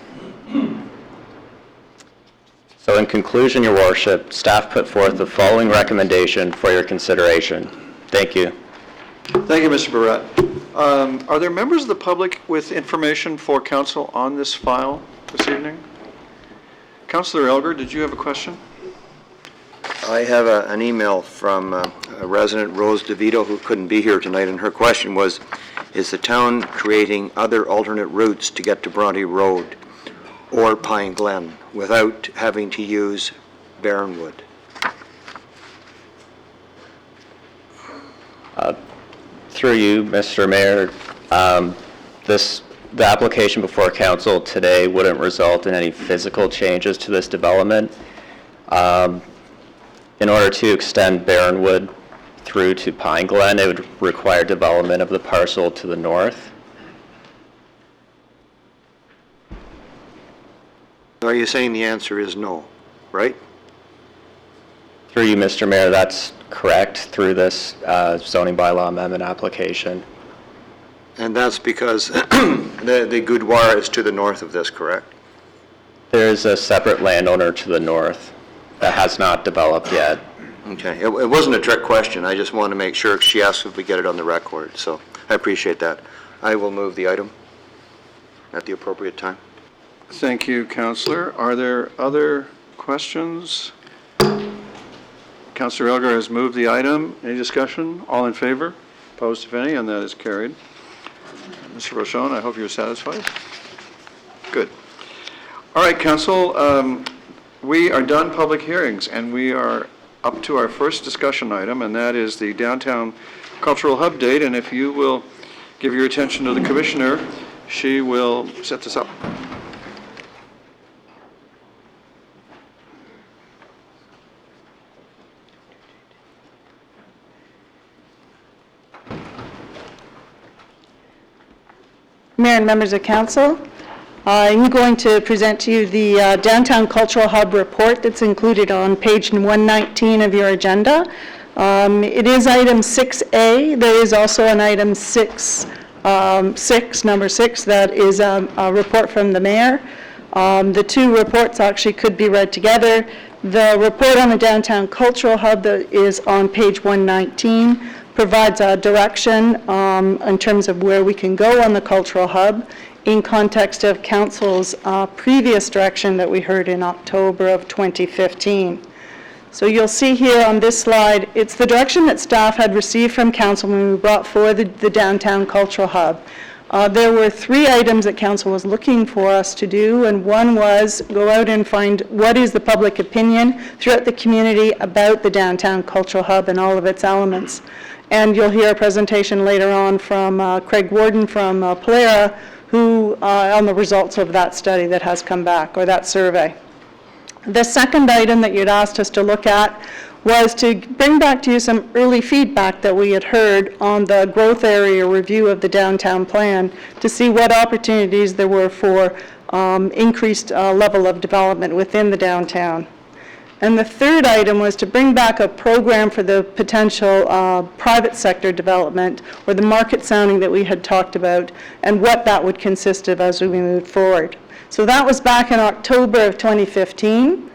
So in conclusion, Your Worship, staff put forth the following recommendation for your consideration. Thank you. Thank you, Mr. Barrett. Are there members of the public with information for council on this file this evening? Councillor Elgar, did you have a question? I have an email from a resident, Rose DeVito, who couldn't be here tonight, and her question was, is the town creating other alternate routes to get to Bronte Road or Pine Glen without having to use Barronwood? Through you, Mr. Mayor, the application before council today wouldn't result in any physical changes to this development. In order to extend Barronwood through to Pine Glen, it would require development of the parcel to the north. Are you saying the answer is no, right? Through you, Mr. Mayor, that's correct, through this zoning bylaw amendment application. And that's because the Goudoir is to the north of this, correct? There is a separate landowner to the north that has not developed yet. Okay, it wasn't a trick question. I just wanted to make sure. She asked if we get it on the record, so I appreciate that. I will move the item at the appropriate time. Thank you, Councillor. Are there other questions? Councillor Elgar has moved the item. Any discussion? All in favor? Opposed, if any, and that is carried. Mr. Rochon, I hope you're satisfied. Good. All right, Council, we are done public hearings, and we are up to our first discussion item, and that is the Downtown Cultural Hub date. And if you will give your attention to the Commissioner, she will set this up. Mayor and members of council, I'm going to present to you the Downtown Cultural Hub report that's included on page 119 of your agenda. It is item 6A. There is also an item number 6, that is a report from the mayor. The two reports actually could be read together. The report on the Downtown Cultural Hub that is on page 119 provides a direction in terms of where we can go on the Cultural Hub in context of Council's previous direction that we heard in October of 2015. So you'll see here on this slide, it's the direction that staff had received from Council when we brought forward the Downtown Cultural Hub. There were 3 items that Council was looking for us to do, and one was go out and find what is the public opinion throughout the community about the Downtown Cultural Hub and all of its elements. And you'll hear a presentation later on from Craig Warden from Polera, who on the results of that study that has come back, or that survey. The second item that you'd asked us to look at was to bring back to you some early feedback that we had heard on the growth area review of the downtown plan to see what opportunities there were for increased level of development within the downtown. And the third item was to bring back a program for the potential private sector development, or the market sounding that we had talked about, and what that would consist of as we move forward. So that was back in October of 2015.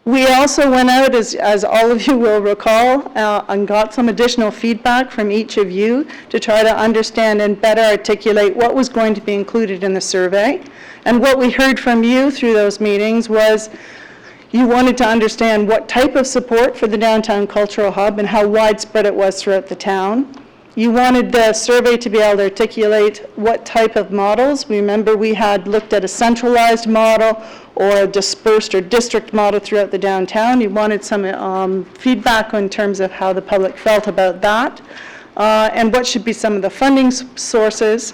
We also went out, as all of you will recall, and got some additional feedback from each of you to try to understand and better articulate what was going to be included in the survey. And what we heard from you through those meetings was you wanted to understand what type of support for the Downtown Cultural Hub and how widespread it was throughout the town. You wanted the survey to be able to articulate what type of models. Remember, we had looked at a centralized model or a dispersed or district model throughout the downtown. You wanted some feedback in terms of how the public felt about that, and what should be some of the funding sources,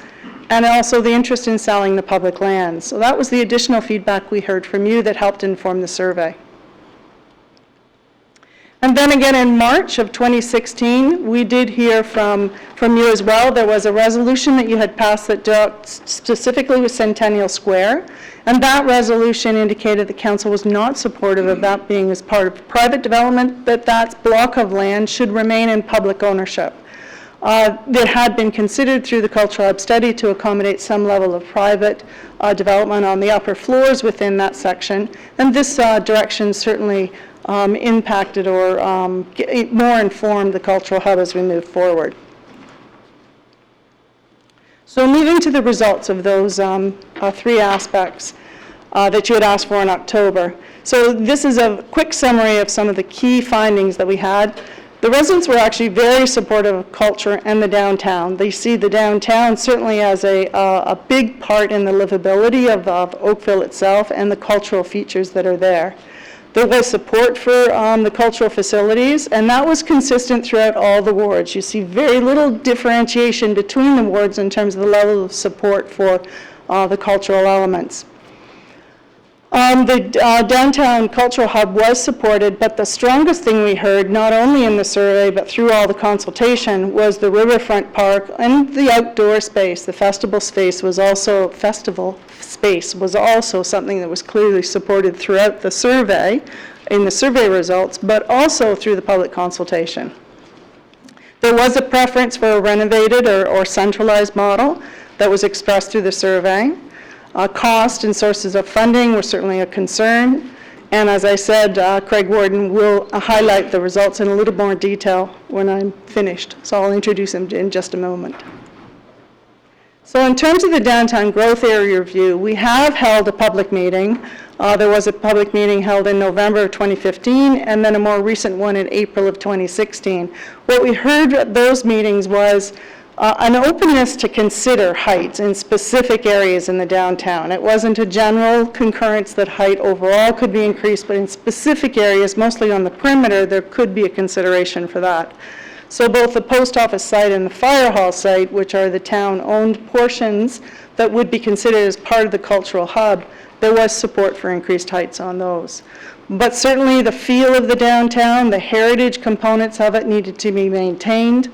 and also the interest in selling the public lands. So that was the additional feedback we heard from you that helped inform the survey. And then again in March of 2016, we did hear from you as well. There was a resolution that you had passed that dealt specifically with Centennial Square, and that resolution indicated the council was not supportive of that being as part of private development, but that block of land should remain in public ownership. That had been considered through the Cultural Hub study to accommodate some level of private development on the upper floors within that section, and this direction certainly impacted or more informed the Cultural Hub as we move forward. So moving to the results of those 3 aspects that you had asked for in October. So this is a quick summary of some of the key findings that we had. The residents were actually very supportive of culture and the downtown. They see the downtown certainly as a big part in the livability of Oakville itself and the cultural features that are there. There was support for the cultural facilities, and that was consistent throughout all the wards. You see very little differentiation between the wards in terms of the level of support for the cultural elements. The Downtown Cultural Hub was supported, but the strongest thing we heard, not only in the survey but through all the consultation, was the riverfront park and the outdoor space. The festival space was also something that was clearly supported throughout the survey, in the survey results, but also through the public consultation. There was a preference for a renovated or centralized model that was expressed through the survey. Cost and sources of funding were certainly a concern, and as I said, Craig Warden will highlight the results in a little more detail when I'm finished, so I'll introduce him in just a moment. So in terms of the downtown growth area review, we have held a public meeting. There was a public meeting held in November of 2015, and then a more recent one in April of 2016. What we heard at those meetings was an openness to consider heights in specific areas in the downtown. It wasn't a general concurrence that height overall could be increased, but in specific areas, mostly on the perimeter, there could be a consideration for that. So both the post office site and the fire hall site, which are the town-owned portions that would be considered as part of the cultural hub, there was support for increased heights on those. But certainly the feel of the downtown, the heritage components of it needed to be maintained.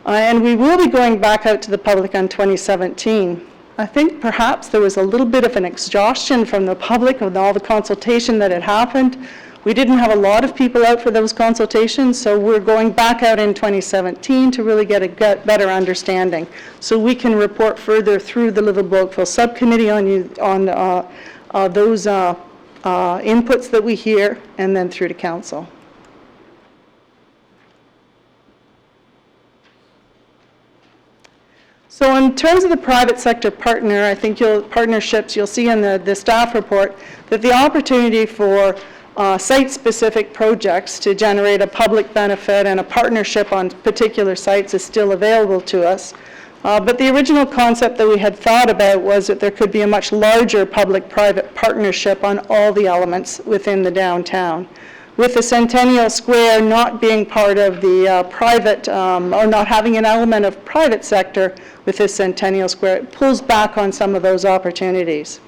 And we will be going back out to the public on 2017. I think perhaps there was a little bit of an exhaustion from the public with all the consultation that had happened. We didn't have a lot of people out for those consultations, so we're going back out in 2017 to really get a better understanding, so we can report further through the Livable Oakville Subcommittee on those inputs that we hear, and then through to Council. So in terms of the private sector partner, I think partnerships, you'll see in the staff report that the opportunity for site-specific projects to generate a public benefit and a partnership on particular sites is still available to us. But the original concept that we had thought about was that there could be a much larger public-private partnership on all the elements within the downtown. With the Centennial Square not being part of the private, or not having an element of private sector with this Centennial Square, it pulls back on some of those opportunities.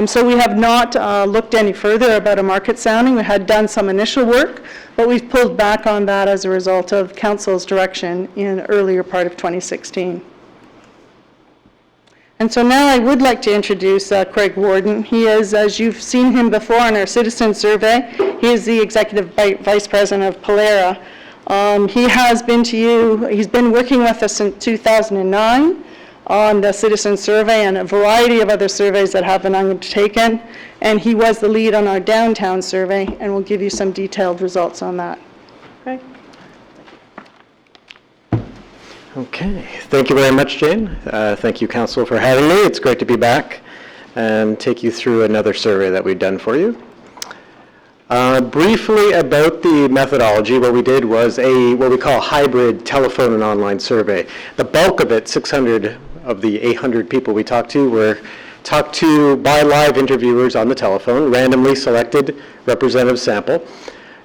So we have not looked any further about a market sounding. We had done some initial work, but we've pulled back on that as a result of Council's direction in earlier part of 2016. And so now I would like to introduce Craig Warden. He is, as you've seen him before on our citizen survey, he is the Executive Vice President of Polera. He has been to you, he's been working with us since 2009 on the citizen survey and a variety of other surveys that have been undertaken. And he was the lead on our downtown survey, and we'll give you some detailed results on that. Craig? Okay, thank you very much, Jane. Thank you, Council, for having me. It's great to be back and take you through another survey that we've done for you. Briefly about the methodology, what we did was what we call hybrid telephone and online survey. The bulk of it, 600 of the 800 people we talked to, were talked to by live interviewers on the telephone, randomly selected representative sample,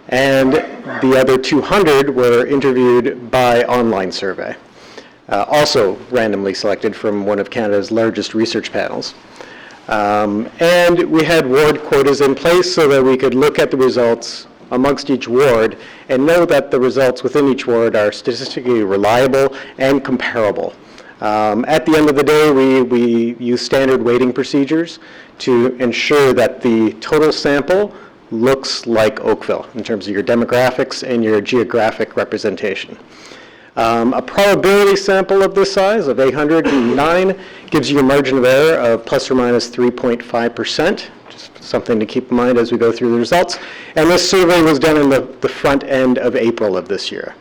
and the other 200 were interviewed by online survey. Also randomly selected from one of Canada's largest research panels. And we had ward quotas in place so that we could look at the results amongst each ward and know that the results within each ward are statistically reliable and comparable. At the end of the day, we use standard weighting procedures to ensure that the total sample looks like Oakville in terms of your demographics and your geographic representation. A probability sample of this size, of 809, gives you a margin of error of plus or minus 3.5%, just something to keep in mind as we go through the results. And this survey was done in the front end of April of this year.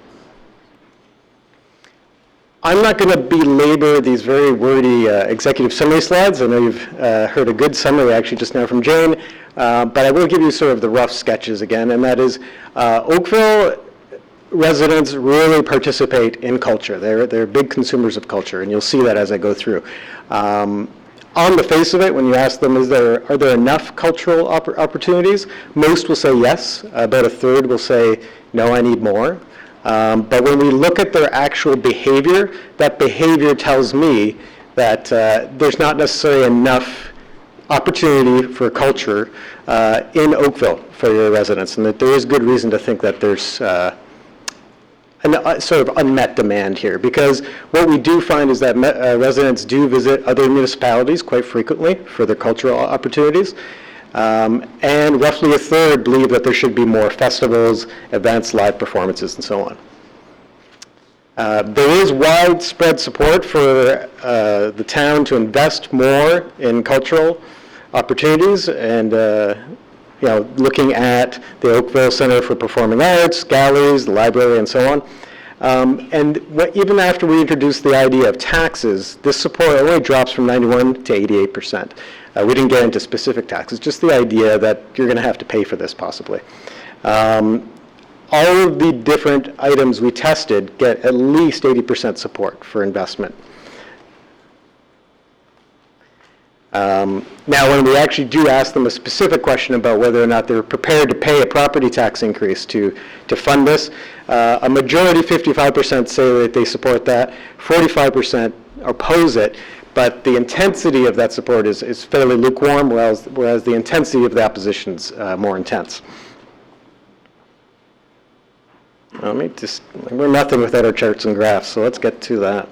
I'm not going to belabor these very wordy executive summary slides. I know you've heard a good summary actually just now from Jane, but I will give you sort of the rough sketches again, and that is Oakville residents really participate in culture. They're big consumers of culture, and you'll see that as I go through. On the face of it, when you ask them, are there enough cultural opportunities? Most will say yes. About a third will say, no, I need more. But when we look at their actual behavior, that behavior tells me that there's not necessarily enough opportunity for culture in Oakville for your residents, and that there is good reason to think that there's a sort of unmet demand here, because what we do find is that residents do visit other municipalities quite frequently for their cultural opportunities, and roughly a third believe that there should be more festivals, events, live performances, and so on. There is widespread support for the town to invest more in cultural opportunities, and looking at the Oakville Center for Performing Arts, galleries, the library, and so on. And even after we introduced the idea of taxes, this support only drops from 91 to 88%. We didn't get into specific taxes, just the idea that you're going to have to pay for this possibly. all of the different items we tested get at least 80% support for investment. Now, when we actually do ask them a specific question about whether or not they're prepared to pay a property tax increase to fund this, a majority, 55%, say that they support that, 45% oppose it, but the intensity of that support is fairly lukewarm, whereas the intensity of the opposition is more intense. We're nothing without our charts and graphs, so let's get to that.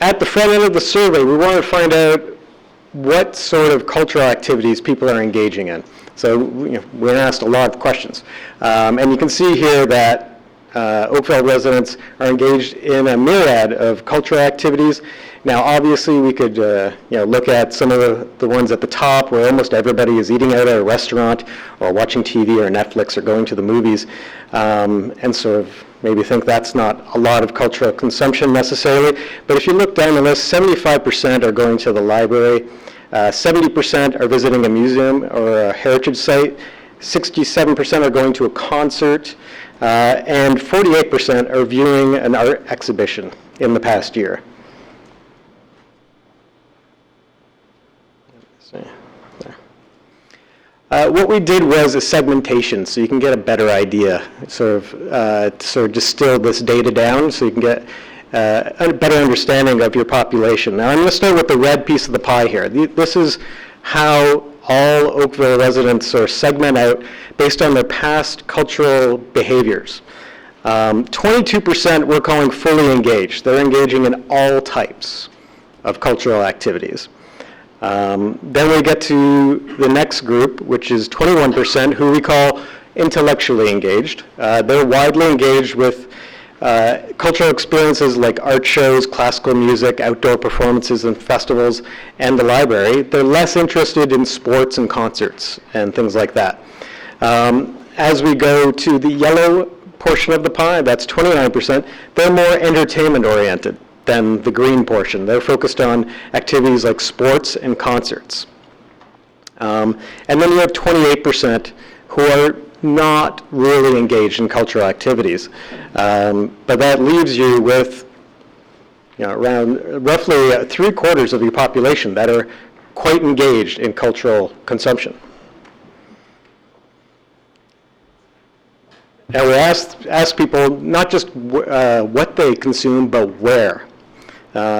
At the front end of the survey, we wanted to find out what sort of cultural activities people are engaging in. So we asked a lot of questions. And you can see here that Oakville residents are engaged in a myriad of cultural activities. Now, obviously, we could look at some of the ones at the top where almost everybody is eating out at a restaurant or watching TV or Netflix or going to the movies, and sort of maybe think that's not a lot of cultural consumption necessarily. But if you look down the list, 75% are going to the library, 70% are visiting a museum or a heritage site, 67% are going to a concert, and 48% are viewing an art exhibition in the past year. What we did was a segmentation, so you can get a better idea, sort of distill this data down so you can get a better understanding of your population. Now, I'm going to start with the red piece of the pie here. This is how all Oakville residents are segment out based on their past cultural behaviors. 22% we're calling fully engaged. They're engaging in all types of cultural activities. Then we get to the next group, which is 21%, who we call intellectually engaged. They're widely engaged with cultural experiences like art shows, classical music, outdoor performances and festivals, and the library. They're less interested in sports and concerts and things like that. As we go to the yellow portion of the pie, that's 29%, they're more entertainment oriented than the green portion. They're focused on activities like sports and concerts. And then you have 28% who are not really engaged in cultural activities. But that leaves you with around roughly 3/4 of your population that are quite engaged in cultural consumption. Now we asked people not just what they consume, but where.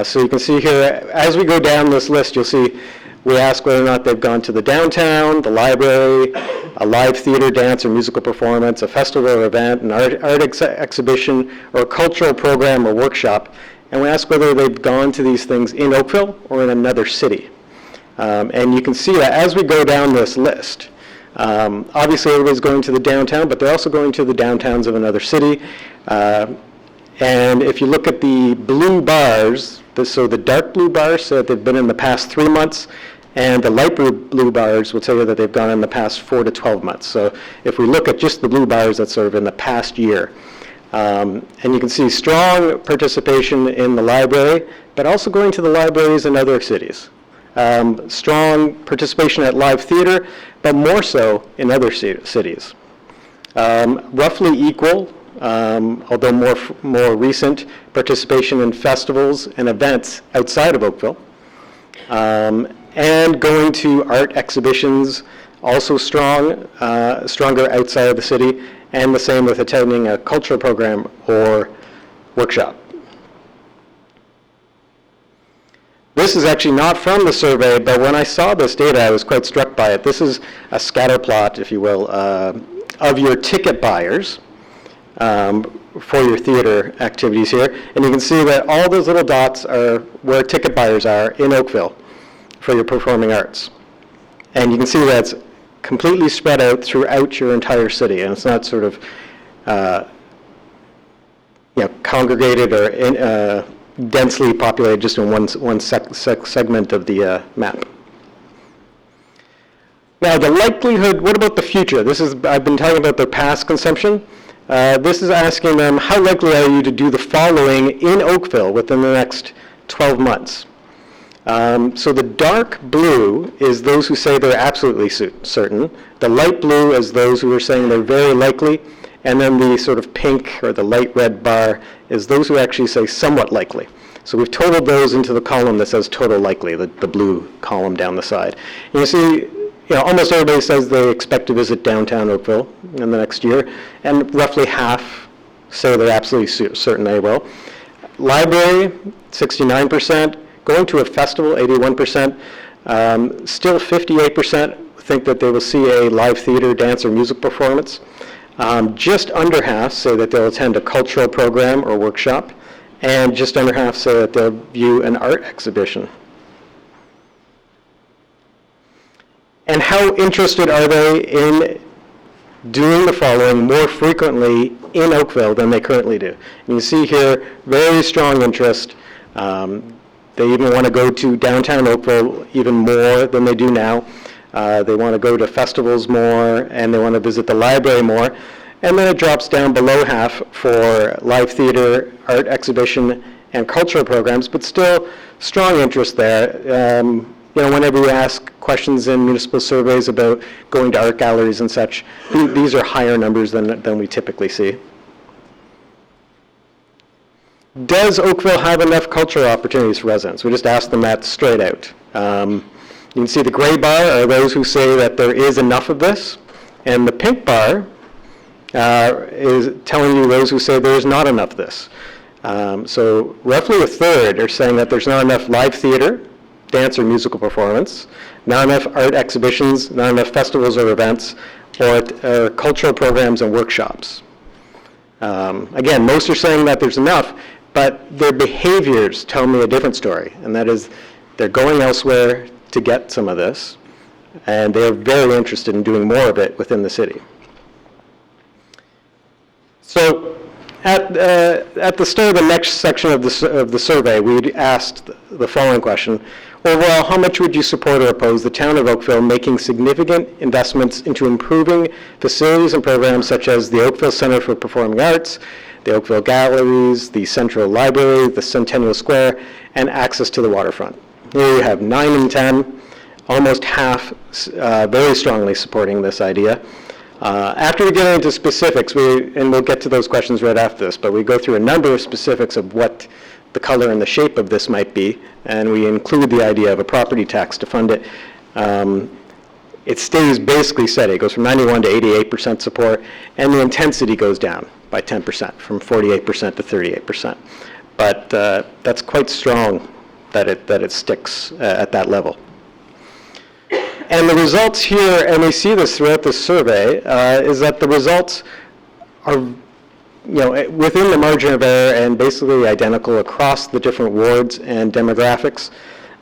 So you can see here, as we go down this list, you'll see we ask whether or not they've gone to the downtown, the library, a live theater, dance, or musical performance, a festival or event, an art exhibition, or a cultural program or workshop. And we ask whether they've gone to these things in Oakville or in another city. And you can see that as we go down this list, obviously everybody's going to the downtown, but they're also going to the downtowns of another city. And if you look at the blue bars, so the dark blue bars say that they've been in the past 3 months, and the light blue bars will tell you that they've gone in the past 4 to 12 months. So if we look at just the blue bars, that's sort of in the past year. And you can see strong participation in the library, but also going to the libraries in other cities. Strong participation at live theater, but more so in other cities. Roughly equal, although more recent, participation in festivals and events outside of Oakville. And going to art exhibitions, also strong, stronger outside of the city, and the same with attending a cultural program or workshop. This is actually not from the survey, but when I saw this data, I was quite struck by it. This is a scatter plot, if you will, of your ticket buyers for your theater activities here. And you can see that all those little dots are where ticket buyers are in Oakville for your performing arts. And you can see that's completely spread out throughout your entire city, and it's not sort of congregated or densely populated just in one segment of the map. Now, the likelihood, what about the future? I've been talking about their past consumption. This is asking them, how likely are you to do the following in Oakville within the next 12 months? So the dark blue is those who say they're absolutely certain. The light blue is those who are saying they're very likely. And then the sort of pink or the light red bar is those who actually say somewhat likely. So we've totaled those into the column that says total likely, the blue column down the side. And you see, almost everybody says they expect to visit downtown Oakville in the next year, and roughly half say they're absolutely certain they will. Library, 69%. Going to a festival, 81%. Still 58% think that they will see a live theater, dance, or music performance. Just under half say that they'll attend a cultural program or workshop, and just under half say that they'll view an art exhibition. And how interested are they in doing the following more frequently in Oakville than they currently do? And you see here, very strong interest. They even want to go to downtown Oakville even more than they do now. They want to go to festivals more, and they want to visit the library more. And then it drops down below half for live theater, art exhibition, and cultural programs, but still strong interest there. Whenever we ask questions in municipal surveys about going to art galleries and such, these are higher numbers than we typically see. Does Oakville have enough cultural opportunities for residents? We just asked them that straight out. You can see the gray bar are those who say that there is enough of this, and the pink bar is telling you those who say there is not enough of this. So roughly a third are saying that there's not enough live theater, dance or musical performance, not enough art exhibitions, not enough festivals or events, or cultural programs and workshops. Again, most are saying that there's enough, but their behaviors tell me a different story, and that is they're going elsewhere to get some of this, and they're very interested in doing more of it within the city. So at the start of the next section of the survey, we asked the following question. Overall, how much would you support or oppose the town of Oakville making significant investments into improving facilities and programs such as the Oakville Center for Performing Arts, the Oakville Galleries, the Central Library, the Centennial Square, and access to the waterfront? Here you have 9 and 10, almost half very strongly supporting this idea. After we get into specifics, and we'll get to those questions right after this, but we go through a number of specifics of what the color and the shape of this might be, and we include the idea of a property tax to fund it. It stays basically steady. It goes from 91 to 88% support, and the intensity goes down by 10%, from 48% to 38%. But that's quite strong that it sticks at that level. And the results here, and we see this throughout the survey, is that the results are within the margin of error and basically identical across the different wards and demographics.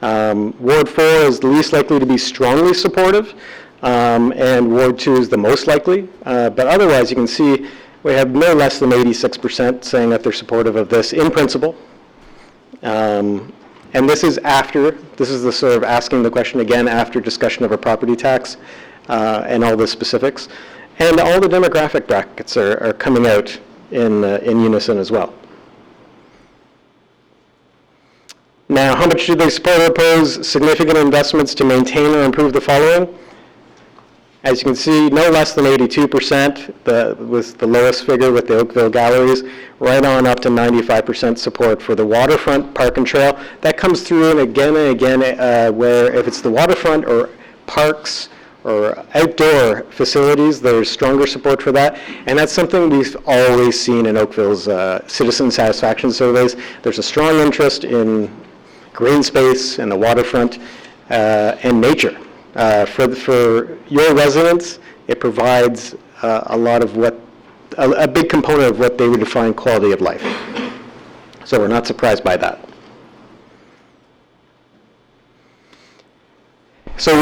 Ward 4 is the least likely to be strongly supportive, and Ward 2 is the most likely. But otherwise, you can see we have no less than 86% saying that they're supportive of this in principle. And this is the sort of asking the question again after discussion of a property tax and all the specifics. And all the demographic brackets are coming out in unison as well. Now, how much do they support or oppose significant investments to maintain or improve the following? As you can see, no less than 82% was the lowest figure with the Oakville Galleries, right on up to 95% support for the waterfront park and trail. That comes through and again, where if it's the waterfront or parks or outdoor facilities, there's stronger support for that. And that's something we've always seen in Oakville's citizen satisfaction surveys. There's a strong interest in green space and the waterfront and nature. For your residents, it provides a lot of a big component of what they would define quality of life. So we're not surprised by that. So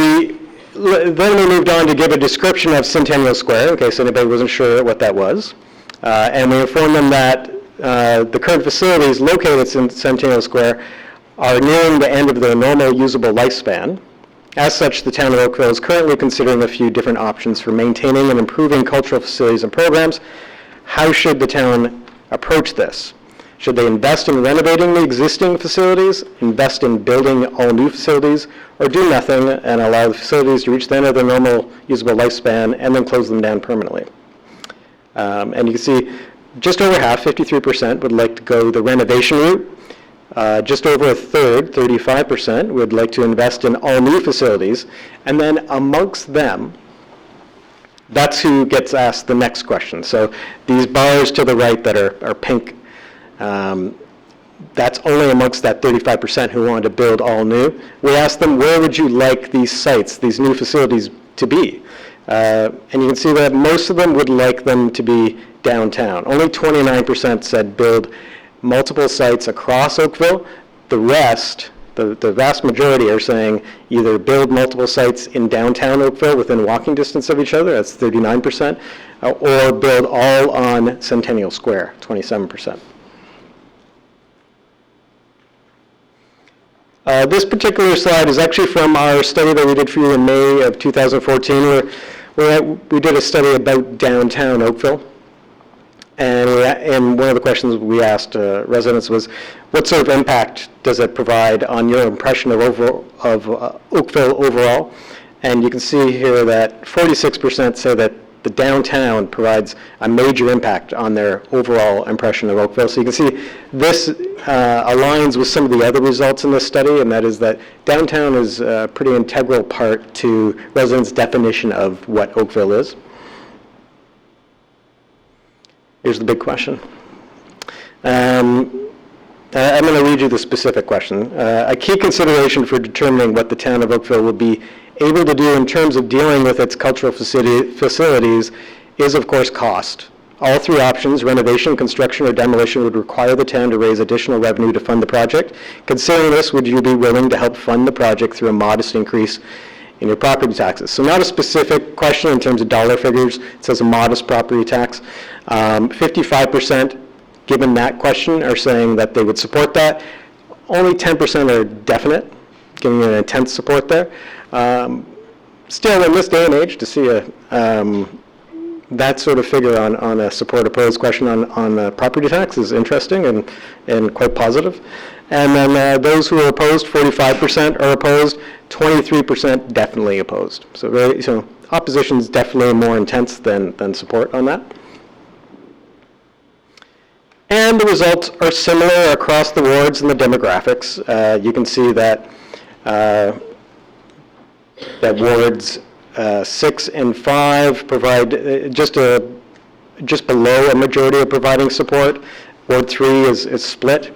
then we moved on to give a description of Centennial Square, in case anybody wasn't sure what that was. And we informed them that the current facilities located in Centennial Square are nearing the end of their normal usable lifespan. As such, the town of Oakville is currently considering a few different options for maintaining and improving cultural facilities and programs. How should the town approach this? Should they invest in renovating the existing facilities, invest in building all new facilities, or do nothing and allow the facilities to reach the end of their normal usable lifespan and then close them down permanently? And you can see just over half, 53%, would like to go the renovation route. Just over a third, 35%, would like to invest in all new facilities. And then amongst them, that's who gets asked the next question. So these bars to the right that are pink, that's only amongst that 35% who want to build all new. We asked them, where would you like these sites, these new facilities to be? And you can see that most of them would like them to be downtown. Only 29% said build multiple sites across Oakville. The rest, the vast majority, are saying either build multiple sites in downtown Oakville within walking distance of each other, that's 39%, or build all on Centennial Square, 27%. This particular slide is actually from our study that we did for you in May of 2014, where we did a study about downtown Oakville. And one of the questions we asked residents was, what sort of impact does it provide on your impression of Oakville overall? And you can see here that 46% say that the downtown provides a major impact on their overall impression of Oakville. So you can see this aligns with some of the other results in this study, and that is that downtown is a pretty integral part to residents' definition of what Oakville is. Here's the big question. I'm going to read you the specific question. A key consideration for determining what the town of Oakville will be able to do in terms of dealing with its cultural facilities is, of course, cost. All three options, renovation, construction, or demolition, would require the town to raise additional revenue to fund the project. Considering this, would you be willing to help fund the project through a modest increase in your property taxes? So not a specific question in terms of dollar figures. It says a modest property tax. 55%, given that question, are saying that they would support that. Only 10% are definite, giving an intense support there. Still, in this day and age, to see that sort of figure on a support-opposed question on property tax is interesting and quite positive. And then those who are opposed, 45% are opposed, 23% definitely opposed. So opposition is definitely more intense than support on that. And the results are similar across the wards and the demographics. You can see that wards 6 and 5 provide just below a majority of providing support. Ward 3 is split.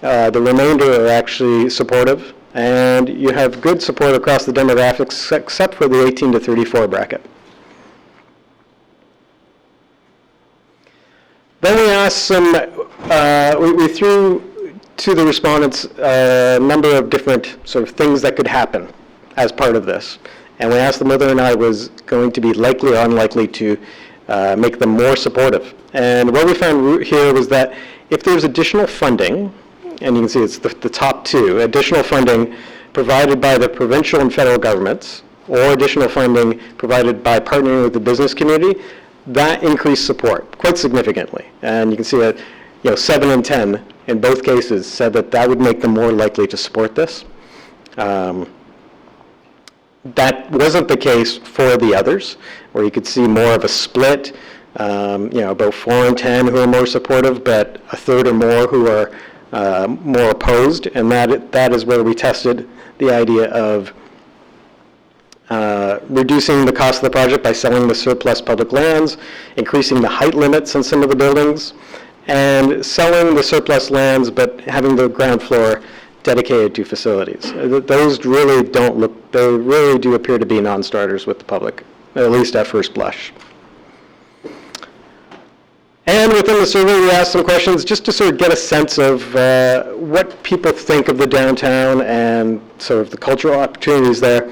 The remainder are actually supportive, and you have good support across the demographics except for the 18 to 34 bracket. Then we asked we threw to the respondents a number of different sort of things that could happen as part of this. And we asked them whether or not it was going to be likely or unlikely to make them more supportive. And what we found here was that if there's additional funding, and you can see it's the top two, additional funding provided by the provincial and federal governments, or additional funding provided by partnering with the business community, that increased support quite significantly. And you can see that 7 and 10 in both cases said that would make them more likely to support this. That wasn't the case for the others, where you could see more of a split, about 4 and 10 who are more supportive, but a third or more who are more opposed. And that is where we tested the idea of reducing the cost of the project by selling the surplus public lands, increasing the height limits on some of the buildings, and selling the surplus lands but having the ground floor dedicated to facilities. Those really they really do appear to be non-starters with the public, at least at first blush. And within the survey, we asked some questions just to sort of get a sense of what people think of the downtown and sort of the cultural opportunities there.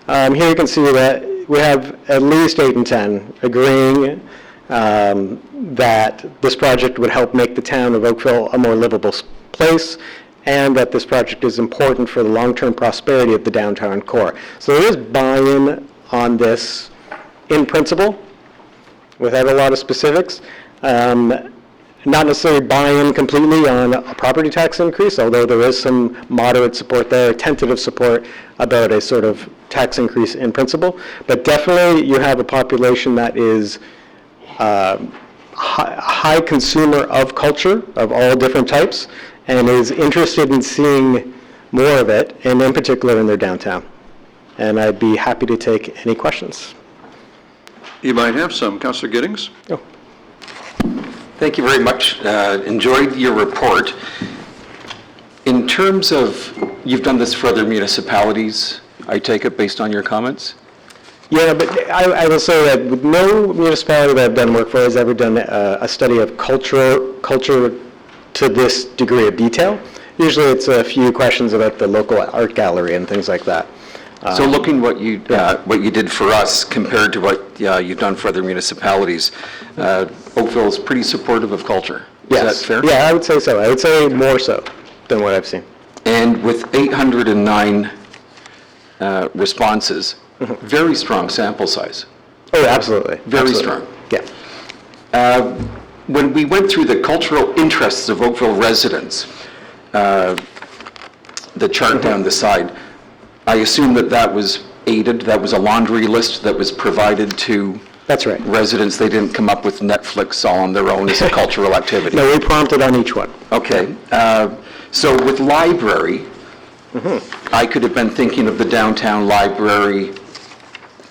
Here you can see that we have at least 8 and 10 agreeing that this project would help make the town of Oakville a more livable place, and that this project is important for the long-term prosperity of the downtown core. So there is buy-in on this in principle, without a lot of specifics. And not necessarily buy in completely on a property tax increase, although there is some moderate support there, tentative support about a sort of tax increase in principle. But definitely you have a population that is high consumer of culture of all different types and is interested in seeing more of it, and in particular in their downtown. And I'd be happy to take any questions. You might have some. Councillor Giddings? Oh. Thank you very much. Enjoyed your report. In terms of, you've done this for other municipalities, I take it, based on your comments? Yeah, but I will say that with no municipality that I've done work for has ever done a study of culture to this degree of detail. Usually it's a few questions about the local art gallery and things like that. So looking what you did for us compared to what you've done for other municipalities, Oakville is pretty supportive of culture. Is that fair? Yeah, I would say so. I would say more so than what I've seen. And with 809 responses, very strong sample size. Oh, absolutely. Very Absolutely. strong. Yeah. When we went through the cultural interests of Oakville residents, the chart down the side, I assume that was aided, that was a laundry list that was provided to That's right. residents. They didn't come up with Netflix all on their own as a cultural activity. No, we prompted on each one. Okay. So with library, I could have been thinking of the downtown library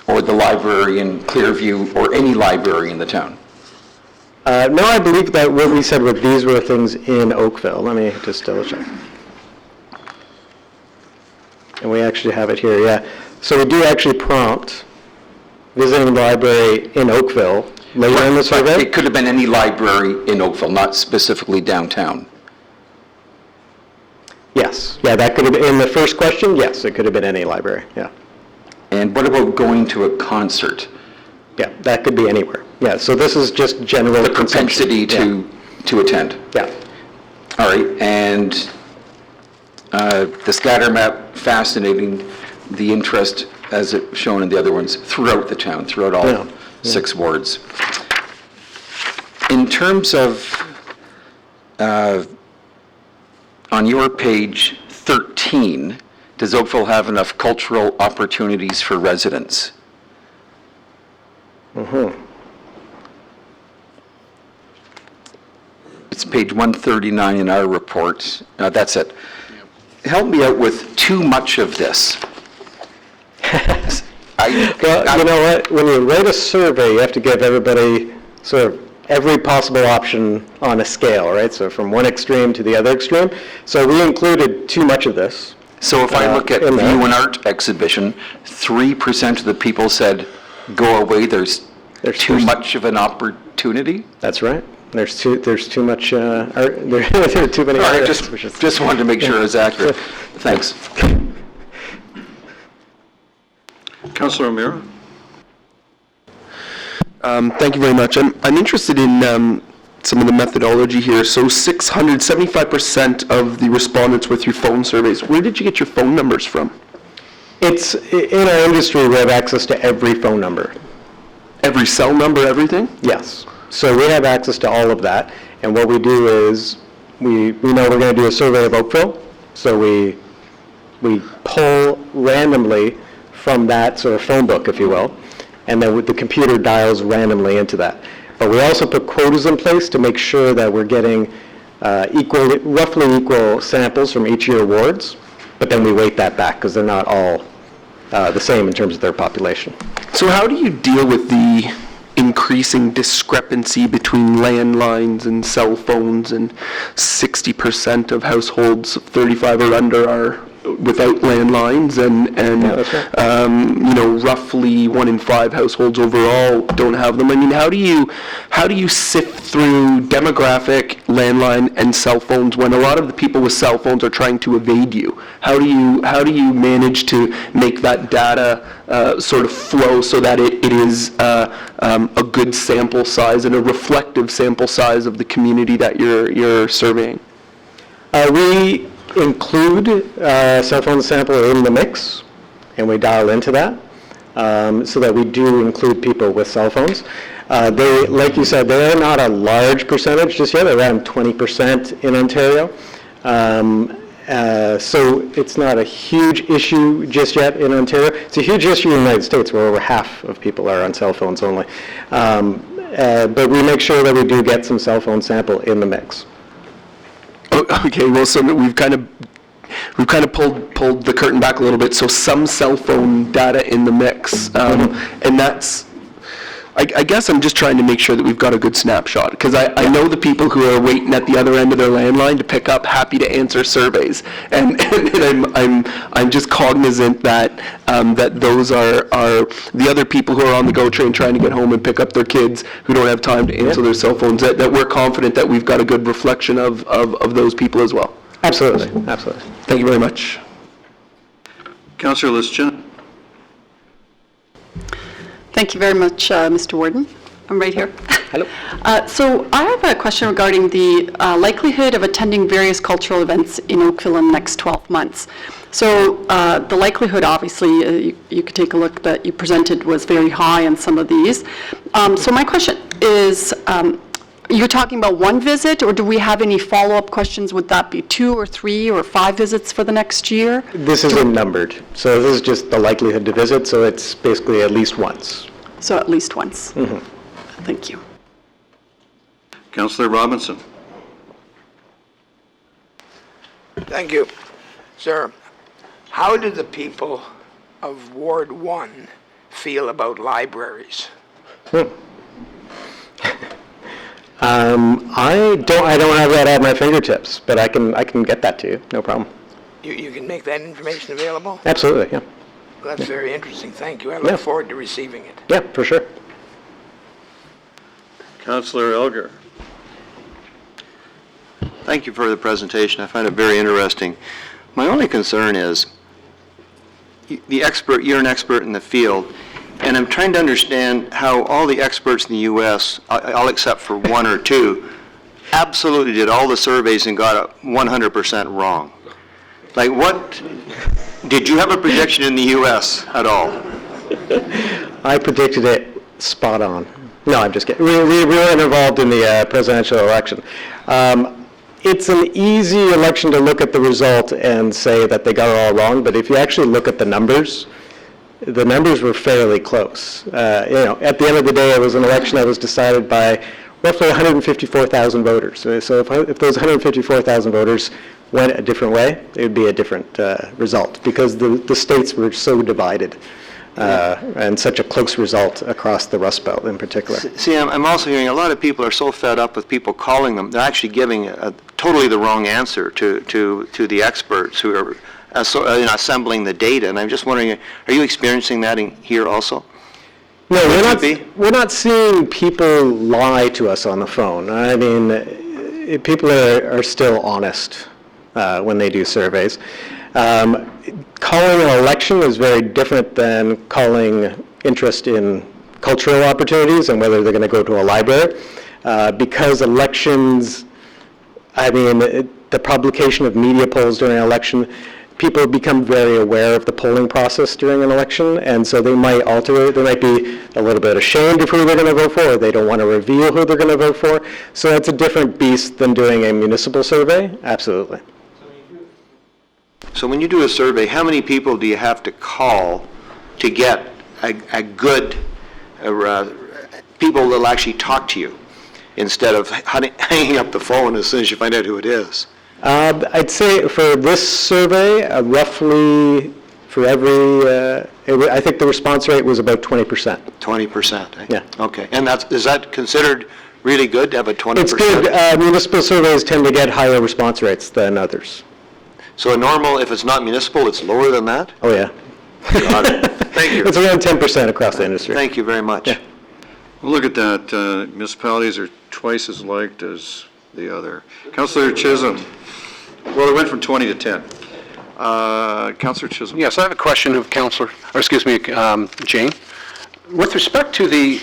or the library in Clearview or any library in the town. No, I believe that what we said with these were things in Oakville. Let me just double check. And we actually have it here, yeah. So we do actually prompt visiting the library in Oakville later in the survey. It could have been any library in Oakville, not specifically downtown. Yes, yeah, that could have been, in the first question, yes, it could have been any library, yeah. And what about going to a concert? Yeah, that could be anywhere. Yeah, so this is just general The consumption. propensity to attend. Yeah. All right, and the scatter map, fascinating, the interest, as it shown in the other ones, throughout the town, throughout all 6 wards. In terms of, on your page 13, does Oakville have enough cultural opportunities for residents? It's page 139 in our report. That's it. Help me out with too much of this. Well, you know what, when you write a survey, you have to give everybody sort of every possible option on a scale, right? So from one extreme to the other extreme. So we included too much of this. So if I look at in there. View an Art exhibition, 3% of the people said, go away, there's too much of an opportunity? That's right. There's too much art, there are too many All right, art just exhibitions. just wanted to make sure it was accurate. Thanks. Councillor O'Meara? Thank you very much. I'm interested in some of the methodology here. So 75% of the respondents were through phone surveys. Where did you get your phone numbers from? It's, in our industry, we have access to every phone number. Every cell number, everything? Yes. So we have access to all of that. And what we do is, we know we're going to do a survey of Oakville. So we pull randomly from that sort of phone book, if you will, and then the computer dials randomly into that. But we also put quotas in place to make sure that we're getting roughly equal samples from each year wards, but then we weight that back because they're not all the same in terms of their population. So how do you deal with the increasing discrepancy between landlines and cell phones, and 60% of households 35 or under are without landlines, and you know, roughly 1 in 5 households overall don't have them. I mean, how do you sift through demographic, landline, and cell phones when a lot of the people with cell phones are trying to evade you? How do you manage to make that data sort of flow so that it is a good sample size and a reflective sample size of the community that you're surveying? We include cell phone sample in the mix, and we dial into that, so that we do include people with cell phones. They, like you said, they're not a large percentage just yet, around 20% in Ontario. So it's not a huge issue just yet in Ontario. It's a huge issue in the United States, where over half of people are on cell phones only. But we make sure that we do get some cell phone sample in the mix. Okay, well, so we've kind of pulled the curtain back a little bit, so some cell phone data in the mix, and that's, I guess I'm just trying to make sure that we've got a good snapshot, because I know the people who are waiting at the other end of their landline to pick up, happy to answer surveys, and I'm just cognizant that that those are the other people who are on the GO train trying to get home and pick up their kids who don't have time to answer their cell phones, that we're confident that we've got a good reflection of those people as well. Absolutely, absolutely. Thank you very much. Councillor Liszcz. Thank you very much, Mr. Warden. I'm right here. Hello. So I have a question regarding the likelihood of attending various cultural events in Oakville in the next 12 months. So the likelihood, obviously, you could take a look that you presented was very high in some of these. So my question is, you're talking about one visit, or do we have any follow-up questions? Would that be 2 or 3 or 5 visits for the next year? This isn't numbered, so this is just the likelihood to visit, so it's basically at least once. So at least once. Mm-hmm. Thank you. Councillor Robinson. Thank you. Sir, how do the people of Ward 1 feel about libraries? I don't have that at my fingertips, but I can get that to you, no problem. You can make that information available? Absolutely, yeah. Well, that's very interesting. Thank you. I look forward to receiving it. Yeah, for sure. Councillor Elgar. Thank you for the presentation. I find it very interesting. My only concern is, you're an expert in the field, and I'm trying to understand how all the experts in the U.S., all except for 1 or 2, absolutely did all the surveys and got it 100% wrong. Like, what, did you have a prediction in the U.S. at all? I predicted it spot on. No, I'm just kidding. We weren't involved in the presidential election. It's an easy election to look at the result and say that they got it all wrong, but if you actually look at the numbers were fairly close. At the end of the day, it was an election that was decided by roughly 154,000 voters. So if those 154,000 voters went a different way, it would be a different result, because the states were so divided. And such a close result across the Rust Belt in particular. See, I'm also hearing a lot of people are so fed up with people calling them, they're actually giving totally the wrong answer to the experts who are assembling the data, and I'm just wondering, are you experiencing that here also? No, we're not seeing people lie to us on the phone. I mean, people are still honest when they do surveys. Calling an election is very different than calling interest in cultural opportunities and whether they're going to go to a library. Because elections, I mean, the publication of media polls during an election, people become very aware of the polling process during an election, and so they might alter it. They might be a little bit ashamed of who they're going to vote for, or they don't want to reveal who they're going to vote for. So that's a different beast than doing a municipal survey. Absolutely. So when you do a survey, how many people do you have to call to get a good people that will actually talk to you instead of hanging up the phone as soon as you find out who it is? I'd say for this survey, roughly for every, I think the response rate was about 20%. 20%? Eh? Yeah. Okay. And is that considered really good to have a 20%? It's good. Municipal surveys tend to get higher response rates than others. So a normal, if it's not municipal, it's lower than that? Oh, yeah. Got it. Thank you. It's around 10% across the industry. Thank you very much. Yeah. Well, look at that. Municipalities are twice as liked as the other. Councillor Chisholm. Well, it went from 20 to 10. Councillor Chisholm. Yes, I have a question of Jane. With respect to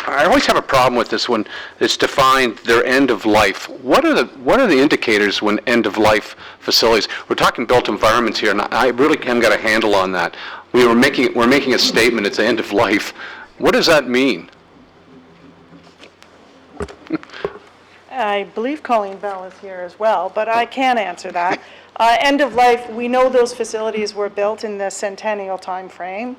I always have a problem with this when it's defined their end of life. What are the indicators when end of life facilities? We're talking built environments here, and I really haven't got a handle on that. We're making a statement. It's the end of life. What does that mean? I believe Colleen Bell is here as well, but I can answer that. End of life, we know those facilities were built in the centennial timeframe.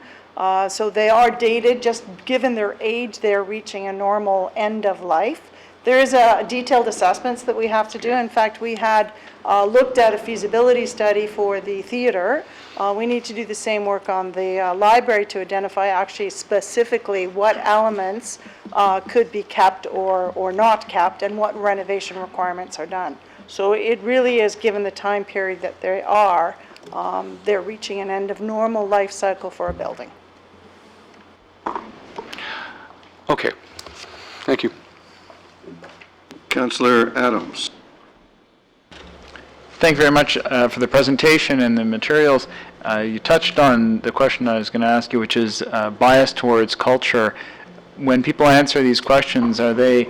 So they are dated, just given their age, they're reaching a normal end of life. There is a detailed assessments that we have to do. In fact, we had looked at a feasibility study for the theater. We need to do the same work on the library to identify actually specifically what elements could be kept or not kept and what renovation requirements are done. So it really is, given the time period that they are, they're reaching an end of normal life cycle for a building. Okay, thank you. Councillor Adams. Thank you very much for the presentation and the materials. You touched on the question I was going to ask you, which is bias towards culture. When people answer these questions, are they,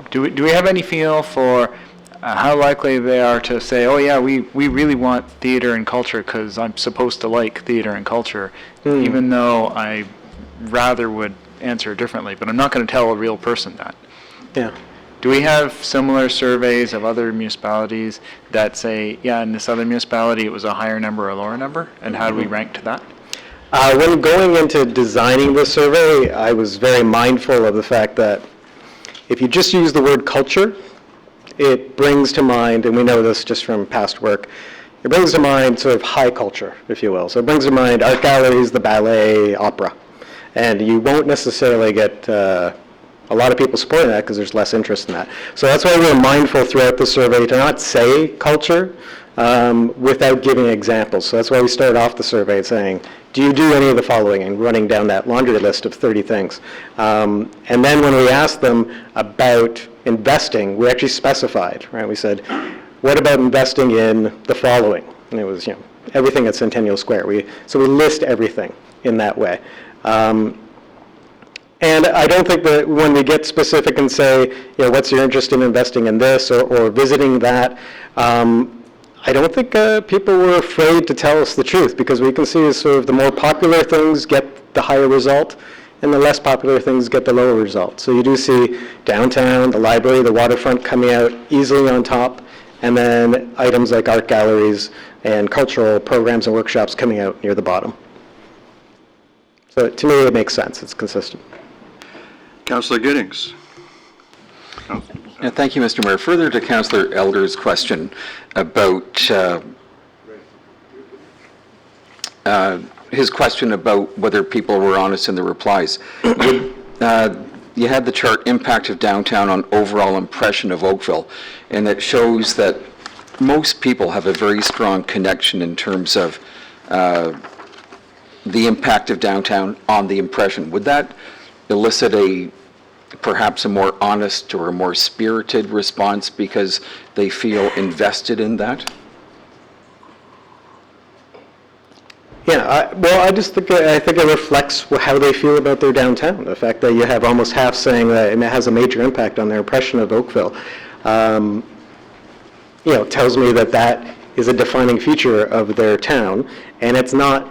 do we have any feel for how likely they are to say, oh yeah, we really want theater and culture because I'm supposed to like theater and culture, even though I rather would answer differently, but I'm not going to tell a real person that. Yeah. Do we have similar surveys of other municipalities that say, yeah, in this other municipality it was a higher number or a lower number, and how do we rank to that? When going into designing the survey, I was very mindful of the fact that if you just use the word culture, it brings to mind, and we know this just from past work, it brings to mind sort of high culture, if you will. So it brings to mind art galleries, the ballet, opera. And you won't necessarily get a lot of people supporting that because there's less interest in that. So that's why we're mindful throughout the survey to not say culture without giving examples. So that's why we started off the survey saying, do you do any of the following, and running down that laundry list of 30 things. And then when we asked them about investing, we actually specified, right? We said, what about investing in the following? And it was, everything at Centennial Square. So we list everything in that way. And I don't think that when we get specific and say, what's your interest in investing in this or visiting that, I don't think people were afraid to tell us the truth, because we can see sort of the more popular things get the higher result and the less popular things get the lower result. So you do see downtown, the library, the waterfront coming out easily on top, and then items like art galleries and cultural programs and workshops coming out near the bottom. So to me, it makes sense. It's consistent. Councillor Giddings. Yeah, thank you, Mr. Mayor. Further to Councillor Elder's question about his question about whether people were honest in their replies. You had the chart impact of downtown on overall impression of Oakville, and it shows that most people have a very strong connection in terms of the impact of downtown on the impression. Would that elicit perhaps a more honest or a more spirited response because they feel invested in that? Yeah, I just think it reflects how they feel about their downtown. The fact that you have almost half saying that it has a major impact on their impression of Oakville, tells me that is a defining feature of their town, and it's not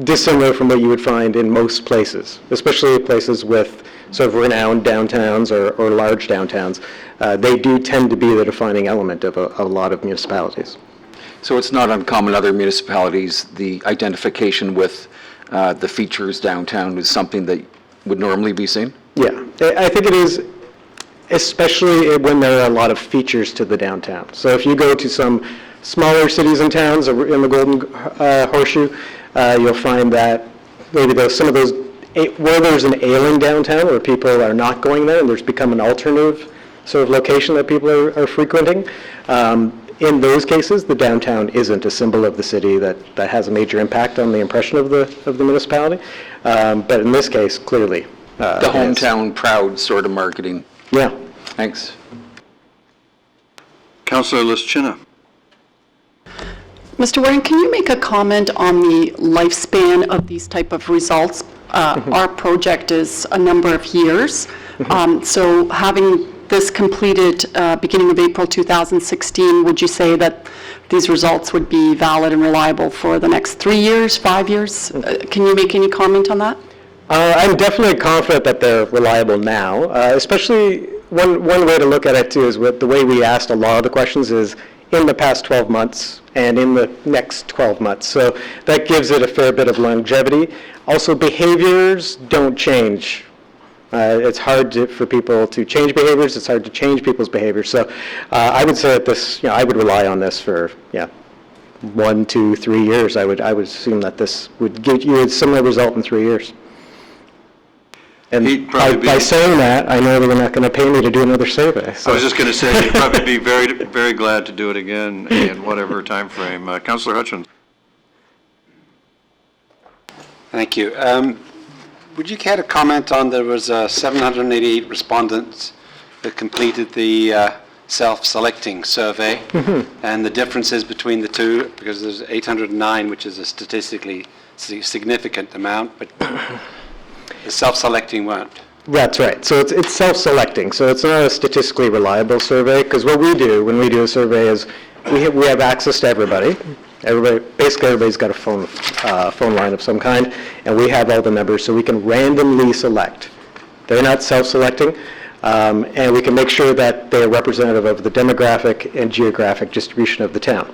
dissimilar from what you would find in most places, especially places with sort of renowned downtowns or large downtowns. They do tend to be the defining element of a lot of municipalities. So it's not uncommon in other municipalities, the identification with the features downtown is something that would normally be seen? Yeah, I think it is, especially when there are a lot of features to the downtown. So if you go to some smaller cities and towns in the Golden Horseshoe, you'll find that maybe some of those, where there's an ailing downtown where people are not going there and there's become an alternative sort of location that people are frequenting, in those cases, the downtown isn't a symbol of the city that has a major impact on the impression of the municipality. But in this case, clearly. The hometown proud sort of marketing. Yeah. Thanks. Councillor Lischina. Mr. Waring, can you make a comment on the lifespan of these type of results? Our project is a number of years. So having this completed beginning of April 2016, would you say that these results would be valid and reliable for the next 3 years, 5 years? Can you make any comment on that? I'm definitely confident that they're reliable now, especially one way to look at it too is with the way we asked a lot of the questions is in the past 12 months and in the next 12 months. So that gives it a fair bit of longevity. Also, behaviors don't change. It's hard for people to change behaviors. It's hard to change people's behaviors. So I would say that this, I would rely on this for, 1, 2, 3 years. I would assume that this would give you a similar result in 3 years. And by saying that, I know they're not going to pay me to do another survey. So. I was just going to say, you'd probably be very, very glad to do it again in whatever time frame. Councillor Hutchins. Thank you. Would you care to comment on there was 788 respondents that completed the self-selecting survey and the differences between the two, because there's 809, which is a statistically significant amount, but the self-selecting weren't. That's right. So it's self-selecting. So it's not a statistically reliable survey, because what we do when we do a survey is we have access to everybody. Basically everybody's got a phone line of some kind, and we have all the numbers, so we can randomly select. They're not self-selecting, and we can make sure that they're representative of the demographic and geographic distribution of the town.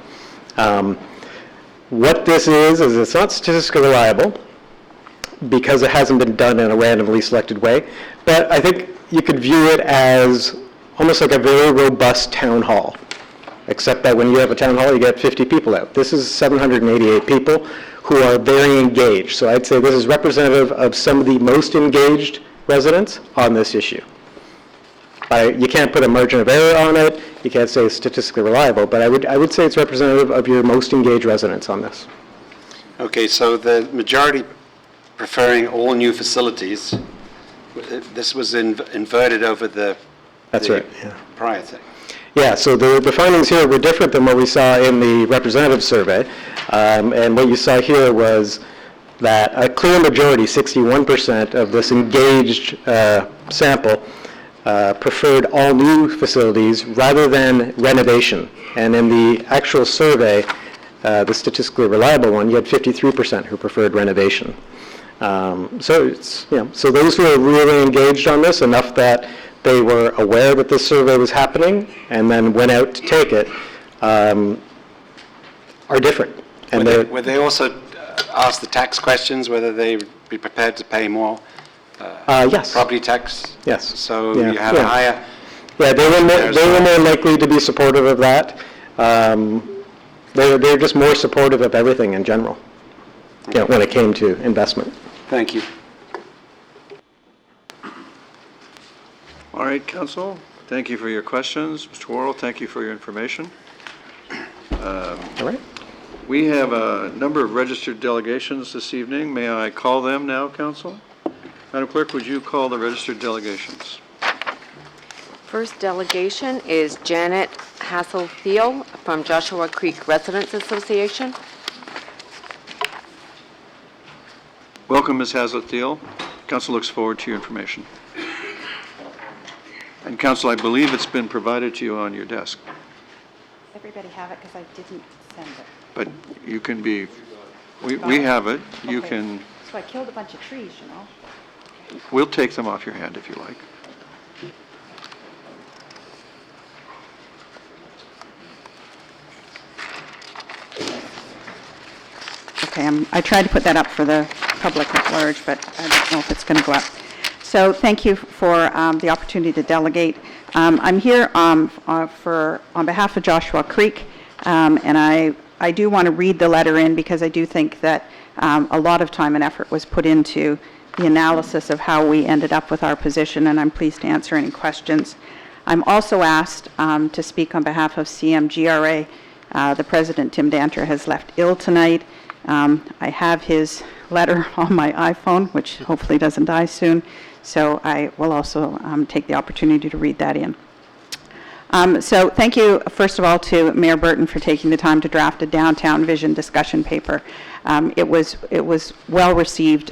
What this is it's not statistically reliable, because it hasn't been done in a randomly selected way, but I think you could view it as almost like a very robust town hall, except that when you have a town hall, you get 50 people out. This is 788 people who are very engaged. So I'd say this is representative of some of the most engaged residents on this issue. You can't put a margin of error on it. You can't say it's statistically reliable, but I would say it's representative of your most engaged residents on this. Okay, so the majority preferring all new facilities, this was inverted over the prior thing. Yeah, so the findings here were different than what we saw in the representative survey. And what you saw here was that a clear majority, 61% of this engaged sample, preferred all new facilities rather than renovation. And in the actual survey, the statistically reliable one, you had 53% who preferred renovation. So those who are really engaged on this enough that they were aware that this survey was happening and then went out to take it are different. And were they also asked the tax questions, whether they would be prepared to pay more yes. property tax? Yes. So you had a higher... Yeah, they were more likely to be supportive of that. They're just more supportive of everything in general, when it came to investment. Thank you. All right, Council, thank you for your questions. Mr. Worrell, thank you for your information. All right. We have a number of registered delegations this evening. May I call them now, Council? Madam Clerk, would you call the registered delegations? First delegation is Janet Hassel-Thiel from Joshua Creek Residents Association. Welcome, Ms. Haslett-Thiel. Council looks forward to your information. And Council, I believe it's been provided to you on your desk. Everybody have it because I didn't send it. But you can be, we have it. You Okay. can, So I killed a bunch of trees, you know. we'll take them off your hand if you like. Okay, I tried to put that up for the public at large, but I don't know if it's going to go up. So thank you for the opportunity to delegate. I'm here on behalf of Joshua Creek, and I do want to read the letter in because I do think that a lot of time and effort was put into the analysis of how we ended up with our position, and I'm pleased to answer any questions. I'm also asked to speak on behalf of CMGRA. The president, Tim Danter, has left ill tonight. I have his letter on my iPhone, which hopefully doesn't die soon, so I will also take the opportunity to read that in. So thank you, first of all, to Mayor Burton for taking the time to draft a downtown vision discussion paper. It was well received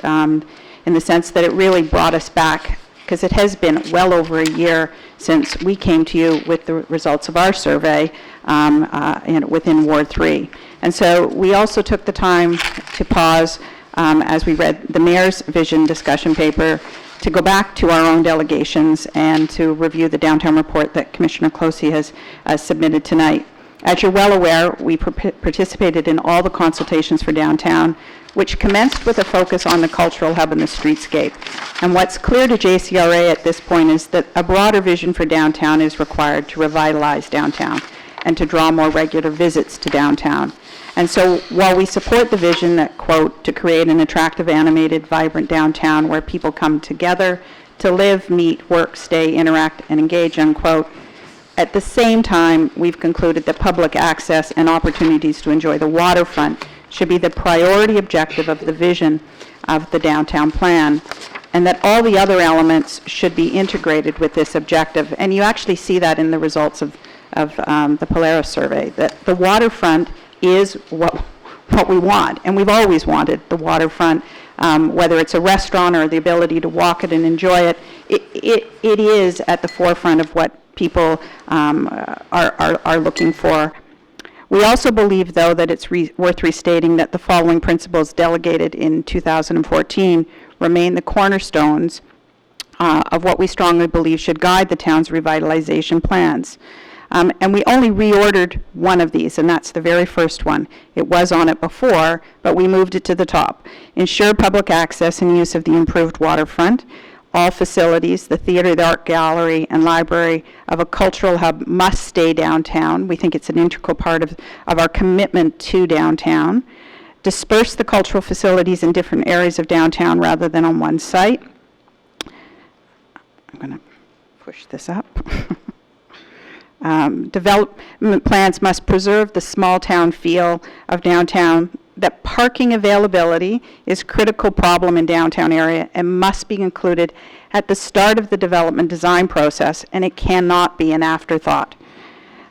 in the sense that it really brought us back, because it has been well over a year since we came to you with the results of our survey within Ward 3. And so we also took the time to pause as we read the mayor's vision discussion paper, to go back to our own delegations and to review the downtown report that Commissioner Closey has submitted tonight. As you're well aware, we participated in all the consultations for downtown, which commenced with a focus on the cultural hub and the streetscape. And what's clear to JCRA at this point is that a broader vision for downtown is required to revitalize downtown and to draw more regular visits to downtown. And so while we support the vision that, quote, to create an attractive, animated, vibrant downtown where people come together to live, meet, work, stay, interact, and engage, unquote, at the same time, we've concluded that public access and opportunities to enjoy the waterfront should be the priority objective of the vision of the downtown plan, and that all the other elements should be integrated with this objective. And you actually see that in the results of the Polaris survey, that the waterfront is what we want, and we've always wanted the waterfront, whether it's a restaurant or the ability to walk it and enjoy it. It is at the forefront of what people are looking for. We also believe, though, that it's worth restating that the following principles delegated in 2014 remain the cornerstones of what we strongly believe should guide the town's revitalization plans. And we only reordered one of these, and that's the very first one. It was on it before, but we moved it to the top. Ensure public access and use of the improved waterfront. All facilities, the theater, the art gallery, and library of a cultural hub must stay downtown. We think it's an integral part of our commitment to downtown. Disperse the cultural facilities in different areas of downtown rather than on one site. I'm going to push this up. Development plans must preserve the small town feel of downtown. That parking availability is a critical problem in downtown area and must be included at the start of the development design process, and it cannot be an afterthought.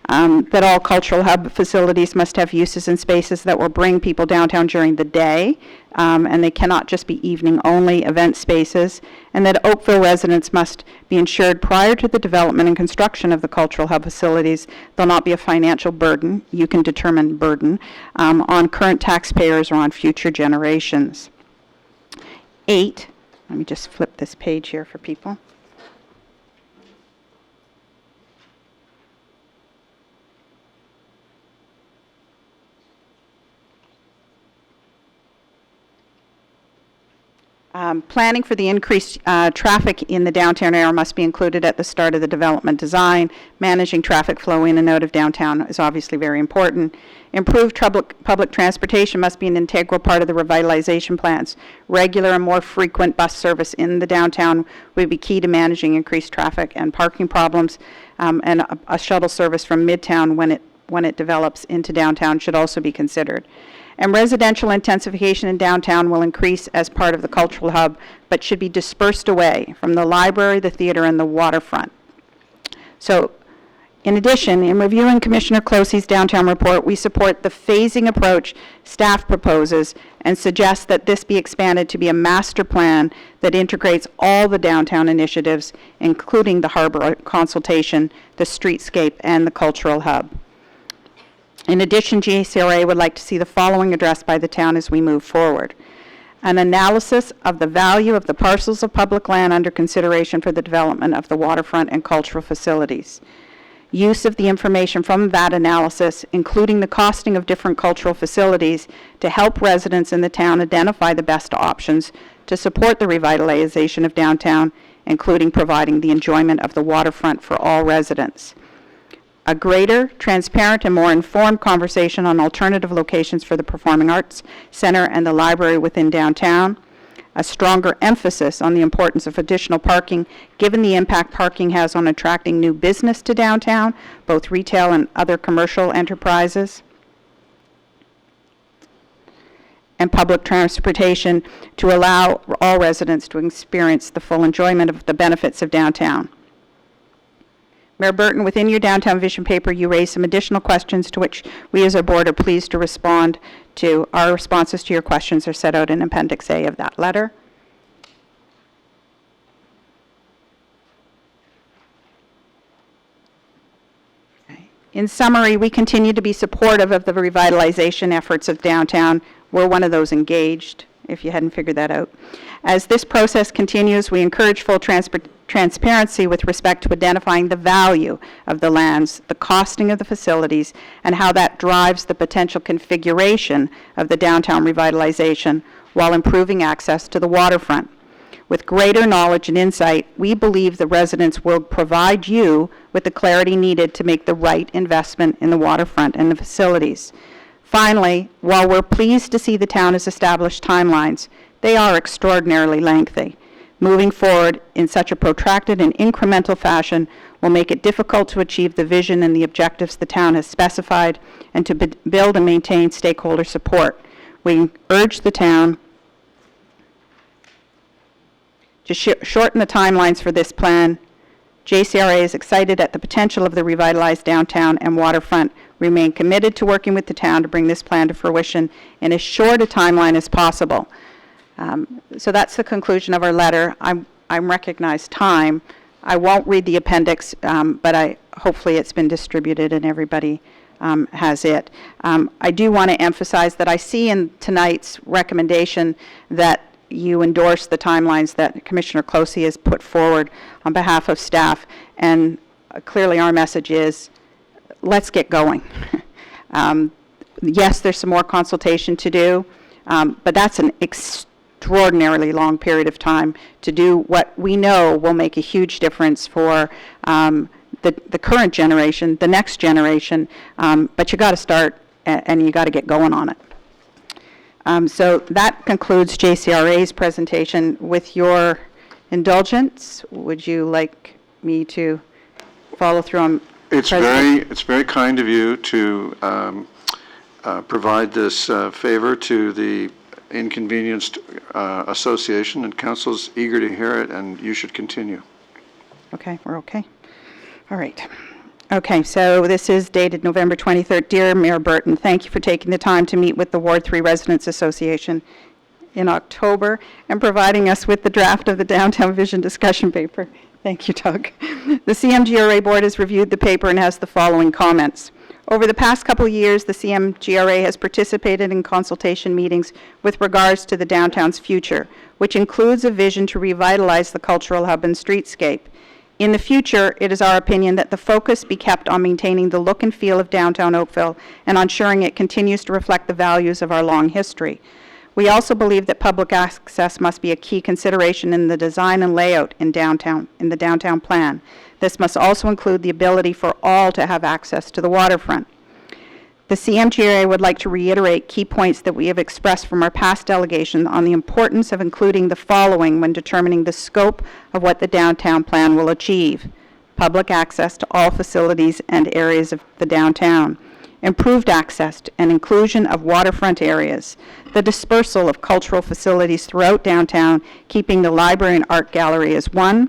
That all cultural hub facilities must have uses and spaces that will bring people downtown during the day, and they cannot just be evening-only event spaces, and that Oakville residents must be ensured prior to the development and construction of the cultural hub facilities there'll not be a financial burden, you can determine burden, on current taxpayers or on future generations. 8, let me just flip this page here for people. Planning for the increased traffic in the downtown area must be included at the start of the development design. Managing traffic flow in and out of downtown is obviously very important. Improved public transportation must be an integral part of the revitalization plans. Regular and more frequent bus service in the downtown would be key to managing increased traffic and parking problems, and a shuttle service from Midtown when it develops into downtown should also be considered. And residential intensification in downtown will increase as part of the cultural hub, but should be dispersed away from the library, the theater, and the waterfront. So, in addition, in reviewing Commissioner Closey's downtown report, we support the phasing approach staff proposes and suggest that this be expanded to be a master plan that integrates all the downtown initiatives, including the harbor consultation, the streetscape, and the cultural hub. In addition, GCRA would like to see the following addressed by the town as we move forward. An analysis of the value of the parcels of public land under consideration for the development of the waterfront and cultural facilities. Use of the information from that analysis, including the costing of different cultural facilities, to help residents in the town identify the best options to support the revitalization of downtown, including providing the enjoyment of the waterfront for all residents. A greater, transparent, and more informed conversation on alternative locations for the Performing Arts Center and the library within downtown. A stronger emphasis on the importance of additional parking, given the impact parking has on attracting new business to downtown, both retail and other commercial enterprises. And public transportation to allow all residents to experience the full enjoyment of the benefits of downtown. Mayor Burton, within your downtown vision paper, you raised some additional questions to which we as a board are pleased to respond to. Our responses to your questions are set out in Appendix A of that letter. Okay. In summary, we continue to be supportive of the revitalization efforts of downtown. We're one of those engaged if you hadn't figured that out. As this process continues, we encourage full transparency with respect to identifying the value of the lands, the costing of the facilities, and how that drives the potential configuration of the downtown revitalization while improving access to the waterfront. With greater knowledge and insight, we believe the residents will provide you with the clarity needed to make the right investment in the waterfront and the facilities. Finally, while we're pleased to see the town has established timelines, they are extraordinarily lengthy. Moving forward in such a protracted and incremental fashion will make it difficult to achieve the vision and the objectives the town has specified and to build and maintain stakeholder support. We urge the town to shorten the timelines for this plan. JCRA is excited at the potential of the revitalized downtown and waterfront. We remain committed to working with the town to bring this plan to fruition in as short a timeline as possible. So that's the conclusion of our letter. I recognize time. I won't read the appendix, but hopefully it's been distributed and everybody has it. I do want to emphasize that I see in tonight's recommendation that you endorse the timelines that Commissioner Closey has put forward on behalf of staff, and clearly our message is, let's get going. Yes, there's some more consultation to do, but that's an extraordinarily long period of time to do what we know will make a huge difference for the current generation, the next generation, but you got to start and you got to get going on it. So that concludes JCRA's presentation. With your indulgence, would you like me to follow through on? It's very kind of you to provide this favor to the Inconvenienced Association, and Council's eager to hear it, and you should continue. Okay, we're okay. All right. Okay, so this is dated November 23rd. Dear Mayor Burton, thank you for taking the time to meet with the Ward 3 Residents Association in October and providing us with the draft of the Downtown Vision discussion paper. Thank you, Doug. The CMGRA Board has reviewed the paper and has the following comments. Over the past couple of years, the CMGRA has participated in consultation meetings with regards to the downtown's future, which includes a vision to revitalize the cultural hub and streetscape. In the future, it is our opinion that the focus be kept on maintaining the look and feel of downtown Oakville and ensuring it continues to reflect the values of our long history. We also believe that public access must be a key consideration in the design and layout in the downtown plan. This must also include the ability for all to have access to the waterfront. The CMGRA would like to reiterate key points that we have expressed from our past delegation on the importance of including the following when determining the scope of what the downtown plan will achieve: public access to all facilities and areas of the downtown, improved access and inclusion of waterfront areas, the dispersal of cultural facilities throughout downtown, keeping the library and art gallery as one,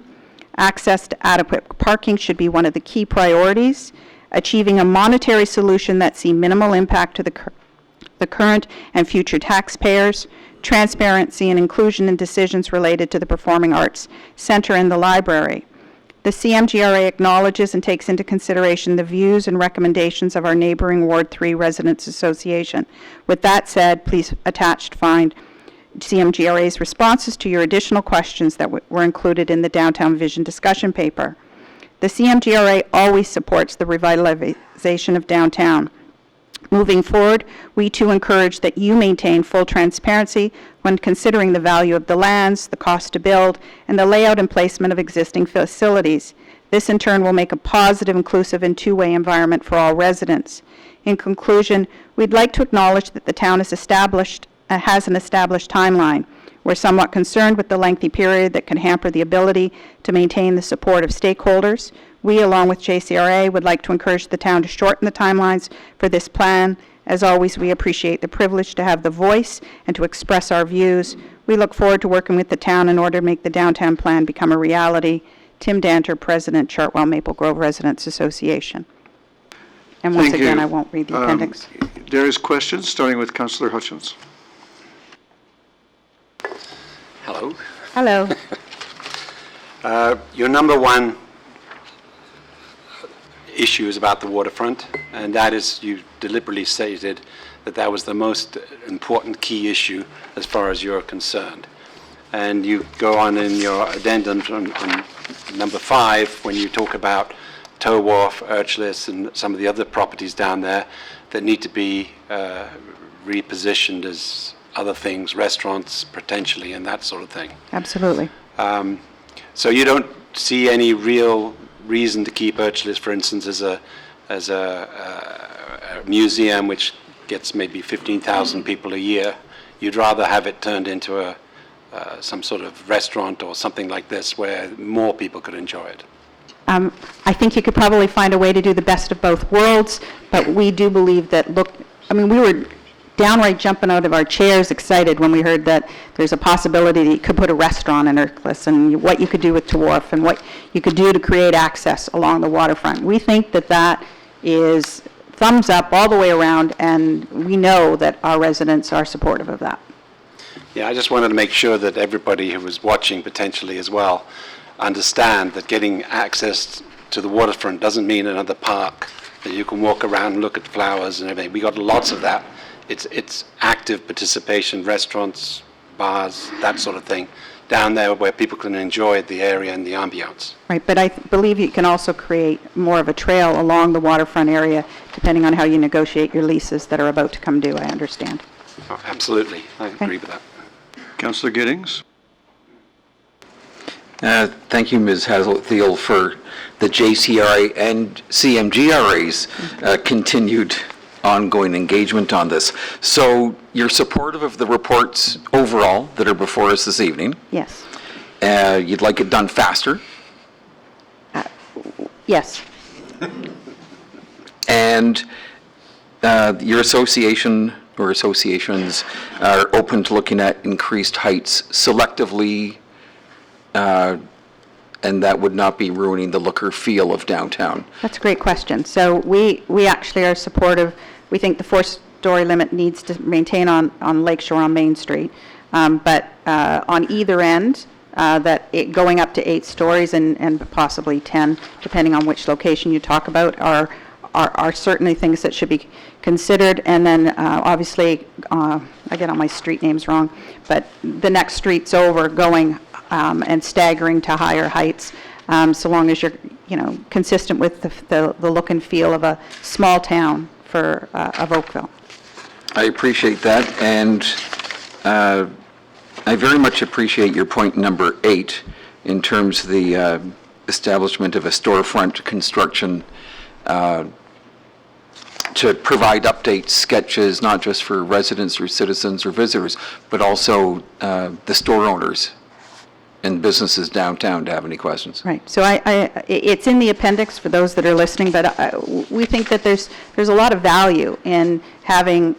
access to adequate parking should be one of the key priorities, achieving a monetary solution that see minimal impact to the current and future taxpayers, transparency and inclusion in decisions related to the Performing Arts Center and the library. The CMGRA acknowledges and takes into consideration the views and recommendations of our neighboring Ward 3 Residents Association. With that said, please attached find CMGRA's responses to your additional questions that were included in the Downtown Vision discussion paper. The CMGRA always supports the revitalization of downtown. Moving forward, we too encourage that you maintain full transparency when considering the value of the lands, the cost to build, and the layout and placement of existing facilities. This in turn will make a positive, inclusive, and two-way environment for all residents. In conclusion, we'd like to acknowledge that the town has an established timeline. We're somewhat concerned with the lengthy period that can hamper the ability to maintain the support of stakeholders. We, along with JCRA, would like to encourage the town to shorten the timelines for this plan. As always, we appreciate the privilege to have the voice and to express our views. We look forward to working with the town in order to make the downtown plan become a reality. Tim Danter, President, Chartwell Maple Grove Residents Association. And once again, I won't read the appendix. There is questions, starting with Councillor Hutchins. Hello. Hello. Your number one issue is about the waterfront, and that is, you deliberately stated that was the most important key issue as far as you're concerned. And you go on in your addendum on number 5, when you talk about Tow Wharf, Urchlis, and some of the other properties down there that need to be repositioned as other things, restaurants potentially, and that sort of thing. Absolutely. So you don't see any real reason to keep Urchlis, for instance, as a museum which gets maybe 15,000 people a year. You'd rather have it turned into some sort of restaurant or something like this where more people could enjoy it. I think you could probably find a way to do the best of both worlds, but we do believe that, we were downright jumping out of our chairs excited when we heard that there's a possibility that you could put a restaurant in Ercles and what you could do with Wharf and what you could do to create access along the waterfront. We think that that is thumbs up all the way around, and we know that our residents are supportive of that. Yeah, I just wanted to make sure that everybody who was watching potentially as well understand that getting access to the waterfront doesn't mean another park that you can walk around and look at flowers and everything. We got lots of that. It's active participation, restaurants, bars, that sort of thing, down there where people can enjoy the area and the ambiance. Right, but I believe you can also create more of a trail along the waterfront area, depending on how you negotiate your leases that are about to come due, I understand. Oh, absolutely, I agree with that. Councillor Giddings? Thank you, Ms. Hazel-Thiel, for the JCRA and CMGRA's continued ongoing engagement on this. So you're supportive of the reports overall that are before us this evening. Yes. You'd like it done faster. Yes. And your association or associations are open to looking at increased heights selectively, and that would not be ruining the look or feel of downtown. That's a great question. So we actually are supportive. We think the 4-story limit needs to maintain on Lakeshore on Main Street, but on either end, that it going up to 8 stories and possibly 10, depending on which location you talk about, are certainly things that should be considered. And then obviously, I get all my street names wrong, but the next streets over going and staggering to higher heights, so long as you're consistent with the look and feel of a small town of Oakville. I appreciate that, and I very much appreciate your point number 8 in terms of the establishment of a storefront construction to provide updates, sketches, not just for residents or citizens or visitors, but also the store owners and businesses downtown to have any questions. Right. So it's in the appendix for those that are listening, but we think that there's a lot of value in having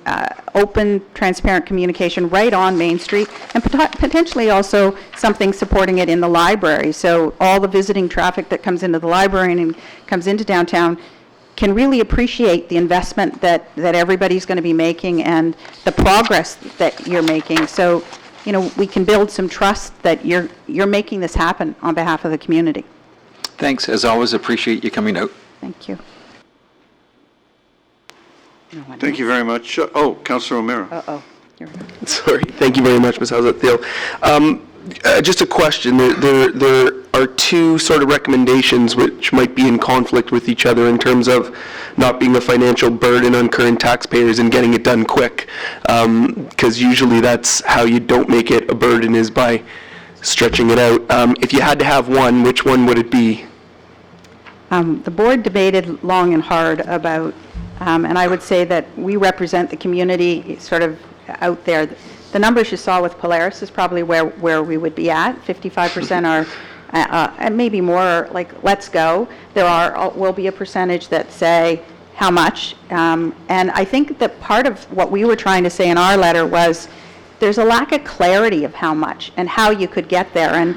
open, transparent communication right on Main Street, and potentially also something supporting it in the library. So all the visiting traffic that comes into the library and comes into downtown can really appreciate the investment that everybody's going to be making and the progress that you're making. So we can build some trust that you're making this happen on behalf of the community. Thanks. As always, appreciate you coming out. Thank you. Thank you very much. Councillor O'Meara. Uh-oh. Sorry. Thank you very much, Ms. Hazel-Thiel. Just a question. There are two sort of recommendations which might be in conflict with each other in terms of not being a financial burden on current taxpayers and getting it done quick, because usually that's how you don't make it a burden, is by stretching it out. If you had to have one, which one would it be? The board debated long and hard about, and I would say that we represent the community sort of out there. The numbers you saw with Polaris is probably where we would be at. 55% are, and maybe more, like, let's go. There will be a percentage that say how much. And I think that part of what we were trying to say in our letter was there's a lack of clarity of how much and how you could get there.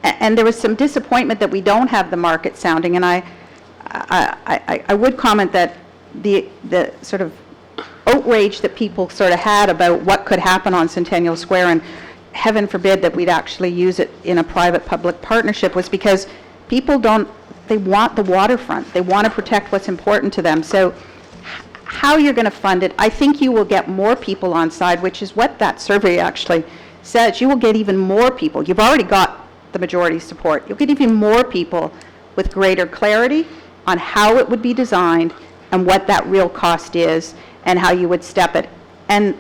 And there was some disappointment that we don't have the market sounding. And I would comment that the sort of outrage that people sort of had about what could happen on Centennial Square, and heaven forbid that we'd actually use it in a private-public partnership, was because people they want the waterfront. They want to protect what's important to them. So how you're going to fund it, I think you will get more people on side, which is what that survey actually says. You will get even more people. You've already got the majority support. You'll get even more people with greater clarity on how it would be designed and what that real cost is and how you would step it. And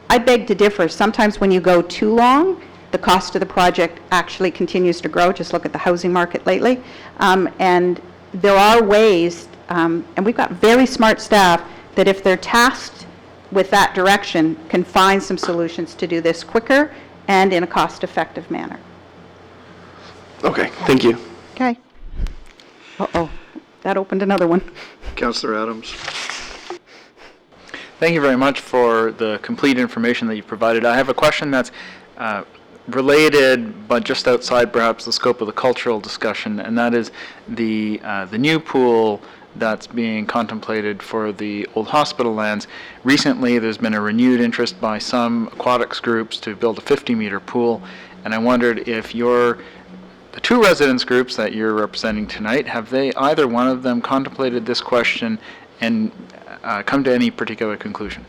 I beg to differ. Sometimes when you go too long, the cost of the project actually continues to grow. Just look at the housing market lately. And there are ways, and we've got very smart staff, that if they're tasked with that direction, can find some solutions to do this quicker and in a cost-effective manner. Okay, thank you. Okay. Uh-oh, that opened another one. Councillor Adams. Thank you very much for the complete information that you provided. I have a question that's related, but just outside perhaps the scope of the cultural discussion, and that is the new pool that's being contemplated for the old hospital lands. Recently, there's been a renewed interest by some aquatics groups to build a 50-meter pool, and I wondered if the two residents groups that you're representing tonight, have they, either one of them, contemplated this question and come to any particular conclusion?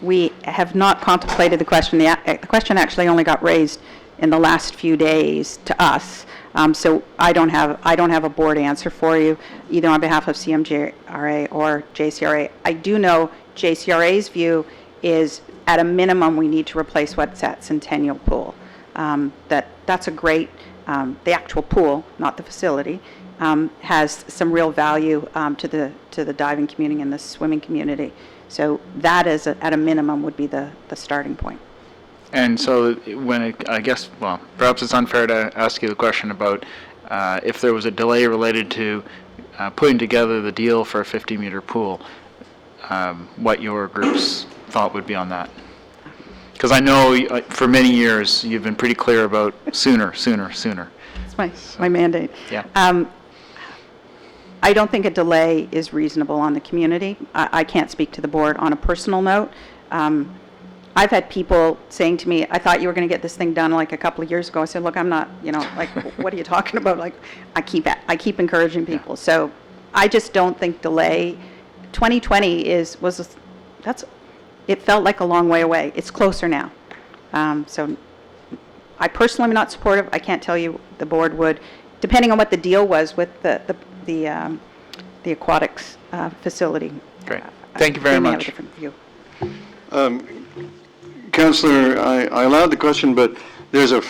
We have not contemplated the question. The question actually only got raised in the last few days to us. So I don't have a board answer for you, either on behalf of CMJRA or JCRA. I do know JCRA's view is, at a minimum, we need to replace what's at Centennial Pool. That's a great, the actual pool, not the facility, has some real value to the diving community and the swimming community. So that is, at a minimum, would be the starting point. And so I guess, well, perhaps it's unfair to ask you the question about if there was a delay related to putting together the deal for a 50-meter pool, what your group's thought would be on that. Because I know for many years you've been pretty clear about sooner. It's my mandate. Yeah. I don't think a delay is reasonable on the community. I can't speak to the board. On a personal note, I've had people saying to me, I thought you were going to get this thing done like a couple of years ago. I said, look, I'm not, like, what are you talking about? Like, I keep encouraging people. So I just don't think delay. 2020 it felt like a long way away. It's closer now. So I personally am not supportive. I can't tell you the board would, depending on what the deal was with the aquatics facility. Great. Thank you very They may have much. a different view. Councillor, I allowed the question, but there's a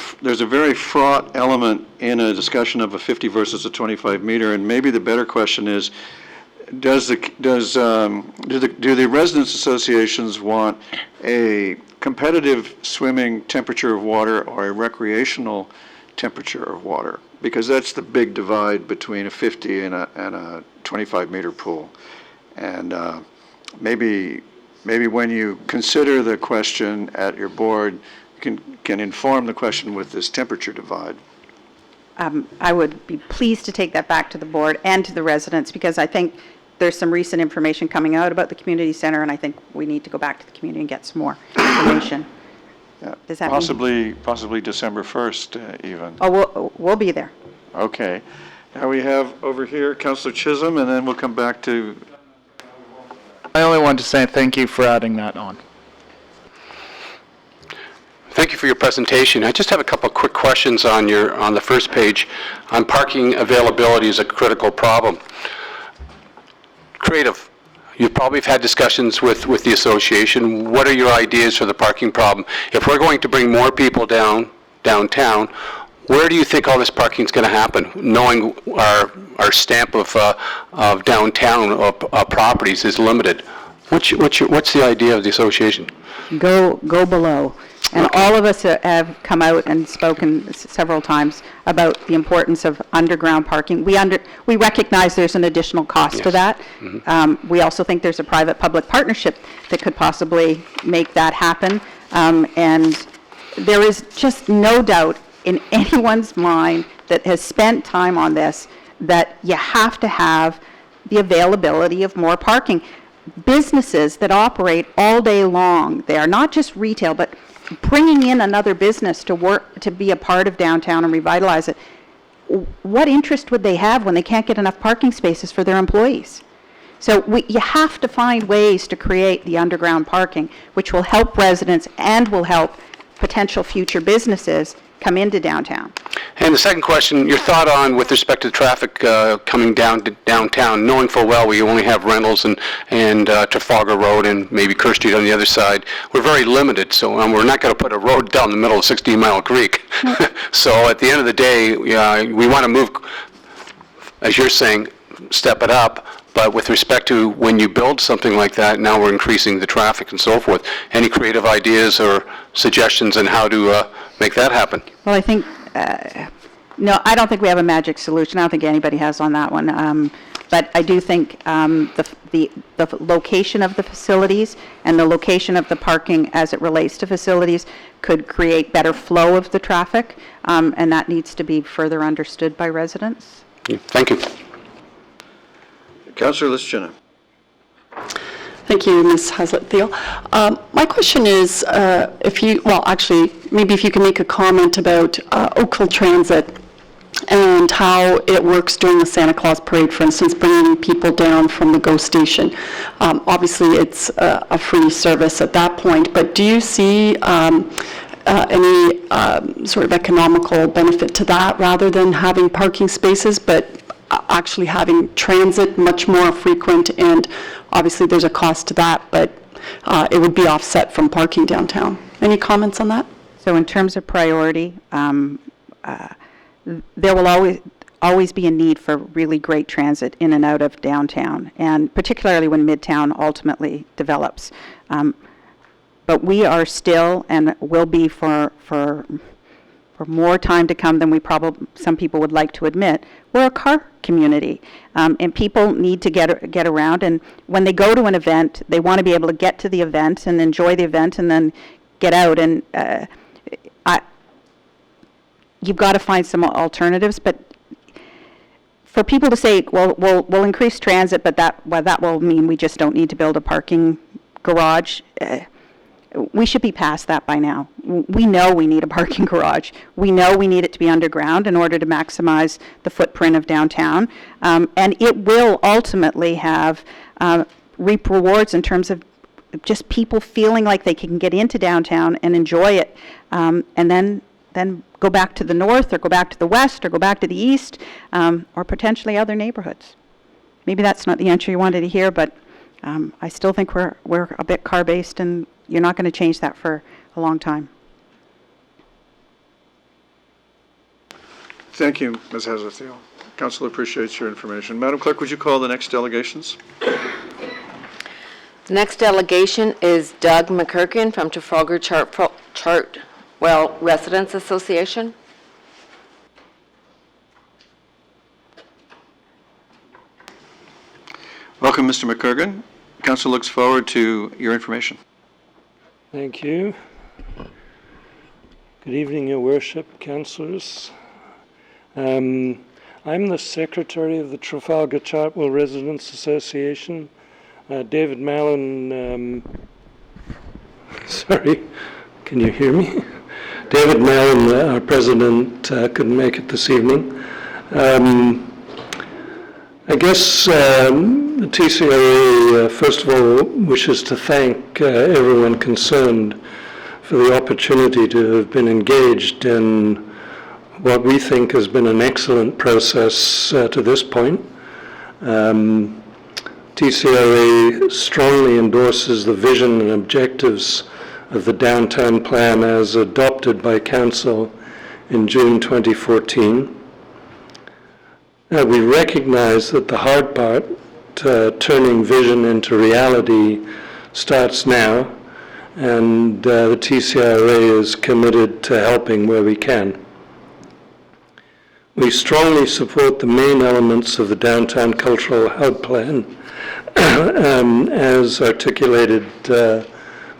very fraught element in a discussion of a 50 versus a 25 meter, and maybe the better question is, do the residents associations want a competitive swimming temperature of water or a recreational temperature of water? Because that's the big divide between a 50 and a 25 meter pool. And maybe when you consider the question at your board, you can inform the question with this temperature divide. I would be pleased to take that back to the board and to the residents, because I think there's some recent information coming out about the community center, and I think we need to go back to the community and get some more information. Yeah, Does that possibly December 1st even. Oh, we'll be there. Okay. Now we have over here Councillor Chisholm, and then we'll come back to... I only want to say thank you for adding that on. Thank you for your presentation. I just have a couple of quick questions on the first page on parking availability is a critical problem. Creative. You probably have had discussions with the association. What are your ideas for the parking problem? If we're going to bring more people downtown, where do you think all this parking is going to happen? Knowing our stamp of downtown properties is limited. What's the idea of the association? Go below. And all of us have come out and spoken several times about the importance of underground parking. We recognize there's an additional cost to that. Mm-hmm. We also think there's a private-public partnership that could possibly make that happen. And there is just no doubt in anyone's mind that has spent time on this that you have to have the availability of more parking. Businesses that operate all day long, they are not just retail, but bringing in another business to work, to be a part of downtown and revitalize it, what interest would they have when they can't get enough parking spaces for their employees? So you have to find ways to create the underground parking, which will help residents and will help potential future businesses come into downtown. And the second question, your thought on with respect to the traffic coming down to downtown, knowing full well we only have Reynolds and Trafalgar Road and maybe Kerr Street on the other side. We're very limited, so we're not going to put a road down the middle of 16 Mile Creek. So at the end of the day, we want to move, as you're saying, step it up. But with respect to when you build something like that, now we're increasing the traffic and so forth. Any creative ideas or suggestions on how to make that happen? Well, I think, no, I don't think we have a magic solution. I don't think anybody has on that one. But I do think the location of the facilities and the location of the parking as it relates to facilities could create better flow of the traffic, and that needs to be further understood by residents. Thank you. Councillor Lischina. Thank you, Ms. Haslett-Thiel. My question is, maybe if you can make a comment about Oakville Transit and how it works during the Santa Claus Parade, for instance, bringing people down from the GO station. Obviously, it's a free service at that point, but do you see any sort of economical benefit to that rather than having parking spaces, but actually having transit much more frequent? And obviously there's a cost to that, but it would be offset from parking downtown. Any comments on that? So in terms of priority, there will always be a need for really great transit in and out of downtown, and particularly when Midtown ultimately develops. But we are still, and will be for more time to come than some people would like to admit, we're a car community, and people need to get around. And when they go to an event, they want to be able to get to the event and enjoy the event and then get out. And you've got to find some alternatives. But for people to say, well, we'll increase transit, but that will mean we just don't need to build a parking garage. We should be past that by now. We know we need a parking garage. We know we need it to be underground in order to maximize the footprint of downtown. And it will ultimately have reap rewards in terms of just people feeling like they can get into downtown and enjoy it, and then go back to the north or go back to the west or go back to the east, or potentially other neighborhoods. Maybe that's not the answer you wanted to hear, but I still think we're a bit car-based, and you're not going to change that for a long time. Thank you, Ms. Haslett-Thiel. Council appreciates your information. Madam Clerk, would you call the next delegations? The next delegation is Doug McKirkin from Trafalgar Chartwell Residents Association. Welcome, Mr. McKirkin. Council looks forward to your information. Thank you. Good evening, Your Worship, councillors. I'm the secretary of the Trafalgar Chartwell Residents Association. David Mallon, sorry, can you hear me? David Mallon, our president, couldn't make it this evening. I guess the TCRA, first of all, wishes to thank everyone concerned for the opportunity to have been engaged in what we think has been an excellent process to this point. TCRA strongly endorses the vision and objectives of the downtown plan as adopted by Council in June 2014. We recognize that the hard part, turning vision into reality, starts now, and the TCRA is committed to helping where we can. We strongly support the main elements of the Downtown Cultural Hub Plan as articulated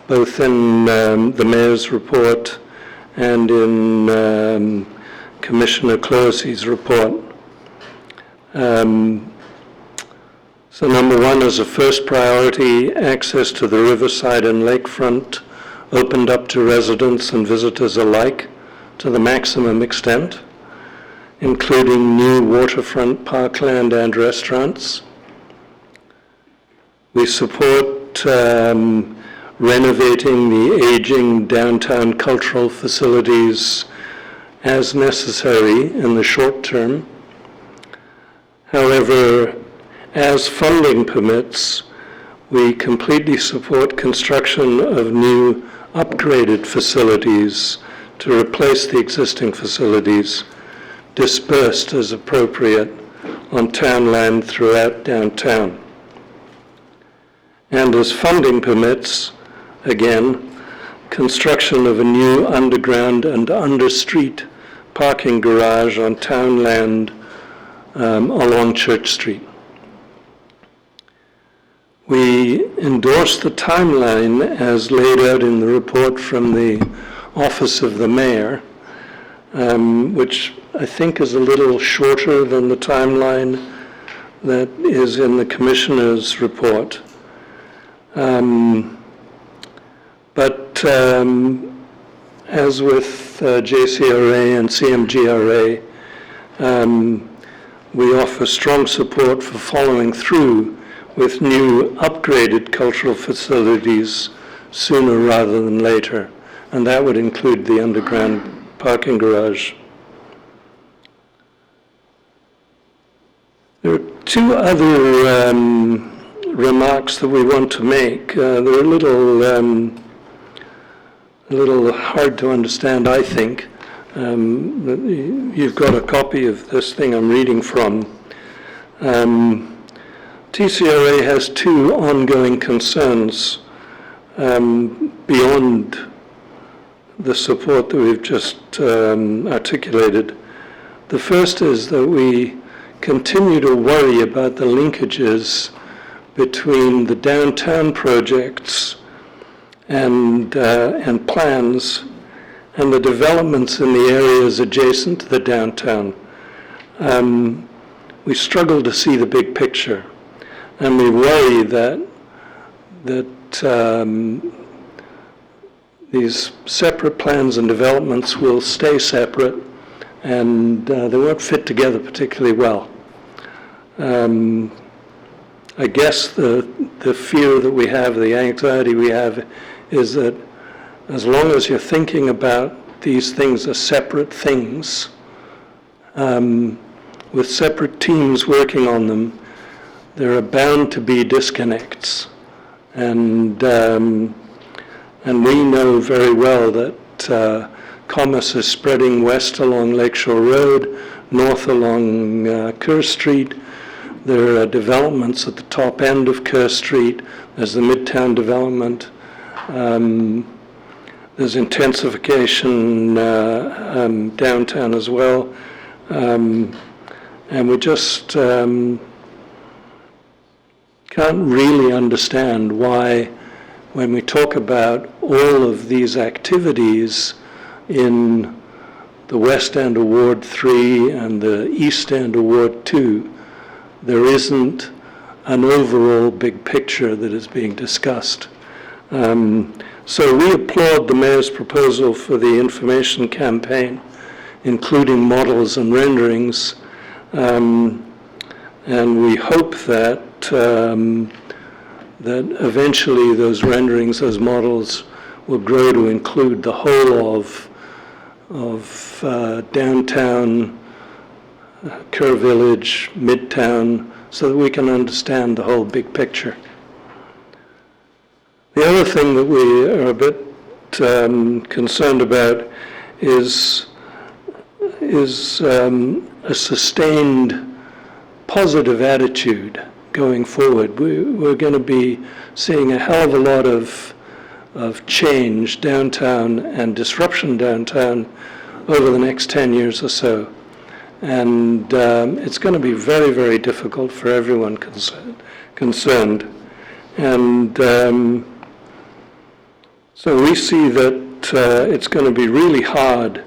both in the Mayor's report and in Commissioner Closey's report. So number one, as a first priority, access to the riverside and lakefront opened up to residents and visitors alike to the maximum extent, including new waterfront parkland and restaurants. We support renovating the aging downtown cultural facilities as necessary in the short term. However, as funding permits, we completely support construction of new upgraded facilities to replace the existing facilities, dispersed as appropriate on town land throughout downtown. And as funding permits, again, construction of a new underground and under-street parking garage on town land along Church Street. We endorse the timeline as laid out in the report from the Office of the Mayor, which I think is a little shorter than the timeline that is in the Commissioner's report. But as with JCRA and CMGRA, we offer strong support for following through with new upgraded cultural facilities sooner rather than later, and that would include the underground parking garage. There are two other remarks that we want to make. They're a little hard to understand, I think. You've got a copy of this thing I'm reading from. TCRA has two ongoing concerns beyond the support that we've just articulated. The first is that we continue to worry about the linkages between the downtown projects and plans and the developments in the areas adjacent to the downtown. We struggle to see the big picture, and we worry that these separate plans and developments will stay separate, and they won't fit together particularly well. I guess the fear that we have, the anxiety we have, is that as long as you're thinking about these things as separate things, with separate teams working on them, there are bound to be disconnects. And we know very well that commerce is spreading west along Lakeshore Road, north along Kerr Street. There are developments at the top end of Kerr Street. There's the Midtown development. There's intensification downtown as well. And we just can't really understand why, when we talk about all of these activities in the West End of Ward 3 and the East End of Ward 2, there isn't an overall big picture that is being discussed. So we applaud the Mayor's proposal for the information campaign, including models and renderings, and we hope that that eventually those renderings, those models, will grow to include the whole of downtown, Kerr Village, Midtown, so that we can understand the whole big picture. The other thing that we are a bit concerned about is a sustained positive attitude going forward. We're going to be seeing a hell of a lot of change downtown and disruption downtown over the next 10 years or so. And it's going to be very, very difficult for everyone concerned. And so we see that it's going to be really hard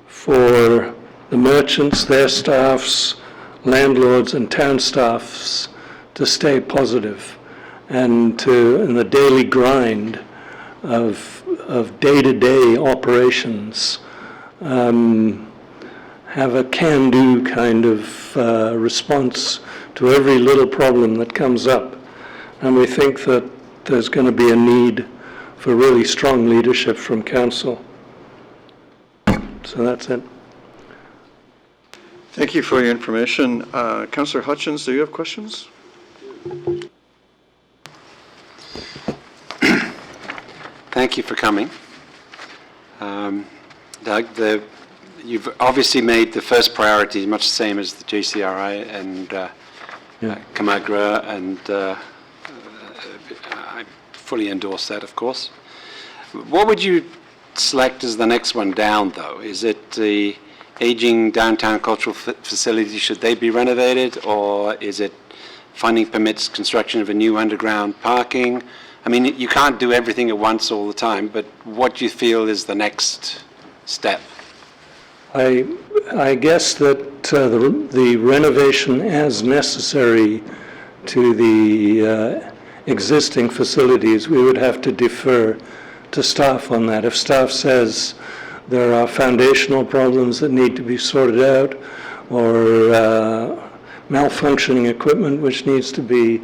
for the merchants, their staffs, landlords, and town staffs to stay positive and in the daily grind of day-to-day operations have a can-do kind of response to every little problem that comes up. And we think that there's going to be a need for really strong leadership from council. So that's it. Thank you for your information. Councillor Hutchins, do you have questions? Thank you for coming. Doug, you've obviously made the first priority much the same as the JCRI and Camagra, and I fully endorse that, of course. What would you select as the next one down, though? Is it the aging downtown cultural facility? Should they be renovated, or is it funding permits construction of a new underground parking? I mean, you can't do everything at once all the time, but what do you feel is the next step? I guess that the renovation as necessary to the existing facilities, we would have to defer to staff on that. If staff says there are foundational problems that need to be sorted out, or malfunctioning equipment which needs to be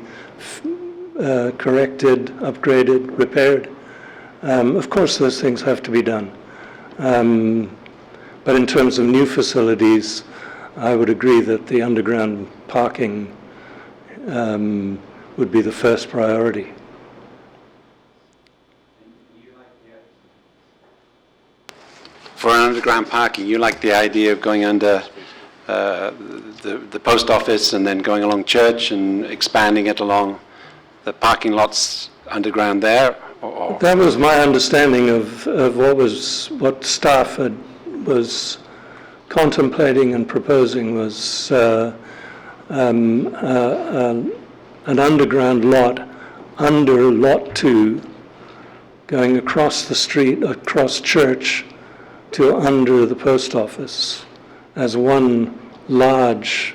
corrected, upgraded, repaired, of course those things have to be done. But in terms of new facilities, I would agree that the underground parking would be the first priority. For an underground parking, you like the idea of going under the post office and then going along Church and expanding it along the parking lots underground there? Or? That was my understanding of what staff was contemplating and proposing was an underground lot under Lot 2, going across the street, across Church, to under the post office as one large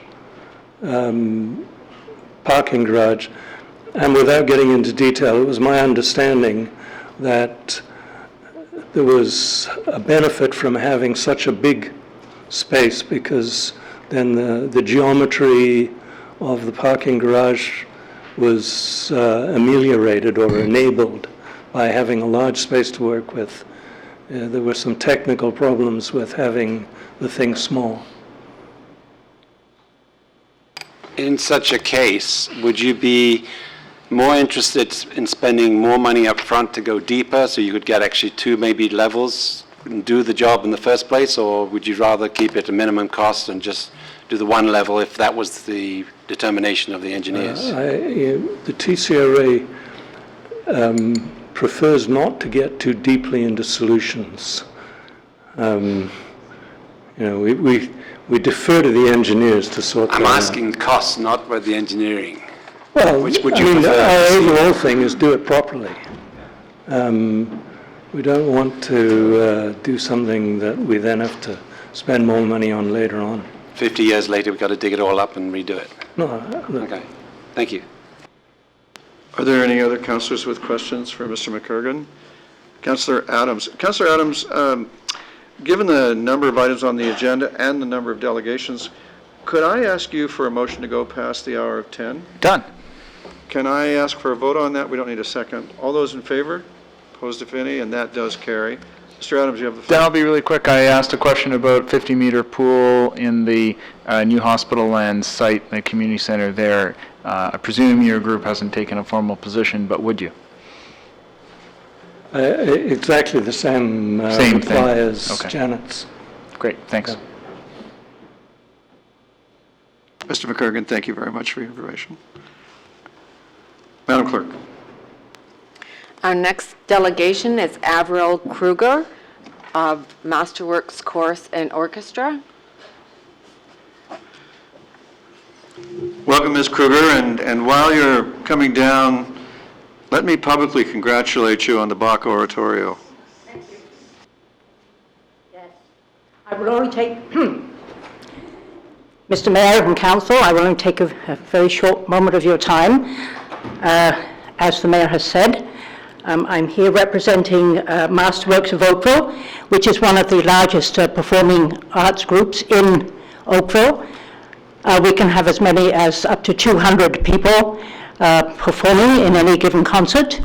parking garage. And without getting into detail, it was my understanding that there was a benefit from having such a big space, because then the geometry of the parking garage was ameliorated or enabled by having a large space to work with. There were some technical problems with having the thing small. In such a case, would you be more interested in spending more money up front to go deeper so you could get actually two maybe levels and do the job in the first place, or would you rather keep it a minimum cost and just do the one level if that was the determination of the engineers? The TCRA prefers not to get too deeply into solutions. We defer to the engineers to sort that out. I'm asking costs, not about the engineering. Well, which would you prefer? Our overall thing is do it properly. We don't want to do something that we then have to spend more money on later on. 50 years later, we've got to dig it all up and redo it. No. Okay. Thank you. Are there any other councillors with questions for Mr. McCurgan? Councillor Adams. Councillor Adams, given the number of items on the agenda and the number of delegations, could I ask you for a motion to go past the hour of 10? Done. Can I ask for a vote on that? We don't need a second. All those in favor? Opposed, if any? And that does carry. Mr. Adams, you have the floor. Then I'll be really quick. I asked a question about 50-meter pool in the new hospital land site, the community center there. I presume your group hasn't taken a formal position, but would you? Exactly the same reply as Janet's. Great, thanks. Mr. McCurgan, thank you very much for your information. Madam Clerk. Our next delegation is Avril Kruger of Masterworks Chorus and Orchestra. Welcome, Ms. Kruger, and while you're coming down, let me publicly congratulate you on the Bach Oratorio. Thank you. Yes. I will only take, Mr. Mayor and Council, I will only take a very short moment of your time. As the Mayor has said, I'm here representing Masterworks of Oakville, which is one of the largest performing arts groups in Oakville. We can have as many as up to 200 people. performing in any given concert,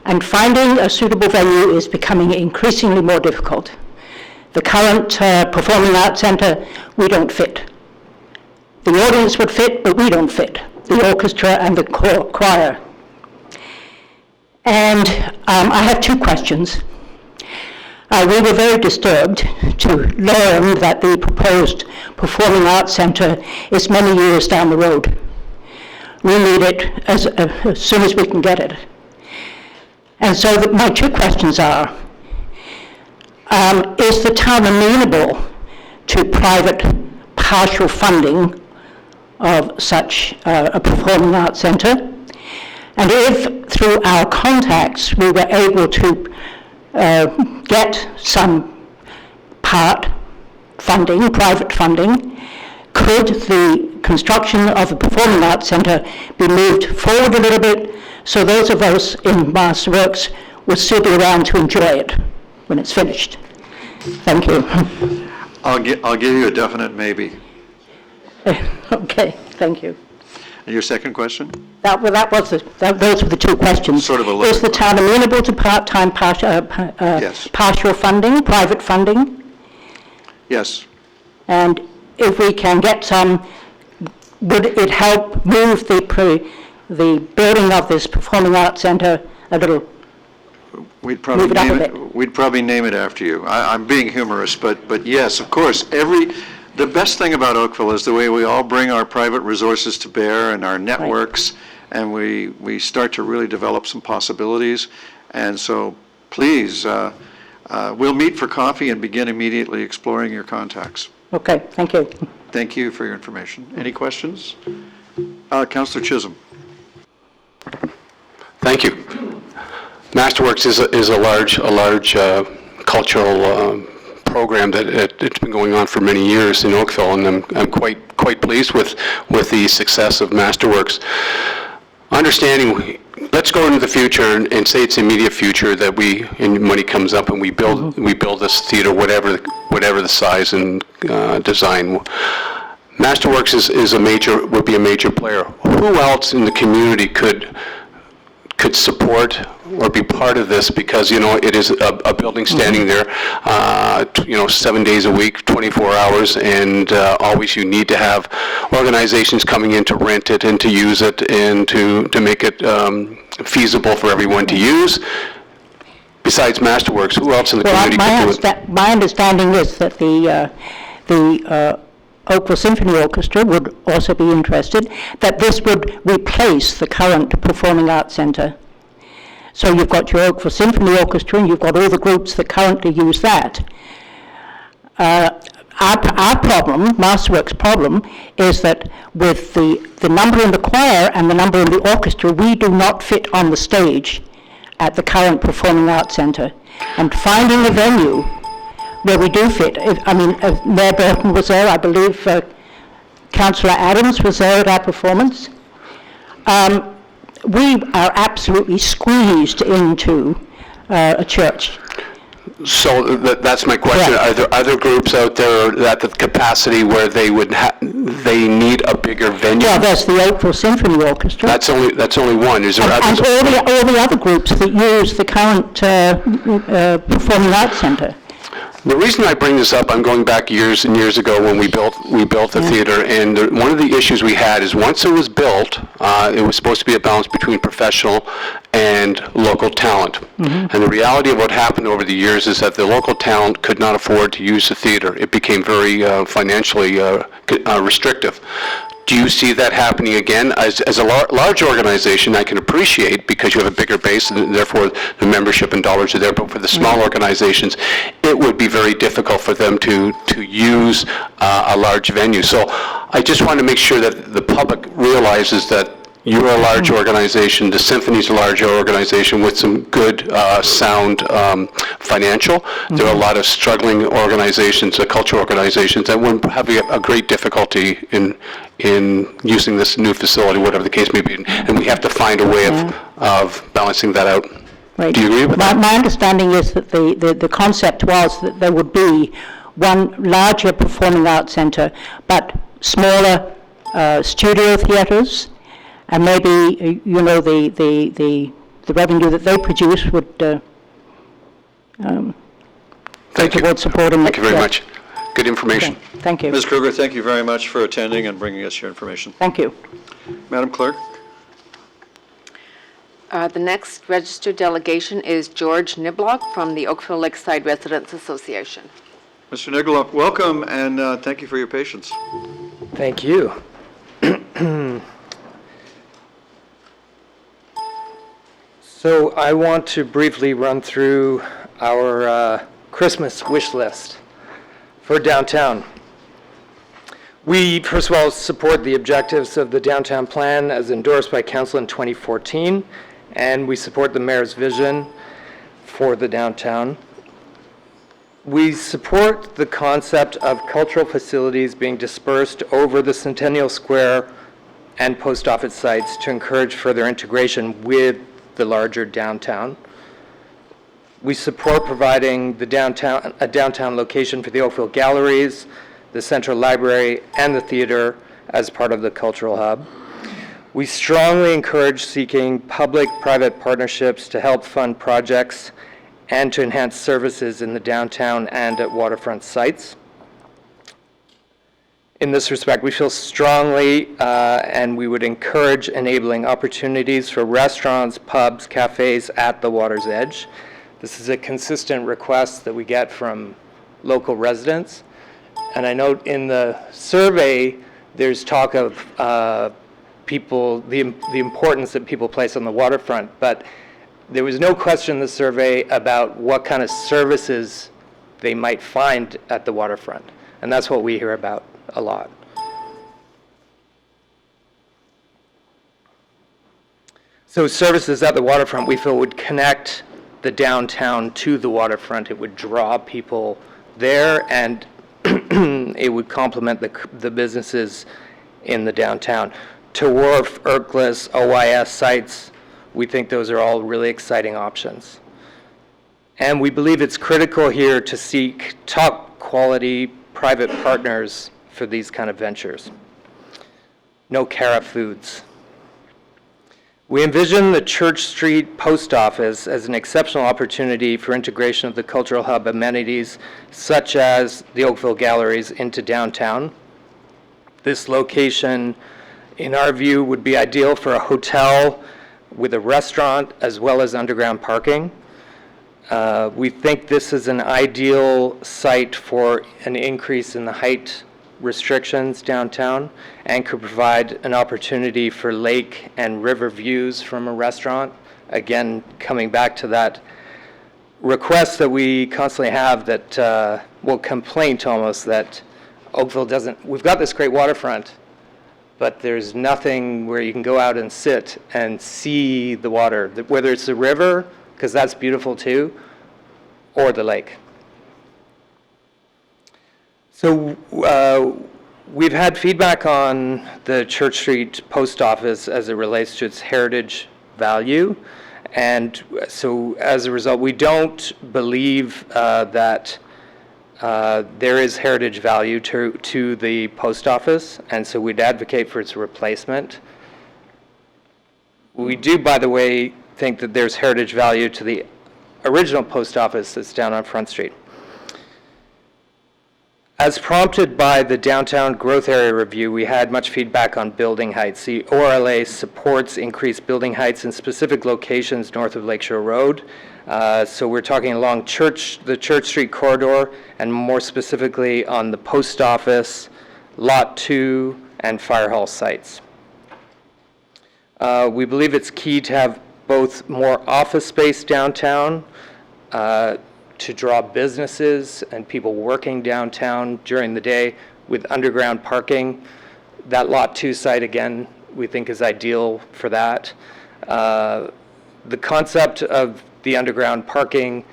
and finding a suitable venue is becoming increasingly more difficult. The current Performing Arts Centre, we don't fit. The audience would fit, but we don't fit, the orchestra and the choir. And I have two questions. We were very disturbed to learn that the proposed Performing Arts Centre is many years down the road. We need it as soon as we can get it. And so my two questions are, is the town amenable to private partial funding of such a performing arts centre? And if through our contacts we were able to get some part funding, private funding, could the construction of the Performing Arts Centre be moved forward a little bit so those of us in Masterworks would still be around to enjoy it when it's finished? Thank you. I'll give you a definite maybe. Okay, thank you. And your second question? Those were the two questions. Sort of a Is the town amenable to part-time Yes. partial funding, private funding? Yes. And if we can get some, would it help move the building of this Performing Arts Centre a little? We'd probably Move it up a name bit. it. We'd probably name it after you. I'm being humorous, but yes, of course. The best thing about Oakville is the way we all bring our private resources to bear and our networks, and we start to really develop some possibilities. And so, please, we'll meet for coffee and begin immediately exploring your contacts. Okay, thank you. Thank you for your information. Any questions? Councillor Chisholm. Thank you. Masterworks is a large cultural program that it's been going on for many years in Oakville, and I'm quite pleased with the success of Masterworks. Understanding, let's go into the future and say it's immediate future that and money comes up and we build this theater, whatever the size and design. Masterworks would be a major player. Who else in the community could support or be part of this, because it is a building standing there 7 days a week, 24 hours, and always you need to have organizations coming in to rent it and to use it and to make it feasible for everyone to use. Besides Masterworks, who else in the community could do it? My understanding is that the Oakville Symphony Orchestra would also be interested, that this would replace the current Performing Arts Centre. So you've got your Oakville Symphony Orchestra and you've got all the groups that currently use that. Our problem, Masterworks' problem, is that with the number in the choir and the number in the orchestra, we do not fit on the stage at the current Performing Arts Centre. And finding a venue where we do fit, Mayor Burton was there, I believe Councillor Adams was there at our performance. We are absolutely squeezed into a church. So that's my question. Yeah. Are there other groups out there at the capacity where they need a bigger venue? Well, there's the Oakville Symphony Orchestra. That's only one. Is there and others? all the other groups that use the current Performing Arts Centre. The reason I bring this up, I'm going back years and years ago when we built the theater, and one of the issues we had is once it was built, it was supposed to be a balance between professional and local talent. Mm-hmm. And the reality of what happened over the years is that the local talent could not afford to use the theater. It became very financially restrictive. Do you see that happening again? As a large organization, I can appreciate because you have a bigger base and therefore the membership and dollars are there, but for the small organizations, it would be very difficult for them to use a large venue. So I just want to make sure that the public realizes that you're a large organization, the symphony's a large organization with some good, sound financial. There are a lot of struggling organizations, cultural organizations, that would have a great difficulty in using this new facility, whatever the case may be, and we have to find a way of balancing that out. Right. Do you agree with that? My understanding is that the concept was that there would be one larger Performing Arts Centre, but smaller studio theatres And maybe, the revenue that they produce would go towards supporting it. Thank you very Yeah. much. Good information. Okay. Thank you. Ms. Kruger, thank you very much for attending and bringing us your information. Thank you. Madam Clerk? The next registered delegation is George Niblock from the Oakville Lakeside Residents Association. Mr. Nigelop, welcome, and thank you for your patience. Thank you. So I want to briefly run through our Christmas wish list for downtown. We, first of all, support the objectives of the downtown plan as endorsed by Council in 2014, and we support the mayor's vision for the downtown. We support the concept of cultural facilities being dispersed over the Centennial Square and post office sites to encourage further integration with the larger downtown. We support providing a downtown location for the Oakville Galleries, the Central Library, and the theater as part of the cultural hub. We strongly encourage seeking public-private partnerships to help fund projects and to enhance services in the downtown and at waterfront sites. In this respect, we feel strongly and we would encourage enabling opportunities for restaurants, pubs, cafes at the water's edge. This is a consistent request that we get from local residents. And I note in the survey, there's talk of the importance that people place on the waterfront, but there was no question in the survey about what kind of services they might find at the waterfront. And that's what we hear about a lot. So services at the waterfront, we feel, would connect the downtown to the waterfront. It would draw people there, and it would complement the businesses in the downtown. To Wharf, Ercles, OIS sites, we think those are all really exciting options. And we believe it's critical here to seek top quality private partners for these kind of ventures. No Cara Foods. We envision the Church Street Post Office as an exceptional opportunity for integration of the cultural hub amenities such as the Oakville Galleries into downtown. This location, in our view, would be ideal for a hotel with a restaurant as well as underground parking. We think this is an ideal site for an increase in the height restrictions downtown and could provide an opportunity for lake and river views from a restaurant. Again, coming back to that request that we constantly have that, complaint almost, that Oakville doesn't, we've got this great waterfront, but there's nothing where you can go out and sit and see the water, whether it's the river, because that's beautiful too, or the lake. So we've had feedback on the Church Street Post Office as it relates to its heritage value. And so as a result, we don't believe that there is heritage value to the post office, and so we'd advocate for its replacement. We do, by the way, think that there's heritage value to the original post office that's down on Front Street. As prompted by the Downtown Growth Area Review, we had much feedback on building heights. The ORLA supports increased building heights in specific locations north of Lakeshore Road. So we're talking along the Church Street corridor, and more specifically on the post office, Lot 2, and Fire Hall sites. We believe it's key to have both more office space downtown, to draw businesses and people working downtown during the day with underground parking. That Lot 2 site, again, we think is ideal for that. The concept of the underground parking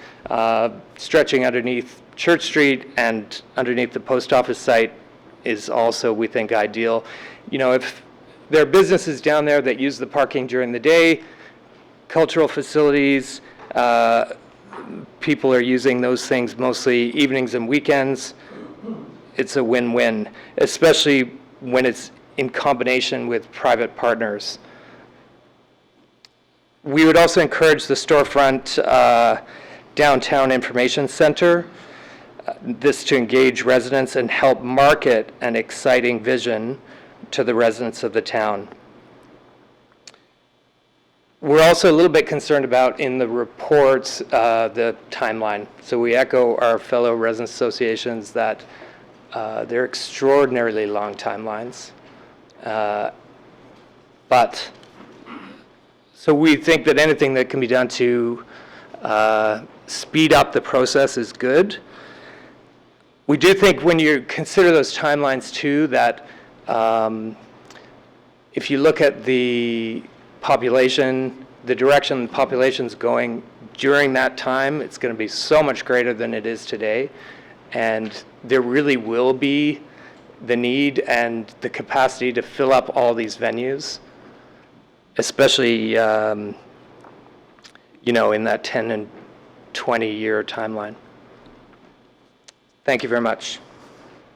stretching underneath Church Street and underneath the post office site is also, we think, ideal. You know, if there are businesses down there that use the parking during the day, cultural facilities, people are using those things mostly evenings and weekends, it's a win-win, especially when it's in combination with private partners. We would also encourage the storefront downtown information center, this to engage residents and help market an exciting vision to the residents of the town. We're also a little bit concerned about, in the reports, the timeline. So we echo our fellow residents associations that they're extraordinarily long timelines. So we think that anything that can be done to speed up the process is good. We do think when you consider those timelines too, that if you look at the population, the direction the population's going during that time, it's going to be so much greater than it is today. And there really will be the need and the capacity to fill up all these venues, especially, in that 10 and 20-year timeline. Thank you very much.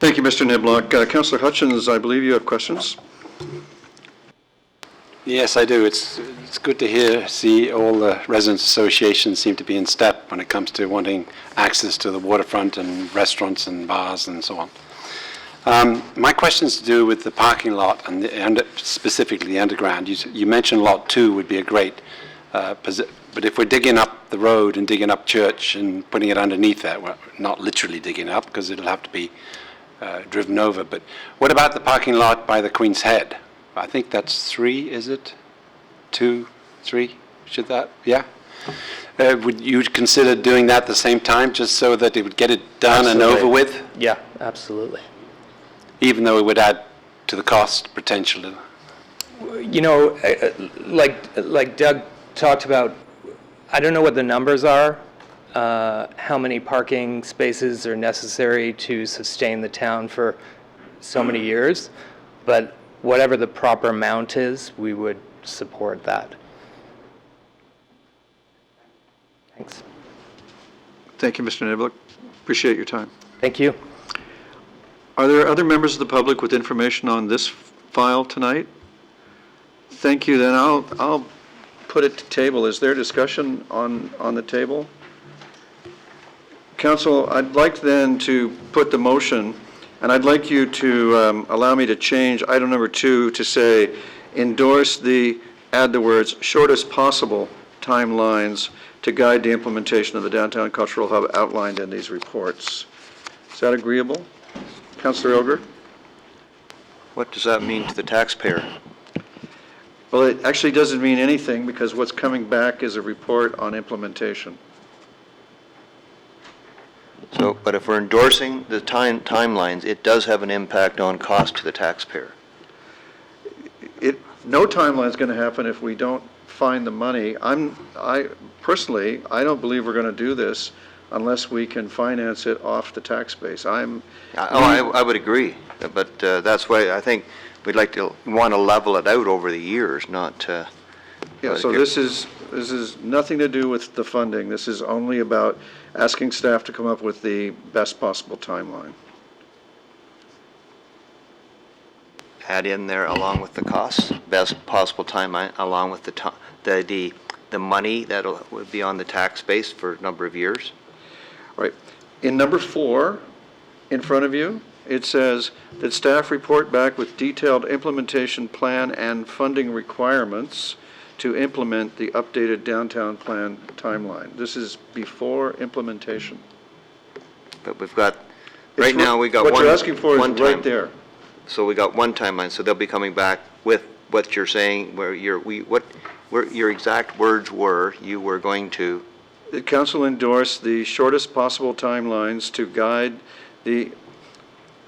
Thank you, Mr. Niblock. Councillor Hutchins, I believe you have questions. Yes, I do. It's good to see all the residents associations seem to be in step when it comes to wanting access to the waterfront and restaurants and bars and so on. My question is to do with the parking lot and specifically the underground. You mentioned Lot 2 would be a great, but if we're digging up the road and digging up Church and putting it underneath that, well, not literally digging up because it'll have to be driven over, but what about the parking lot by the Queen's Head? I think that's 3, is it? 2, 3? Should that? Yeah. Would you consider doing that at the same time, just so that it would get it done and over with? Yeah, absolutely. Even though it would add to the cost potentially? Like Doug talked about, I don't know what the numbers are, how many parking spaces are necessary to sustain the town for so many years, but whatever the proper amount is, we would support that. Thanks. Thank you, Mr. Niblock. Appreciate your time. Thank you. Are there other members of the public with information on this file tonight? Thank you. Then I'll put it to table. Is there discussion on the table? Council, I'd like then to put the motion, and I'd like you to allow me to change item number 2 to say, add the words, shortest possible timelines to guide the implementation of the Downtown Cultural Hub outlined in these reports. Is that agreeable? Councillor Elger? What does that mean to the taxpayer? Well, it actually doesn't mean anything because what's coming back is a report on implementation. So, but if we're endorsing the timelines, it does have an impact on cost to the taxpayer. No timeline is going to happen if we don't find the money. I personally don't believe we're going to do this unless we can finance it off the tax base. I would agree, but that's why I think we'd want to level it out over the years, not. Yeah. So this is nothing to do with the funding. This is only about asking staff to come up with the best possible timeline. Add in there along with the costs, best possible timeline, along with the money that would be on the tax base for a number of years. Right. In number 4, in front of you, it says that staff report back with detailed implementation plan and funding requirements to implement the updated downtown plan timeline. This is before implementation. But we've got, right now we got what one. What you're asking for is right there. So we got one timeline, so they'll be coming back with what you're saying, where your exact words were, you were going to. The council endorsed the shortest possible timelines to guide the,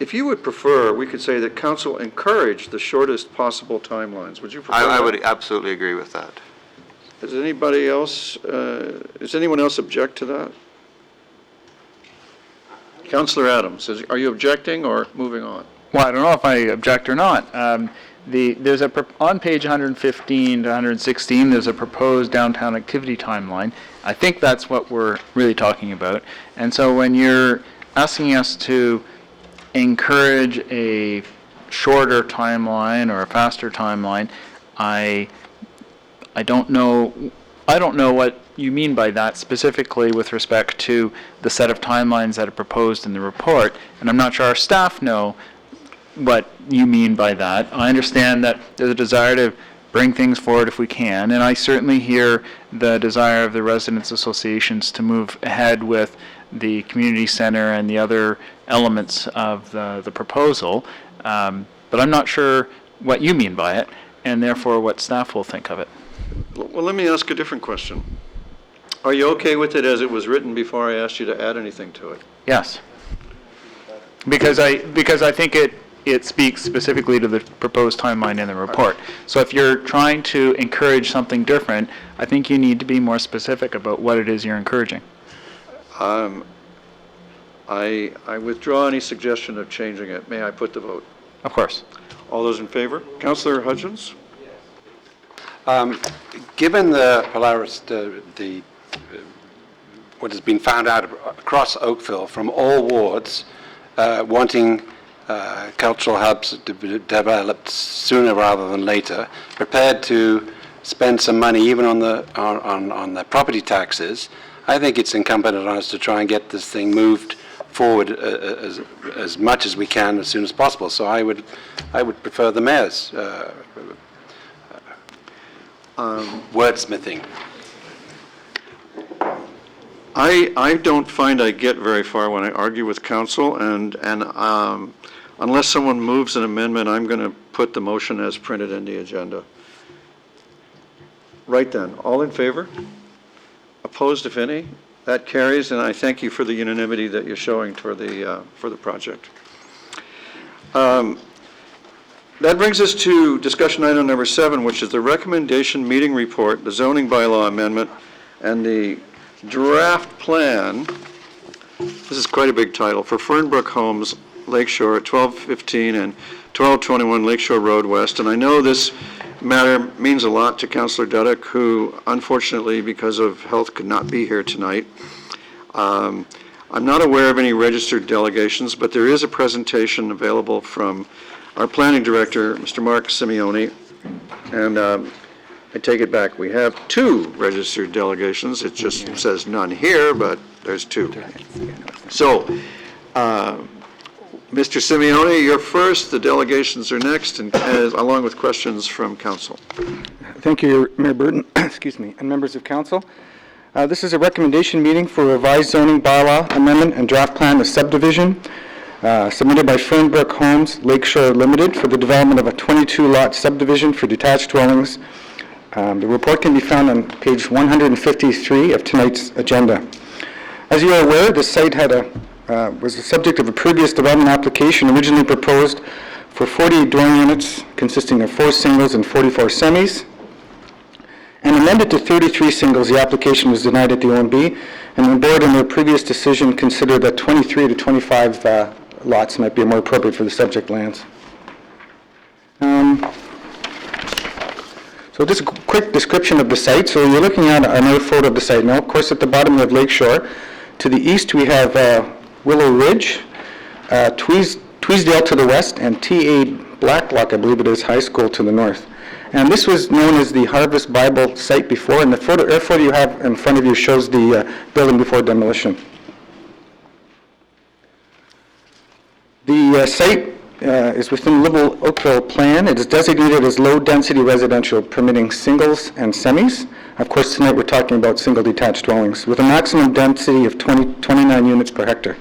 if you would prefer, we could say that council encouraged the shortest possible timelines. Would you prefer I that? would absolutely agree with that. Does anybody else, does anyone else object to that? Councillor Adams, are you objecting or moving on? Well, I don't know if I object or not. There's on page 115 to 116, there's a proposed downtown activity timeline. I think that's what we're really talking about. And so when you're asking us to encourage a shorter timeline or a faster timeline, I don't know I don't know what you mean by that specifically with respect to the set of timelines that are proposed in the report, and I'm not sure our staff know what you mean by that. I understand that there's a desire to bring things forward if we can, and I certainly hear the desire of the residents' associations to move ahead with the community center and the other elements of the proposal, but I'm not sure what you mean by it, and therefore what staff will think of it. Well, let me ask a different question. Are you okay with it as it was written before I asked you to add anything to it? Yes. Because I think it speaks specifically to the proposed timeline in the report. So if you're trying to encourage something different, I think you need to be more specific about what it is you're encouraging. I withdraw any suggestion of changing it. May I put the vote? Of course. All those in favor? Councillor Hudgens? Given the Polaris, what has been found out across Oakville from all wards, wanting cultural hubs to be developed sooner rather than later, prepared to spend some money even on the property taxes, I think it's incumbent on us to try and get this thing moved forward as much as we can as soon as possible. So I would prefer the mayor's wordsmithing. I don't find I get very far when I argue with council, and unless someone moves an amendment, I'm going to put the motion as printed in the agenda. Right then, all in favor? Opposed, if any? That carries, and I thank you for the unanimity that you're showing for the project. That brings us to discussion item number 7, which is the recommendation meeting report, the zoning bylaw amendment, and the draft plan. This is quite a big title, for Fernbrook Homes, Lakeshore at 1215 and 1221 Lakeshore Road West. And I know this matter means a lot to Councillor Dudek, who unfortunately, because of health, could not be here tonight. I'm not aware of any registered delegations, but there is a presentation available from our planning director, Mr. Mark Simeone, and I take it back. We have 2 registered delegations. It just says none here, but there's 2. So, Mr. Simeone, you're first. The delegations are next, and along with questions from council. Thank you, Mayor Burton, excuse me, and members of council. This is a recommendation meeting for revised zoning bylaw amendment and draft plan of subdivision submitted by Fernbrook Homes, Lakeshore Limited, for the development of a 22-lot subdivision for detached dwellings. The report can be found on page 153 of tonight's agenda. As you are aware, this site was the subject of a previous development application originally proposed for 48 dwelling units consisting of 4 singles and 44 semis. And amended to 33 singles, the application was denied at the OMB, and the board in their previous decision considered that 23 to 25 lots might be more appropriate for the subject lands. So just a quick description of the site. So you're looking at another photo of the site now. Of course, at the bottom we have Lakeshore. To the east we have Willow Ridge, Tweesdale to the west, and TA Blacklock, I believe it is, High School to the north. And this was known as the Harvest Bible site before, and the photo you have in front of you shows the building before demolition. The site is within the Livable Oakville plan. It is designated as low-density residential, permitting singles and semis. Of course, tonight we're talking about single detached dwellings, with a maximum density of 29 units per hectare.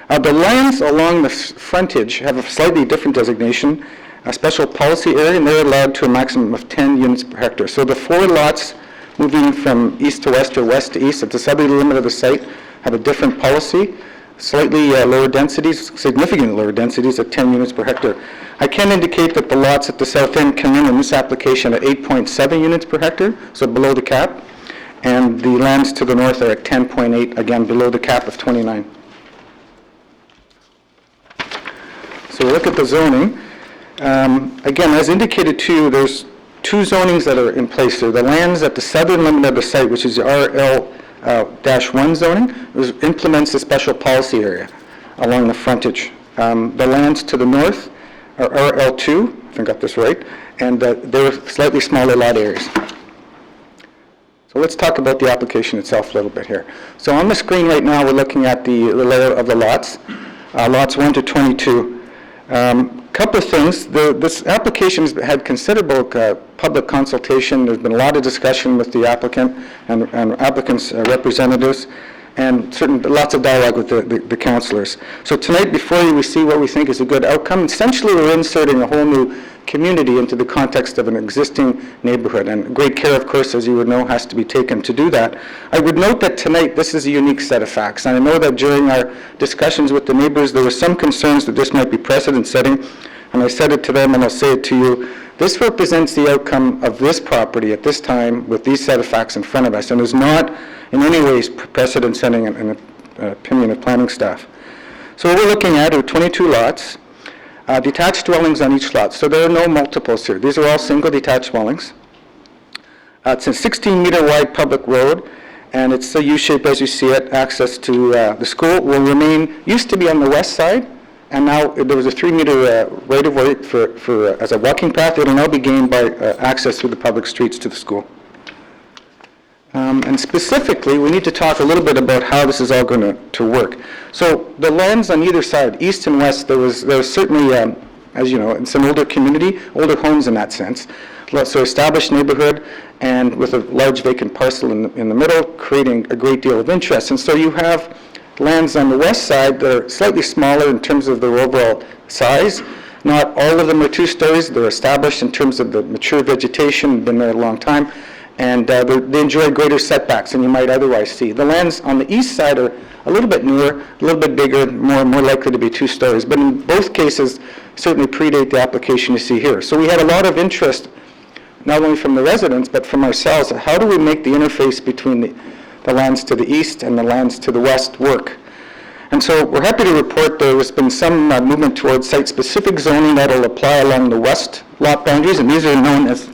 The lands along the frontage have a slightly different designation, a special policy area, and they're allowed to a maximum of 10 units per hectare. So the 4 lots moving from east to west or west to east at the southerly limit of the site have a different policy, slightly lower densities, significantly lower densities at 10 units per hectare. I can indicate that the lots at the south end come in this application at 8.7 units per hectare, so below the cap, and the lands to the north are at 10.8, again below the cap of 29. So we look at the zoning. Again, as indicated to you, there's 2 zonings that are in place there. The lands at the southern limit of the site, which is the RL-1 zoning, implements the special policy area along the frontage. The lands to the north are RL2, if I got this right, and they're slightly smaller lot areas. So let's talk about the application itself a little bit here. So on the screen right now, we're looking at the layout of the lots, lots 1 to 22. Couple of things. This application has had considerable public consultation. There's been a lot of discussion with the applicant and applicant's representatives, and lots of dialogue with the councilors. So tonight, before you, we see what we think is a good outcome. Essentially, we're inserting a whole new community into the context of an existing neighborhood, and great care, of course, as you would know, has to be taken to do that. I would note that tonight, this is a unique set of facts, and I know that during our discussions with the neighbors, there were some concerns that this might be precedent-setting, and I said it to them, and I'll say it to you. This represents the outcome of this property at this time with these set of facts in front of us, and is not in any ways precedent-setting in an opinion of planning staff. So what we're looking at are 22 lots, detached dwellings on each lot. So there are no multiples here. These are all single detached dwellings. It's a 16-meter wide public road, and it's a U-shape as you see it. Access to the school will remain, used to be on the west side, and now there was a 3-meter right-of-way as a walking path. It will now be gained by access through the public streets to the school. And specifically, we need to talk a little bit about how this is all going to work. So the lands on either side, east and west, there was certainly, as you know, in some older community, older homes in that sense. So established neighborhood, and with a large vacant parcel in the middle, creating a great deal of interest. And so you have lands on the west side that are slightly smaller in terms of their overall size. Not all of them are 2 stories. They're established in terms of the mature vegetation, been there a long time, and they enjoy greater setbacks than you might otherwise see. The lands on the east side are a little bit newer, a little bit bigger, more likely to be 2 stories, but in both cases certainly predate the application you see here. So we had a lot of interest, not only from the residents, but from ourselves. How do we make the interface between the lands to the east and the lands to the west work? And so we're happy to report there has been some movement towards site-specific zoning that will apply along the west lot boundaries, and these are known as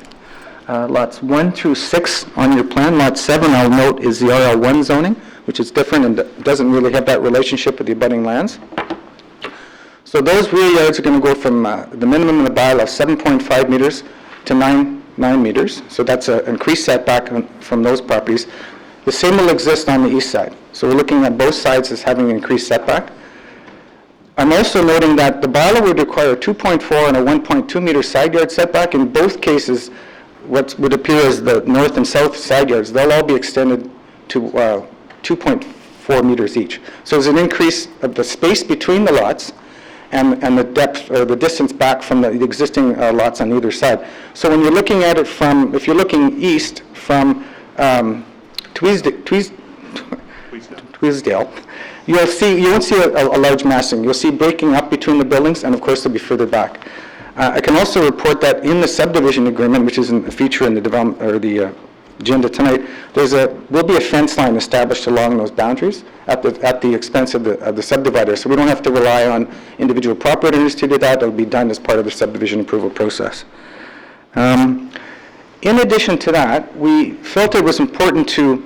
lots 1 through 6 on your plan. Lot 7, I'll note, is the RL1 zoning, which is different and doesn't really have that relationship with the abutting lands. So those rear yards are going to go from the minimum in the bylaw of 7.5 meters to 9 meters. So that's an increased setback from those properties. The same will exist on the east side. So we're looking at both sides as having an increased setback. I'm also noting that the bylaw would require a 2.4 and a 1.2 meter side yard setback. In both cases, what would appear as the north and south side yards, they'll all be extended to 2.4 meters each. So there's an increase of the space between the lots and the depth or the distance back from the existing lots on either side. So when you're looking at it from, if you're looking east from Tweesdale, you won't see a large massing. You'll see breaking up between the buildings, and of course they'll be further back. I can also report that in the subdivision agreement, which is a feature in the development or the agenda tonight, will be a fence line established along those boundaries at the expense of the subdivider. So we don't have to rely on individual property owners to do that. It'll be done as part of the subdivision approval process. In addition to that, we felt it was important to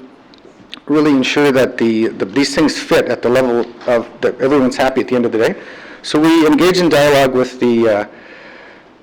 really ensure that these things fit at the level of that everyone's happy at the end of the day. So we engaged in dialogue with the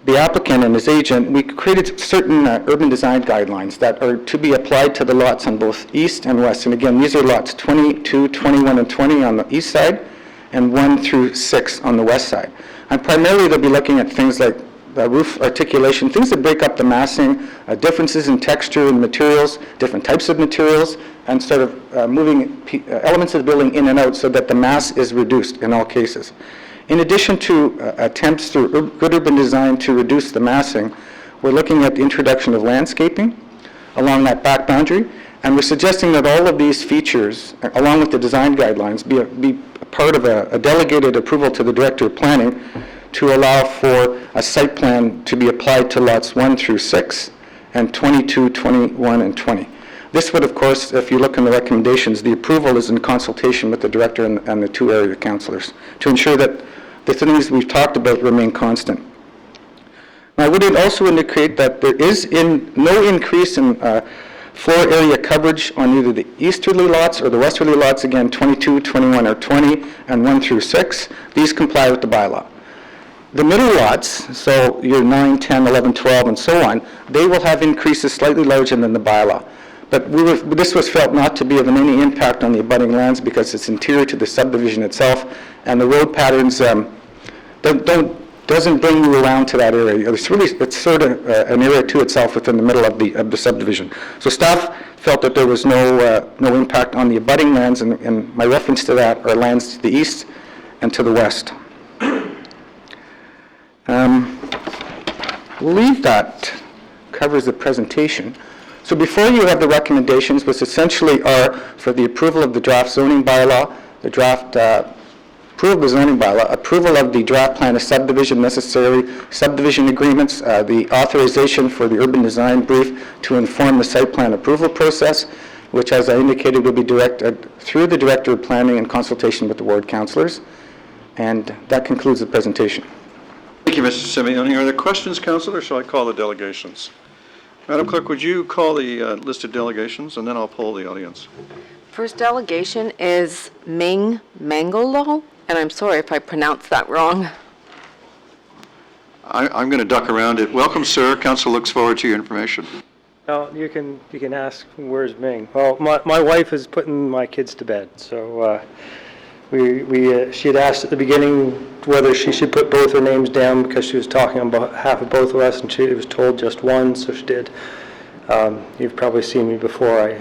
applicant and his agent. We created certain urban design guidelines that are to be applied to the lots on both east and west. And again, these are lots 22, 21, and 20 on the east side, and 1 through 6 on the west side. And primarily they'll be looking at things like roof articulation, things that break up the massing, differences in texture and materials, different types of materials, and sort of moving elements of the building in and out so that the mass is reduced in all cases. In addition to attempts through good urban design to reduce the massing, we're looking at the introduction of landscaping along that back boundary, and we're suggesting that all of these features, along with the design guidelines, be part of a delegated approval to the Director of Planning to allow for a site plan to be applied to lots 1 through 6 and 22, 21, and 20. This would, of course, if you look in the recommendations, the approval is in consultation with the Director and the 2 area councillors to ensure that the things we've talked about remain constant. Now, I would also indicate that there is no increase in floor area coverage on either the easterly lots or the westerly lots, again, 22, 21, or 20, and 1 through 6. These comply with the bylaw. The middle lots, so your 9, 10, 11, 12, and so on, they will have increases slightly larger than the bylaw. But this was felt not to be of any impact on the abutting lands because it's interior to the subdivision itself, and the road patterns doesn't bring you around to that area. It's sort of an area to itself within the middle of the subdivision. So staff felt that there was no impact on the abutting lands, and my reference to that are lands to the east and to the west. I believe that covers the presentation. So before you have the recommendations, which essentially are for the approval of the draft zoning bylaw, the draft approval of the zoning bylaw, approval of the draft plan of subdivision, necessary subdivision agreements, the authorization for the urban design brief to inform the site plan approval process, which, as I indicated, will be directed through the Director of Planning in consultation with the ward councillors. And that concludes the presentation. Thank you, Mr. Simeoni. Are there questions, Councillor, or shall I call the delegations? Madam Clerk, would you call the listed delegations, and then I'll poll the audience. First delegation is Ming Mangolo, and I'm sorry if I pronounced that wrong. I'm going to duck around it. Welcome, sir. Council looks forward to your information. No, you can ask, where's Ming? Well, my wife is putting my kids to bed, so she had asked at the beginning whether she should put both her names down because she was talking on behalf of both of us, and she was told just one, so she did. You've probably seen me before. I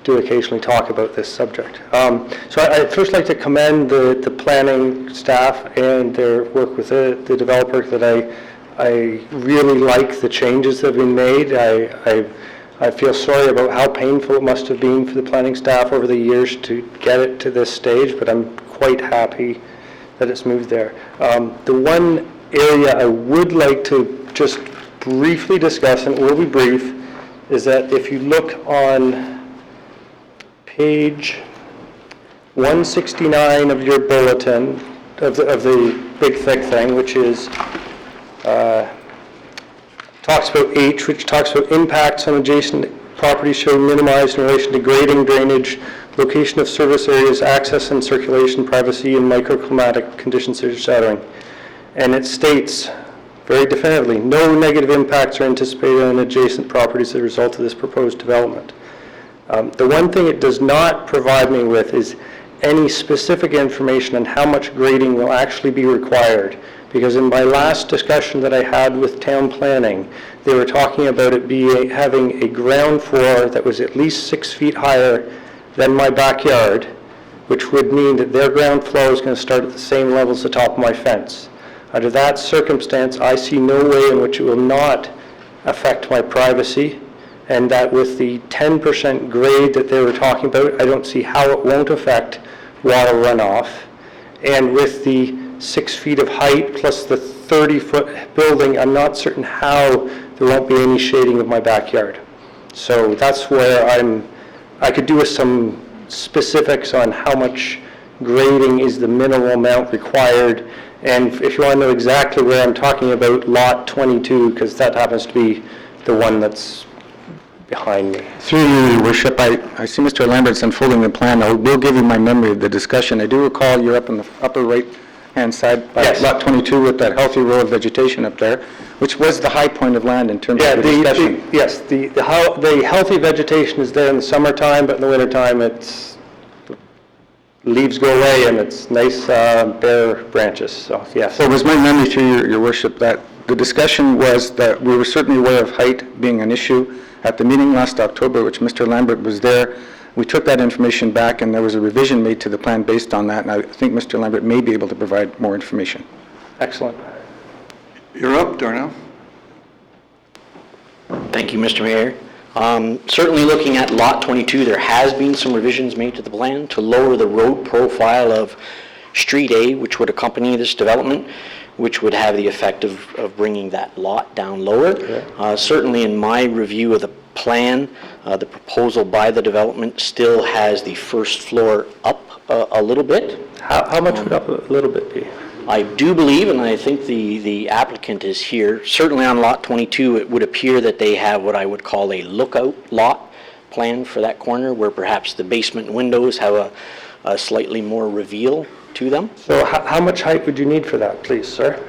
do occasionally talk about this subject. So I'd first like to commend the planning staff and their work with the developer. That I really like the changes that have been made. I feel sorry about how painful it must have been for the planning staff over the years to get it to this stage, but I'm quite happy that it's moved there. The one area I would like to just briefly discuss, and it will be brief, is that if you look on page 169 of your bulletin, of the big thick thing, which is talks about H, which talks about impacts on adjacent properties shall be minimized in relation to grading, drainage, location of service areas, access and circulation, privacy, and microclimatic conditions such as shadowing. And it states very definitively, no negative impacts are anticipated on adjacent properties as a result of this proposed development. The one thing it does not provide me with is any specific information on how much grading will actually be required. Because in my last discussion that I had with town planning, they were talking about it having a ground floor that was at least 6 feet higher than my backyard, which would mean that their ground floor is going to start at the same level as the top of my fence. Under that circumstance, I see no way in which it will not affect my privacy, and that with the 10% grade that they were talking about, I don't see how it won't affect water runoff. And with the 6 feet of height plus the 30-foot building, I'm not certain how there won't be any shading of my backyard. So that's where I could do with some specifics on how much grading is the minimal amount required. And if you want to know exactly where I'm talking about, lot 22, because that happens to be the one that's behind me. Through you, Your Worship, I see Mr. Lambert's unfolding the plan. I will give you my memory of the discussion. I do recall you're up in the upper right-hand side by lot 22 with that healthy row of vegetation up there, which was the high point of land in terms of the discussion. Yes, the healthy vegetation is there in the summertime, but in the wintertime, the leaves go away and it's nice bare branches. So yes. So it was my memory through Your Worship that the discussion was that we were certainly aware of height being an issue. At the meeting last October, which Mr. Lambert was there, we took that information back and there was a revision made to the plan based on that, and I think Mr. Lambert may be able to provide more information. Excellent. You're up, Darnell. Thank you, Mr. Mayor. Certainly looking at lot 22, there has been some revisions made to the plan to lower the road profile of Street A, which would accompany this development, which would have the effect of bringing that lot down lower. Okay. Certainly in my review of the plan, the proposal by the development still has the first floor up a little bit. How much would up a little bit be? I do believe, and I think the applicant is here, certainly on lot 22, it would appear that they have what I would call a lookout lot plan for that corner, where perhaps the basement windows have a slightly more reveal to them. So how much height would you need for that, please, sir?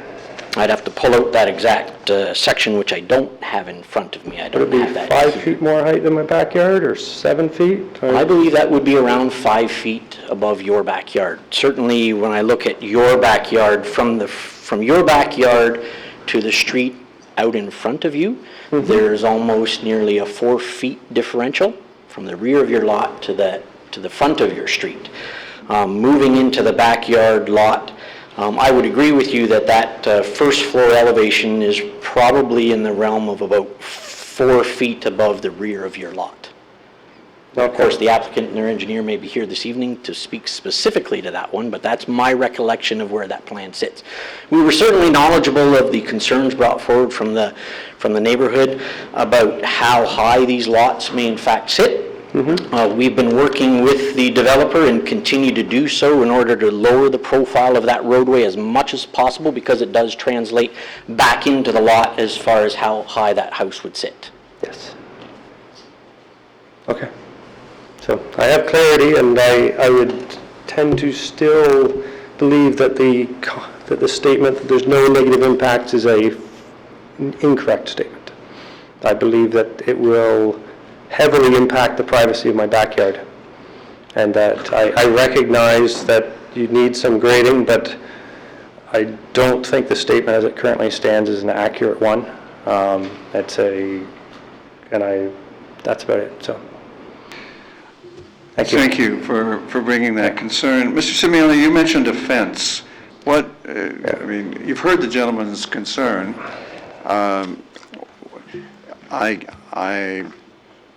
I'd have to pull out that exact section, which I don't have in front of me. I Would don't it have be that 5 here. feet more height than my backyard, or 7 feet? Or- I believe that would be around 5 feet above your backyard. Certainly, when I look at your backyard, from your backyard to the street out in front of you, there's almost nearly a 4 feet differential from the rear of your lot to the front of your street. Moving into the backyard lot, I would agree with you that first floor elevation is probably in the realm of about 4 feet above the rear of your lot. Now, of course, the applicant and their engineer may be here this evening to speak specifically to that one, but that's my recollection of where that plan sits. We were certainly knowledgeable of the concerns brought forward from the neighborhood about how high these lots may in fact sit. We've been working with the developer and continue to do so in order to lower the profile of that roadway as much as possible, because it does translate back into the lot as far as how high that house would sit. Yes. Okay. So I have clarity, and I would tend to still believe that the statement that there's no negative impacts is an incorrect statement. I believe that it will heavily impact the privacy of my backyard, and that I recognize that you need some grading, but I don't think the statement as it currently stands is an accurate one. That's about it. So. Thank you for bringing that concern. Mr. Simeone, you mentioned a fence. What, I mean, you've heard the gentleman's concern. I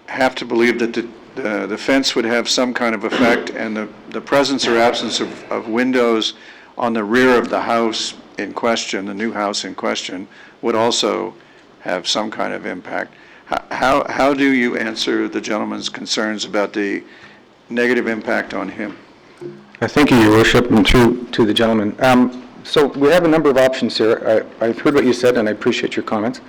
have to believe that the fence would have some kind of effect, and the presence or absence of windows on the rear of the house in question, the new house in question, would also have some kind of impact. How do you answer the gentleman's concerns about the negative impact on him? Thank you, Your Worship, and through to the gentleman. So we have a number of options here. I've heard what you said, and I appreciate your comments,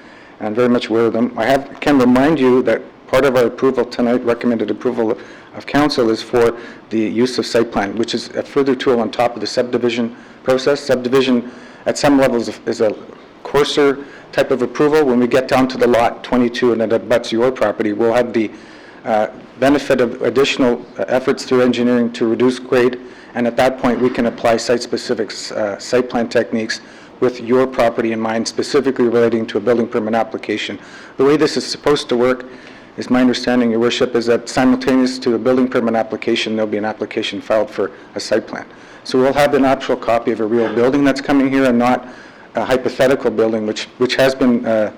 and very much aware of them. Can remind you that part of our approval tonight, recommended approval of council, is for the use of site plan, which is a further tool on top of the subdivision process. Subdivision, at some levels, is a coarser type of approval. When we get down to the lot 22 and it abuts your property, we'll have the benefit of additional efforts through engineering to reduce grade, and at that point we can apply site-specific site plan techniques with your property in mind, specifically relating to a building permit application. The way this is supposed to work, is my understanding, Your Worship, is that simultaneous to a building permit application, there'll be an application filed for a site plan. So we'll have an actual copy of a real building that's coming here, and not a hypothetical building, which has been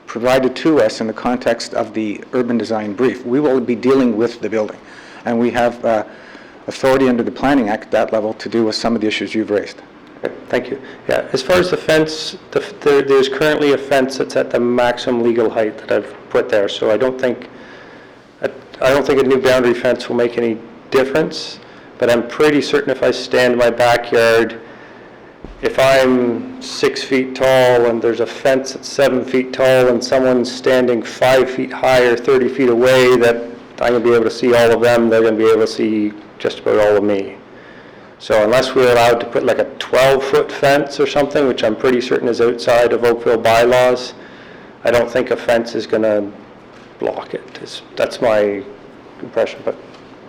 provided to us in the context of the urban design brief. We will be dealing with the building, and we have authority under the Planning Act at that level to deal with some of the issues you've raised. Okay, thank you. Yeah, as far as the fence, there's currently a fence that's at the maximum legal height that I've put there, so I don't think a new boundary fence will make any difference, but I'm pretty certain if I stand in my backyard, if I'm 6 feet tall and there's a fence that's 7 feet tall and someone's standing 5 feet high or 30 feet away, that I'm going to be able to see all of them, they're going to be able to see just about all of me. So unless we're allowed to put like a 12-foot fence or something, which I'm pretty certain is outside of Oakville bylaws, I don't think a fence is going to block it. That's my impression. But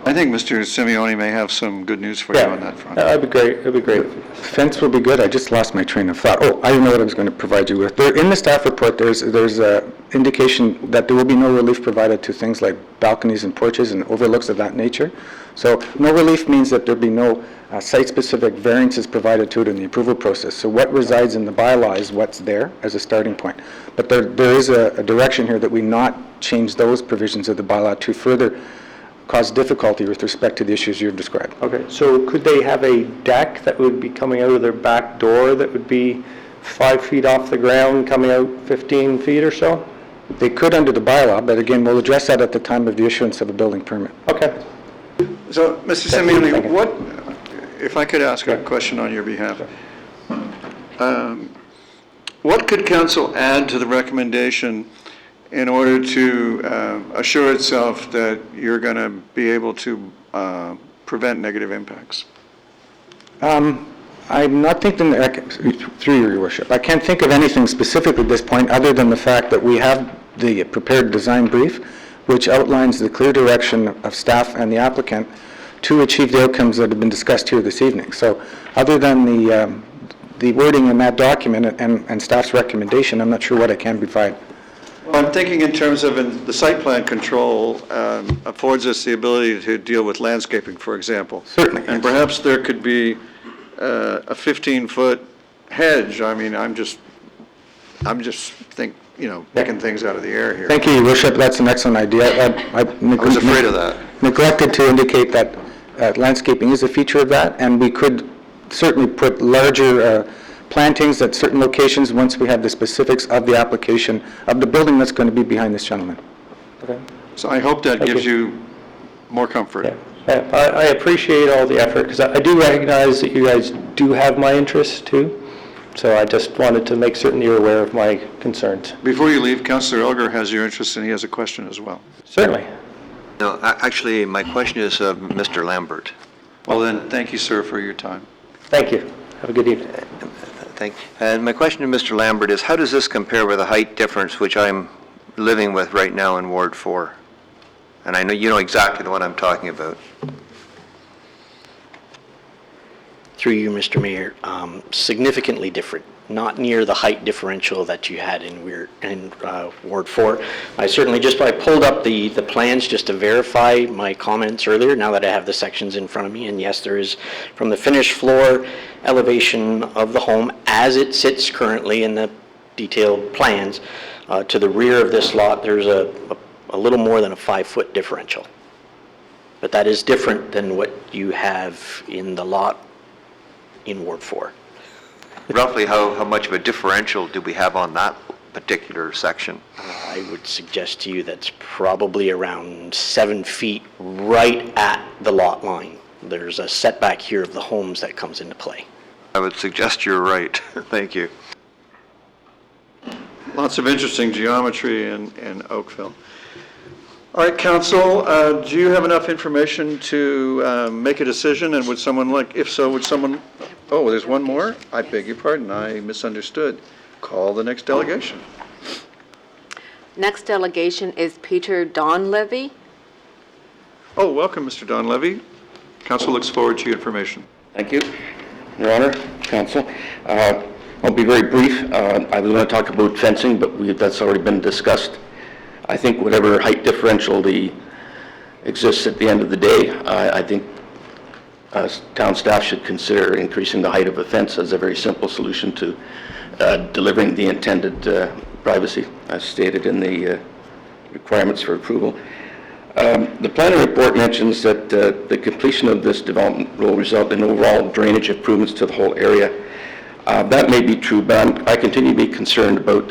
I think Mr. Simeone may have some good news for you on that front. That'd be great. It'd be great. Fence will be good. I just lost my train of thought. Oh, I know what I was going to provide you with. In the staff report, there's a indication that there will be no relief provided to things like balconies and porches and overlooks of that nature. So no relief means that there'll be no site-specific variances provided to it in the approval process. So what resides in the bylaw is what's there as a starting point. But there is a direction here that we not change those provisions of the bylaw to further cause difficulty with respect to the issues you've described. Okay, so could they have a deck that would be coming out of their back door that would be 5 feet off the ground, coming out 15 feet or so? They could under the bylaw, but again, we'll address that at the time of the issuance of a building permit. Okay. So, Mr. Simeone, what, if I could ask a question on your behalf, what could council add to the recommendation in order to assure itself that you're going to be able to prevent negative impacts? I'm not thinking, through your worship, I can't think of anything specific at this point other than the fact that we have the prepared design brief, which outlines the clear direction of staff and the applicant to achieve the outcomes that have been discussed here this evening. So other than the wording in that document and staff's recommendation, I'm not sure what I can provide. Well, I'm thinking in terms of the site plan control affords us the ability to deal with landscaping, for example. Certainly. And perhaps there could be a 15-foot hedge. I mean, I'm just picking things out of the air here. Thank you, Your Worship. That's an excellent idea. I was afraid of that. Neglected to indicate that landscaping is a feature of that, and we could certainly put larger plantings at certain locations once we have the specifics of the application of the building that's going to be behind this gentleman. Okay. So I hope that gives you more comfort. Yeah. I appreciate all the effort, because I do recognize that you guys do have my interests too. So I just wanted to make certain you're aware of my concerns. Before you leave, Councillor Elgar has your interest and he has a question as well. Certainly. No, actually, my question is of Mr. Lambert. Well then, thank you, sir, for your time. Thank you. Have a good evening. Thank you. And my question to Mr. Lambert is, how does this compare with the height difference which I'm living with right now in Ward 4? And I know you know exactly the one I'm talking about. Through you, Mr. Mayor, significantly different, not near the height differential that you had in Ward 4. I pulled up the plans just to verify my comments earlier, now that I have the sections in front of me, and yes, there is, from the finished floor elevation of the home as it sits currently in the detailed plans, to the rear of this lot, there's a little more than a 5-foot differential. But that is different than what you have in the lot in Ward 4. Roughly how much of a differential do we have on that particular section? I would suggest to you that's probably around 7 feet right at the lot line. There's a setback here of the homes that comes into play. I would suggest you're right. Thank you. Lots of interesting geometry in Oakville. All right, Council, do you have enough information to make a decision? And would someone if so, would someone, oh, there's one more? I beg your pardon, I misunderstood. Call the next delegation. Next delegation is Peter Donlevy. Oh, welcome, Mr. Donlevy. Council looks forward to your information. Thank you, Your Honor, Council. I'll be very brief. I was going to talk about fencing, but that's already been discussed. I think whatever height differential exists at the end of the day, I think town staff should consider increasing the height of a fence as a very simple solution to delivering the intended privacy as stated in the requirements for approval. The planning report mentions that the completion of this development will result in overall drainage improvements to the whole area. That may be true, but I continue to be concerned about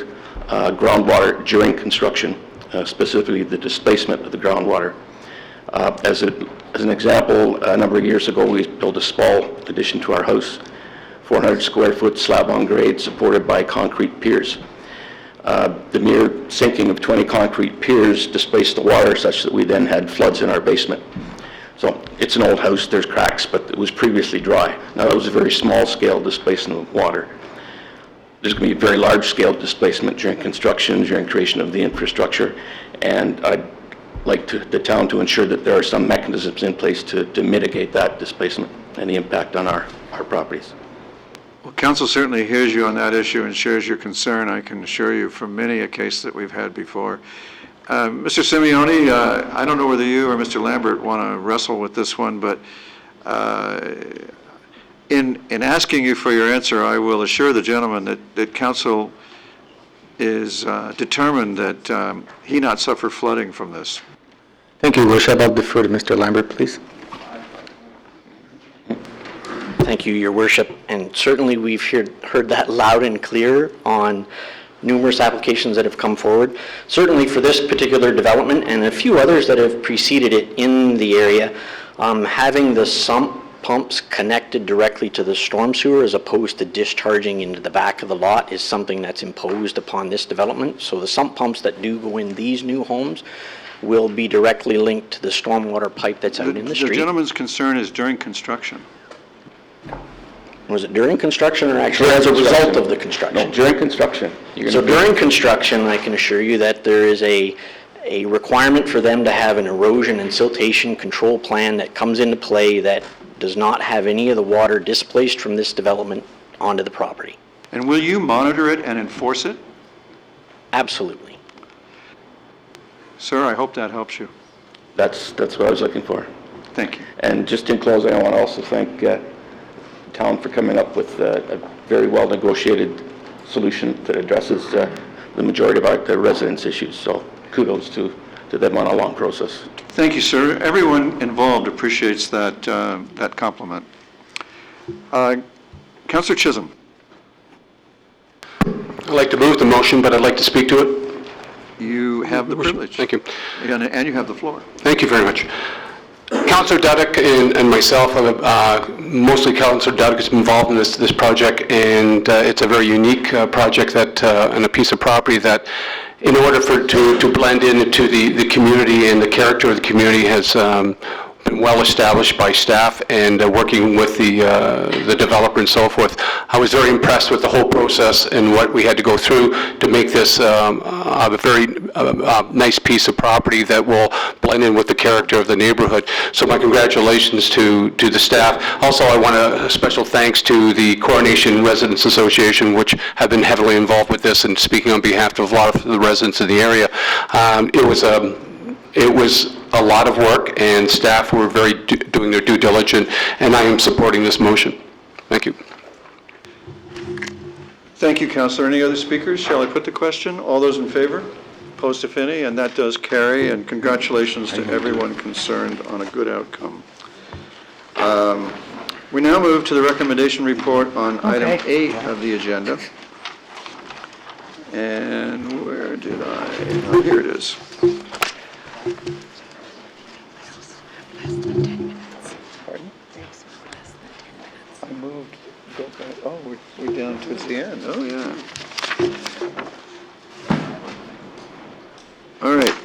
groundwater during construction, specifically the displacement of the groundwater. As an example, a number of years ago, we built a small addition to our house, 400 square foot slab on grade supported by concrete piers. The mere sinking of 20 concrete piers displaced the water such that we then had floods in our basement. So it's an old house, there's cracks, but it was previously dry. Now that was a very small scale displacement of water. There's going to be very large scale displacement during construction, during creation of the infrastructure, and I'd like the town to ensure that there are some mechanisms in place to mitigate that displacement and the impact on our properties. Well, Council certainly hears you on that issue and shares your concern. I can assure you from many a case that we've had before. Mr. Simeone, I don't know whether you or Mr. Lambert want to wrestle with this one, but in asking you for your answer, I will assure the gentleman that Council is determined that he not suffer flooding from this. Thank you, Your Worship. I'll defer to Mr. Lambert, please. Thank you, Your Worship. And certainly we've heard that loud and clear on numerous applications that have come forward. Certainly for this particular development and a few others that have preceded it in the area, having the sump pumps connected directly to the storm sewer as opposed to discharging into the back of the lot is something that's imposed upon this development. So the sump pumps that do go in these new homes will be directly linked to the stormwater pipe that's out in the street. The gentleman's concern is during construction. Was it during construction or actually as a result of the construction? No, during construction. So during construction, I can assure you that there is a requirement for them to have an erosion and siltation control plan that comes into play that does not have any of the water displaced from this development onto the property. And will you monitor it and enforce it? Absolutely. Sir, I hope that helps you. That's what I was looking for. Thank you. And just in closing, I want to also thank town for coming up with a very well-negotiated solution that addresses the majority of the residents' issues. So kudos to them on a long process. Thank you, sir. Everyone involved appreciates that compliment. Councillor Chisholm. I'd like to move the motion, but I'd like to speak to it. You have the privilege. Thank you. And you have the floor. Thank you very much. Councillor Duddick and myself, mostly Councillor Duddick is involved in this project, and it's a very unique project and a piece of property that, in order to blend into the community and the character of the community, has been well established by staff and working with the developer and so forth. I was very impressed with the whole process and what we had to go through to make this a very nice piece of property that will blend in with the character of the neighborhood. So my congratulations to the staff. Also, I want a special thanks to the Coronation Residents Association, which have been heavily involved with this and speaking on behalf of a lot of the residents in the area. It was a lot of work, and staff were doing their due diligence, and I am supporting this motion. Thank you. Thank you, Councillor. Any other speakers? Shall I put the question? All those in favor? Opposed, if any? And that does carry, and congratulations to everyone concerned on a good outcome. We now move to the recommendation report on item 8 of the agenda. And where did oh, here it is. Pardon? I moved, go back, oh, we're down towards the end, oh, yeah. All right.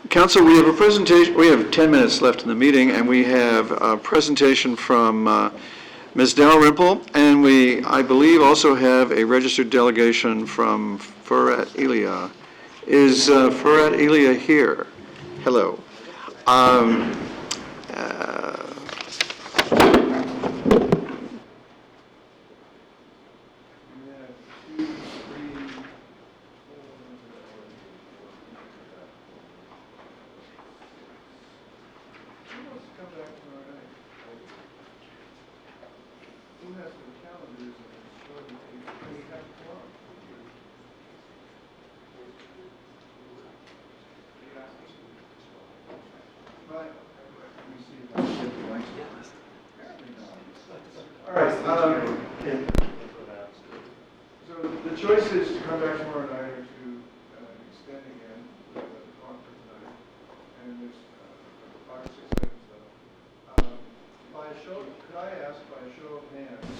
Council, we have a presentation, we have 10 minutes left in the meeting, and we have a presentation from Ms. Dalrymple, and we, I believe, also have a registered delegation from Furat Elia. Is Furat Elia here? Hello. All right. So the choice is to come back tomorrow night or to extend again the conference night. And there's 5 or 6 items though. Could I ask by a show of hands,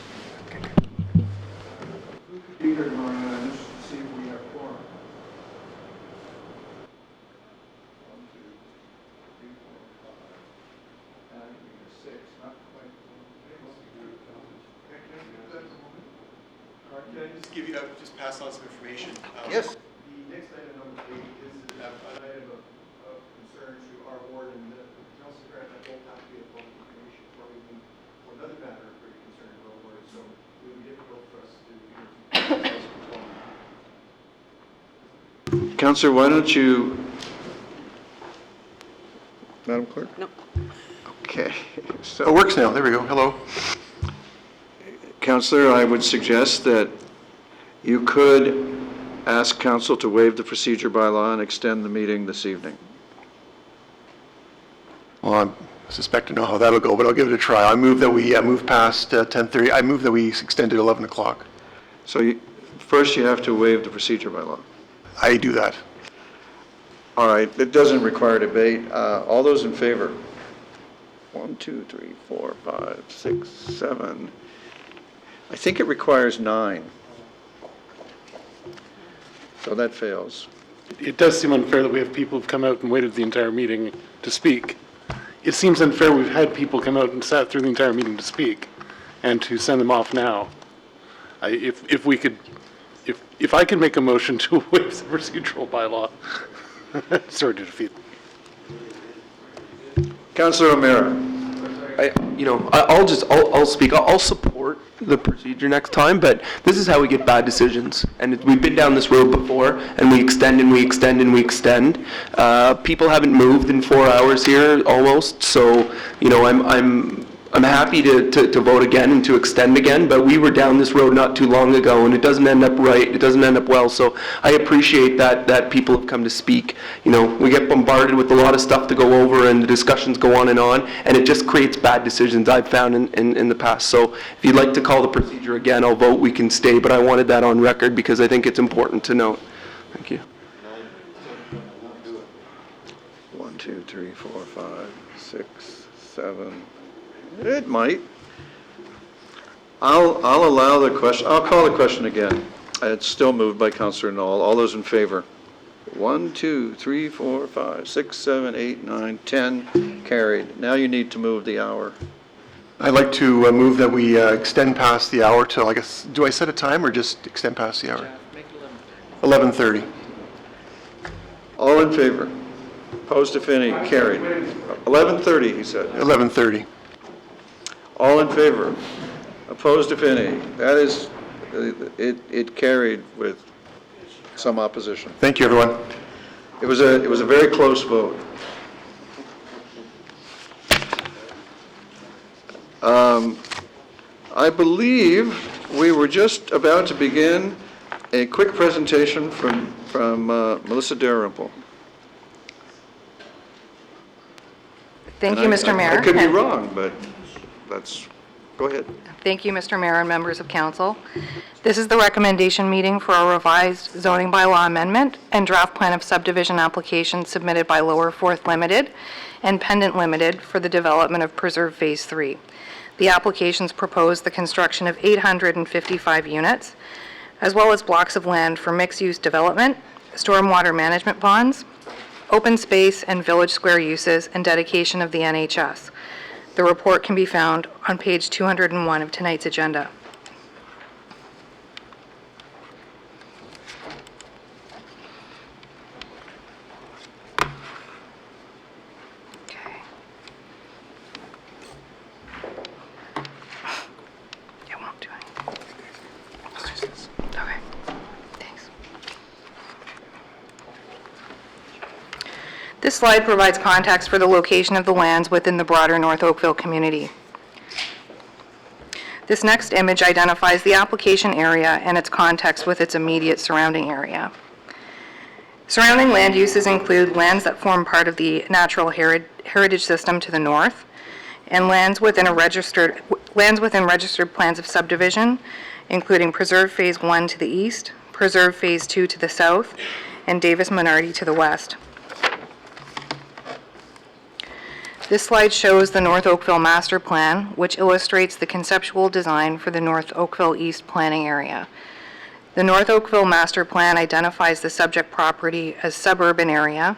who could be here tomorrow night just to see if we have quorum? 1, 2, 3, 4, 5. And I think we have 6, not quite. Can I just give you, just pass on some information? Yes. The next item, number 8, is an item of concern to our ward, and the council grant that won't have to be a public information for even for another matter of great concern to our ward, so it would be difficult for us to Councillor, why don't you, Madam Clerk? No. Okay. So it works now. There we go. Hello. Councillor, I would suggest that you could ask council to waive the procedure by law and extend the meeting this evening. Well, I suspect to know how that'll go, but I'll give it a try. I move that we move past 10:30. I move that we extend it 11 o'clock. So first you have to waive the procedure by law. I do that. All right. It doesn't require debate. All those in favor? 1, 2, 3, 4, 5, 6, 7. I think it requires 9. So that fails. It does seem unfair that we have people who've come out and waited the entire meeting to speak. it seems unfair. We've had people come out and sat through the entire meeting to speak, and to send them off now. If we could, if I could make a motion to waive the procedural bylaw, sorry to defeat. Councillor O'Meara. I'll speak. I'll support the procedure next time, but this is how we get bad decisions. And we've been down this road before, and we extend and we extend and we extend. People haven't moved in 4 hours here almost, so I'm happy to vote again and to extend again, but we were down this road not too long ago, and it doesn't end up right, it doesn't end up well, so I appreciate that people have come to speak. We get bombarded with a lot of stuff to go over, and the discussions go on, and it just creates bad decisions I've found in the past. So if you'd like to call the procedure again, I'll vote we can stay, but I wanted that on record because I think it's important to note. Thank you. 1, 2, 3, 4, 5, 6, 7. It might. I'll allow the question. I'll call the question again. It's still moved by Councillor Knoll. All those in favor? 1, 2, 3, 4, 5, 6, 7, 8, 9, 10. Carried. Now you need to move the hour. I'd like to move that we extend past the hour till, I guess, do I set a time or just extend past the hour? 11:30. All in favor? Opposed, if any? Carried. 11:30, he said. 11:30. All in favor? Opposed, if any? That is, it carried with some opposition. Thank you, everyone. It was a very close vote. I believe we were just about to begin a quick presentation from Melissa Dalrymple. Thank you, Mr. Mayor. I could be wrong, but go ahead. Thank you, Mr. Mayor and members of council. This is the recommendation meeting for a revised zoning bylaw amendment and draft plan of subdivision application submitted by Lower Fourth Limited and Pendant Limited for the development of Preserve Phase 3. The applications propose the construction of 855 units, as well as blocks of land for mixed-use development, stormwater management ponds, open space and village square uses, and dedication of the NHS. The report can be found on page 201 of tonight's agenda. Okay. It won't do anything. Okay. Thanks. This slide provides context for the location of the lands within the broader North Oakville community. This next image identifies the application area and its context with its immediate surrounding area. Surrounding land uses include lands that form part of the natural heritage system to the north, and lands within registered plans of subdivision, including Preserve Phase 1 to the east, Preserve Phase 2 to the south, and Davis Menardi to the west. This slide shows the North Oakville Master Plan, which illustrates the conceptual design for the North Oakville East planning area. The North Oakville Master Plan identifies the subject property as suburban area,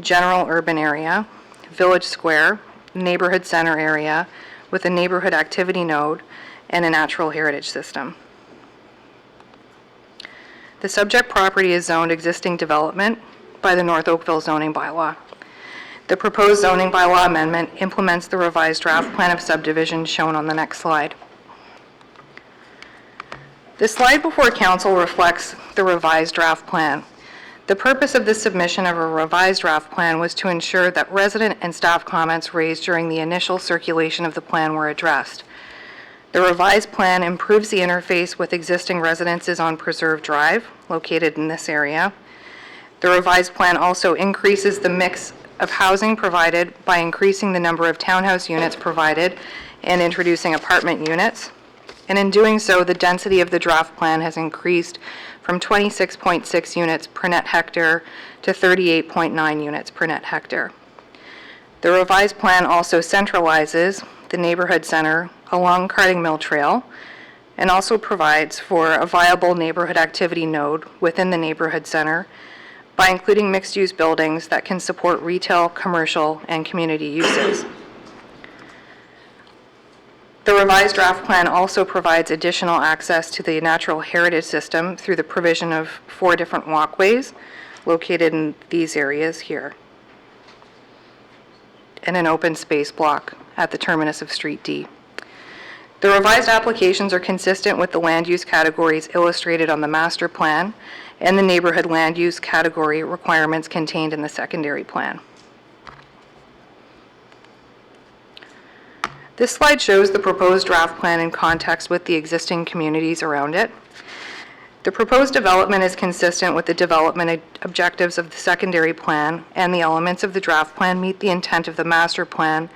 general urban area, village square, neighborhood center area with a neighborhood activity node and a natural heritage system. The subject property is zoned existing development by the North Oakville zoning bylaw. The proposed zoning bylaw amendment implements the revised draft plan of subdivision shown on the next slide. The slide before council reflects the revised draft plan. The purpose of the submission of a revised draft plan was to ensure that resident and staff comments raised during the initial circulation of the plan were addressed. The revised plan improves the interface with existing residences on Preserve Drive, located in this area. The revised plan also increases the mix of housing provided by increasing the number of townhouse units provided and introducing apartment units. And in doing so, the density of the draft plan has increased from 26.6 units per net hectare to 38.9 units per net hectare. The revised plan also centralizes the neighborhood center along Carding Mill Trail and also provides for a viable neighborhood activity node within the neighborhood center by including mixed-use buildings that can support retail, commercial, and community uses. revised draft plan also provides additional access to the natural heritage system through the provision of 4 different walkways located in these areas here, and an open space block at the terminus of Street D. The revised applications are consistent with the land use categories illustrated on the master plan and the neighborhood land use category requirements contained in the secondary plan. This slide shows the proposed draft plan in context with the existing communities around it. The proposed development is consistent with the development objectives of the secondary plan, and the elements of the draft plan meet the intent of the master plan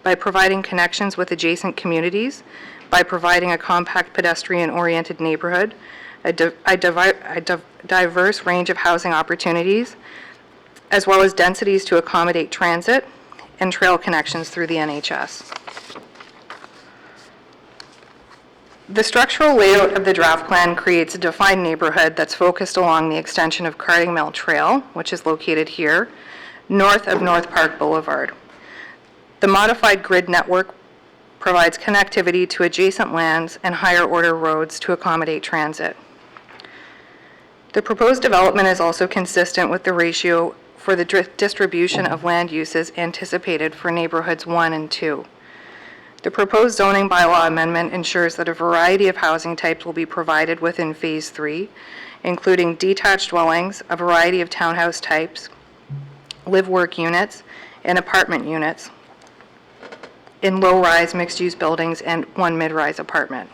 by providing connections with adjacent communities, by providing a compact pedestrian-oriented neighborhood, a diverse range of housing opportunities, as well as densities to accommodate transit and trail connections through the NHS. The structural layout of the draft plan creates a defined neighborhood that's focused along the extension of Carding Mill Trail, which is located here, north of North Park Boulevard. The modified grid network provides connectivity to adjacent lands and higher order roads to accommodate transit. The proposed development is also consistent with the ratio for the distribution of land uses anticipated for neighborhoods 1 and 2. The proposed zoning bylaw amendment ensures that a variety of housing types will be provided within Phase 3, including detached dwellings, a variety of townhouse types, live-work units, and apartment units in low-rise mixed-use buildings and 1 mid-rise apartment.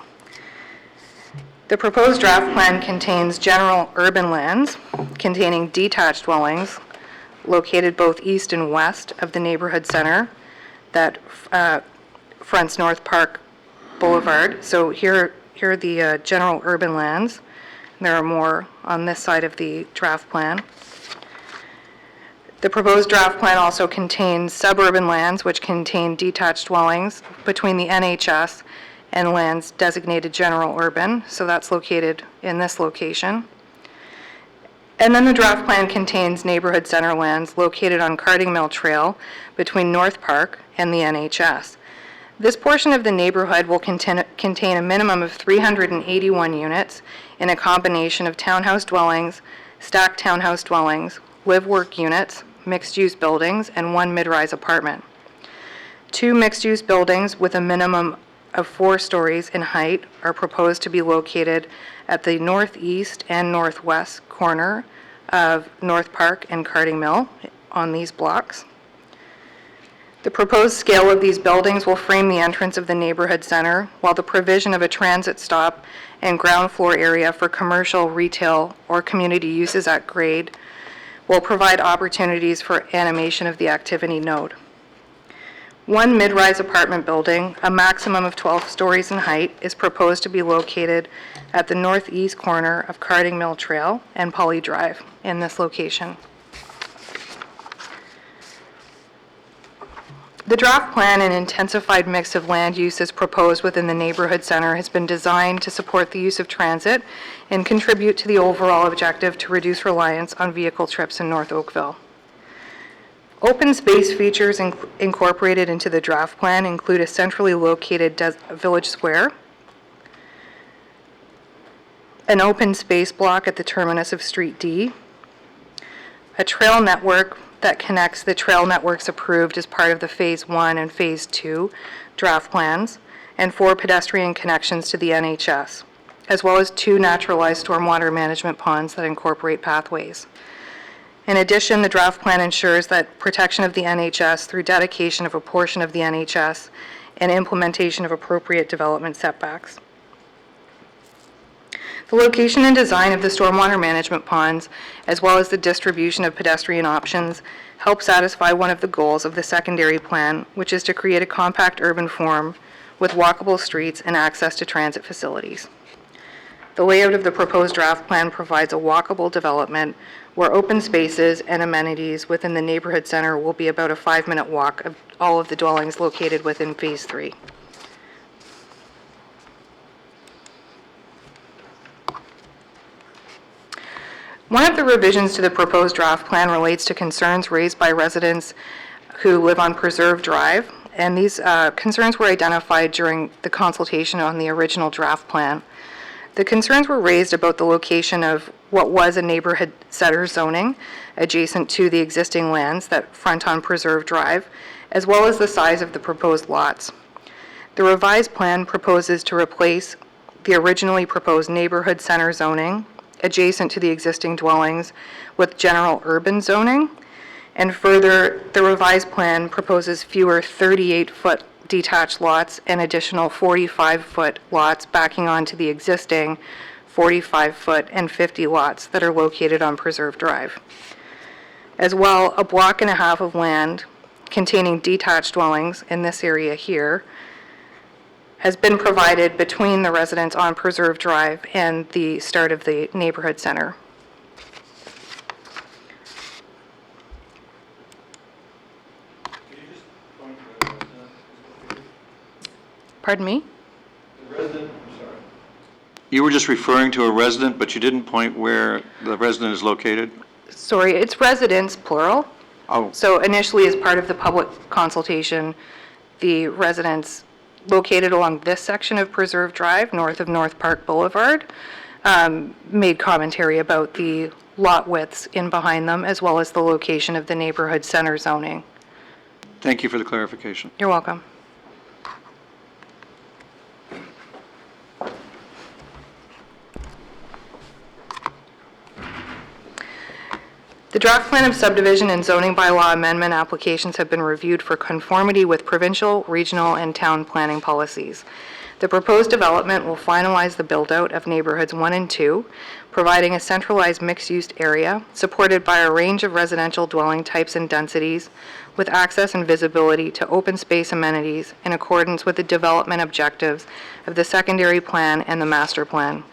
The proposed draft plan contains general urban lands containing detached dwellings located both east and west of the neighborhood center that fronts North Park Boulevard. So here are the general urban lands. There are more on this side of the draft plan. The proposed draft plan also contains suburban lands which contain detached dwellings between the NHS and lands designated general urban. So that's located in this location. And then the draft plan contains neighborhood center lands located on Carding Mill Trail between North Park and the NHS. This portion of the neighborhood will contain a minimum of 381 units in a combination of townhouse dwellings, stacked townhouse dwellings, live-work units, mixed-use buildings, and 1 mid-rise apartment. 2 mixed-use buildings with a minimum of 4 stories in height are proposed to be located at the northeast and northwest corner of North Park and Carding Mill on these blocks. The proposed scale of these buildings will frame the entrance of the neighborhood center, while the provision of a transit stop and ground floor area for commercial, retail, or community uses at grade will provide opportunities for animation of the activity node. 1 mid-rise apartment building, a maximum of 12 stories in height, is proposed to be located at the northeast corner of Carding Mill Trail and Polly Drive in this location. The draft plan and intensified mix of land uses proposed within the neighborhood center has been designed to support the use of transit and contribute to the overall objective to reduce reliance on vehicle trips in North Oakville. Open space features incorporated into the draft plan include a centrally located village square, an open space block at the terminus of Street D, a trail network that connects the trail networks approved as part of the Phase 1 and Phase 2 draft plans, and 4 pedestrian connections to the NHS, as well as 2 naturalized stormwater management ponds that incorporate pathways. In addition, the draft plan ensures that protection of the NHS through dedication of a portion of the NHS and implementation of appropriate development setbacks. The location and design of the stormwater management ponds, as well as the distribution of pedestrian options, help satisfy one of the goals of the secondary plan, which is to create a compact urban form with walkable streets and access to transit facilities. The layout of the proposed draft plan provides a walkable development where open spaces and amenities within the neighborhood center will be about a 5-minute walk of all of the dwellings located within Phase 3. One of the revisions to the proposed draft plan relates to concerns raised by residents who live on Preserve Drive and these concerns were identified during the consultation on the original draft plan. The concerns were raised about the location of what was a neighborhood center zoning adjacent to the existing lands that front on Preserve Drive, as well as the size of the proposed lots. The revised plan proposes to replace the originally proposed neighborhood center zoning adjacent to the existing dwellings with general urban zoning. And further, the revised plan proposes fewer 38-foot detached lots and additional 45-foot lots backing onto the existing 45-foot and 50 lots that are located on Preserve Drive. As well, a block and a half of land containing detached dwellings in this area here has been provided between the residents on Preserve Drive and the start of the neighborhood center. Pardon me? You were just referring to a resident, but you didn't point where the resident is located? Sorry, it's residents, plural. Oh. So initially, as part of the public consultation, the residents located along this section of Preserve Drive, north of North Park Boulevard, made commentary about the lot widths in behind them, as well as the location of the neighborhood center zoning. Thank you for the clarification. You're welcome. The draft plan of subdivision and zoning bylaw amendment applications have been reviewed for conformity with provincial, regional, and town planning policies. The proposed development will finalize the build-out of neighborhoods 1 and 2, providing a centralized mixed-use area supported by a range of residential dwelling types and densities, with access and visibility to open space amenities in accordance with the development objectives of the secondary plan and the master plan.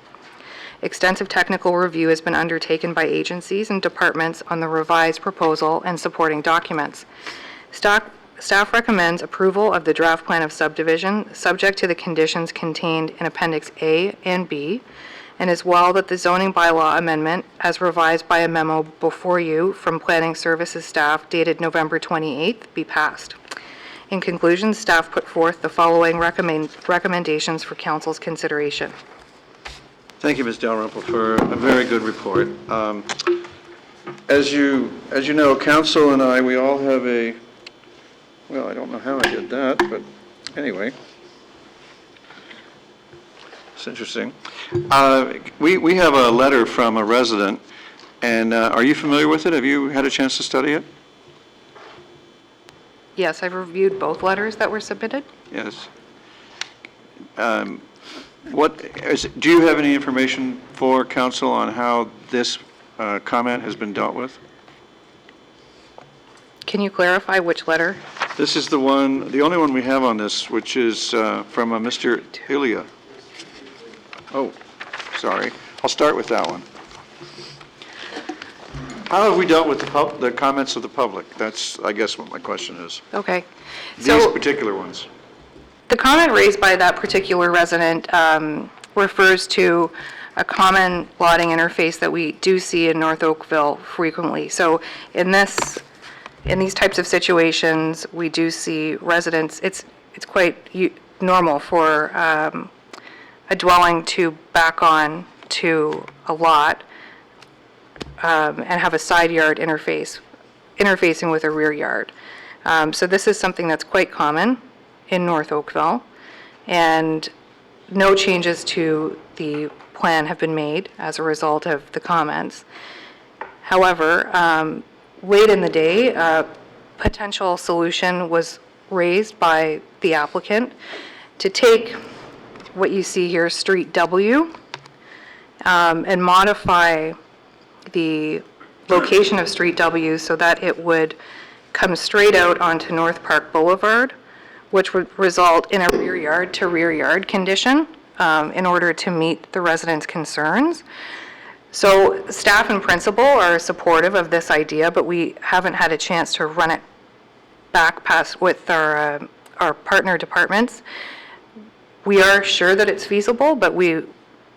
Extensive technical review has been undertaken by agencies and departments on the revised proposal and supporting documents. Staff recommends approval of the draft plan of subdivision, subject to the conditions contained in Appendix A and B, and as well that the zoning bylaw amendment, as revised by a memo before you from Planning Services staff dated November 28th, be passed. In conclusion, staff put forth the following recommendations for Council's consideration. Thank you, Ms. Dalrymple, for a very good report. As you know, Council and I, we all have a, well, I don't know how I did that, but anyway. It's interesting. We have a letter from a resident, and are you familiar with it? Have you had a chance to study it? Yes, I've reviewed both letters that were submitted. Yes. Do you have any information for Council on how this comment has been dealt with? Can you clarify which letter? This is the one, the only one we have on this, which is from a Mr. Ilya. Oh, sorry. I'll start with that one. How have we dealt with the comments of the public? That's, I guess, what my question is. Okay. These particular ones. The comment raised by that particular resident refers to a common lotting interface that we do see in North Oakville frequently. So in these types of situations, we do see residents, it's quite normal for a dwelling to back on to a lot and have a side yard interfacing with a rear yard. So this is something that's quite common in North Oakville, and no changes to the plan have been made as a result of the comments. However, late in the day, a potential solution was raised by the applicant to take what you see here, Street W, and modify the location of Street W so that it would come straight out onto North Park Boulevard, which would result in a rear yard to rear yard condition in order to meet the residents' concerns. So staff and principal are supportive of this idea, but we haven't had a chance to run it back past with our partner departments. We are sure that it's feasible, but we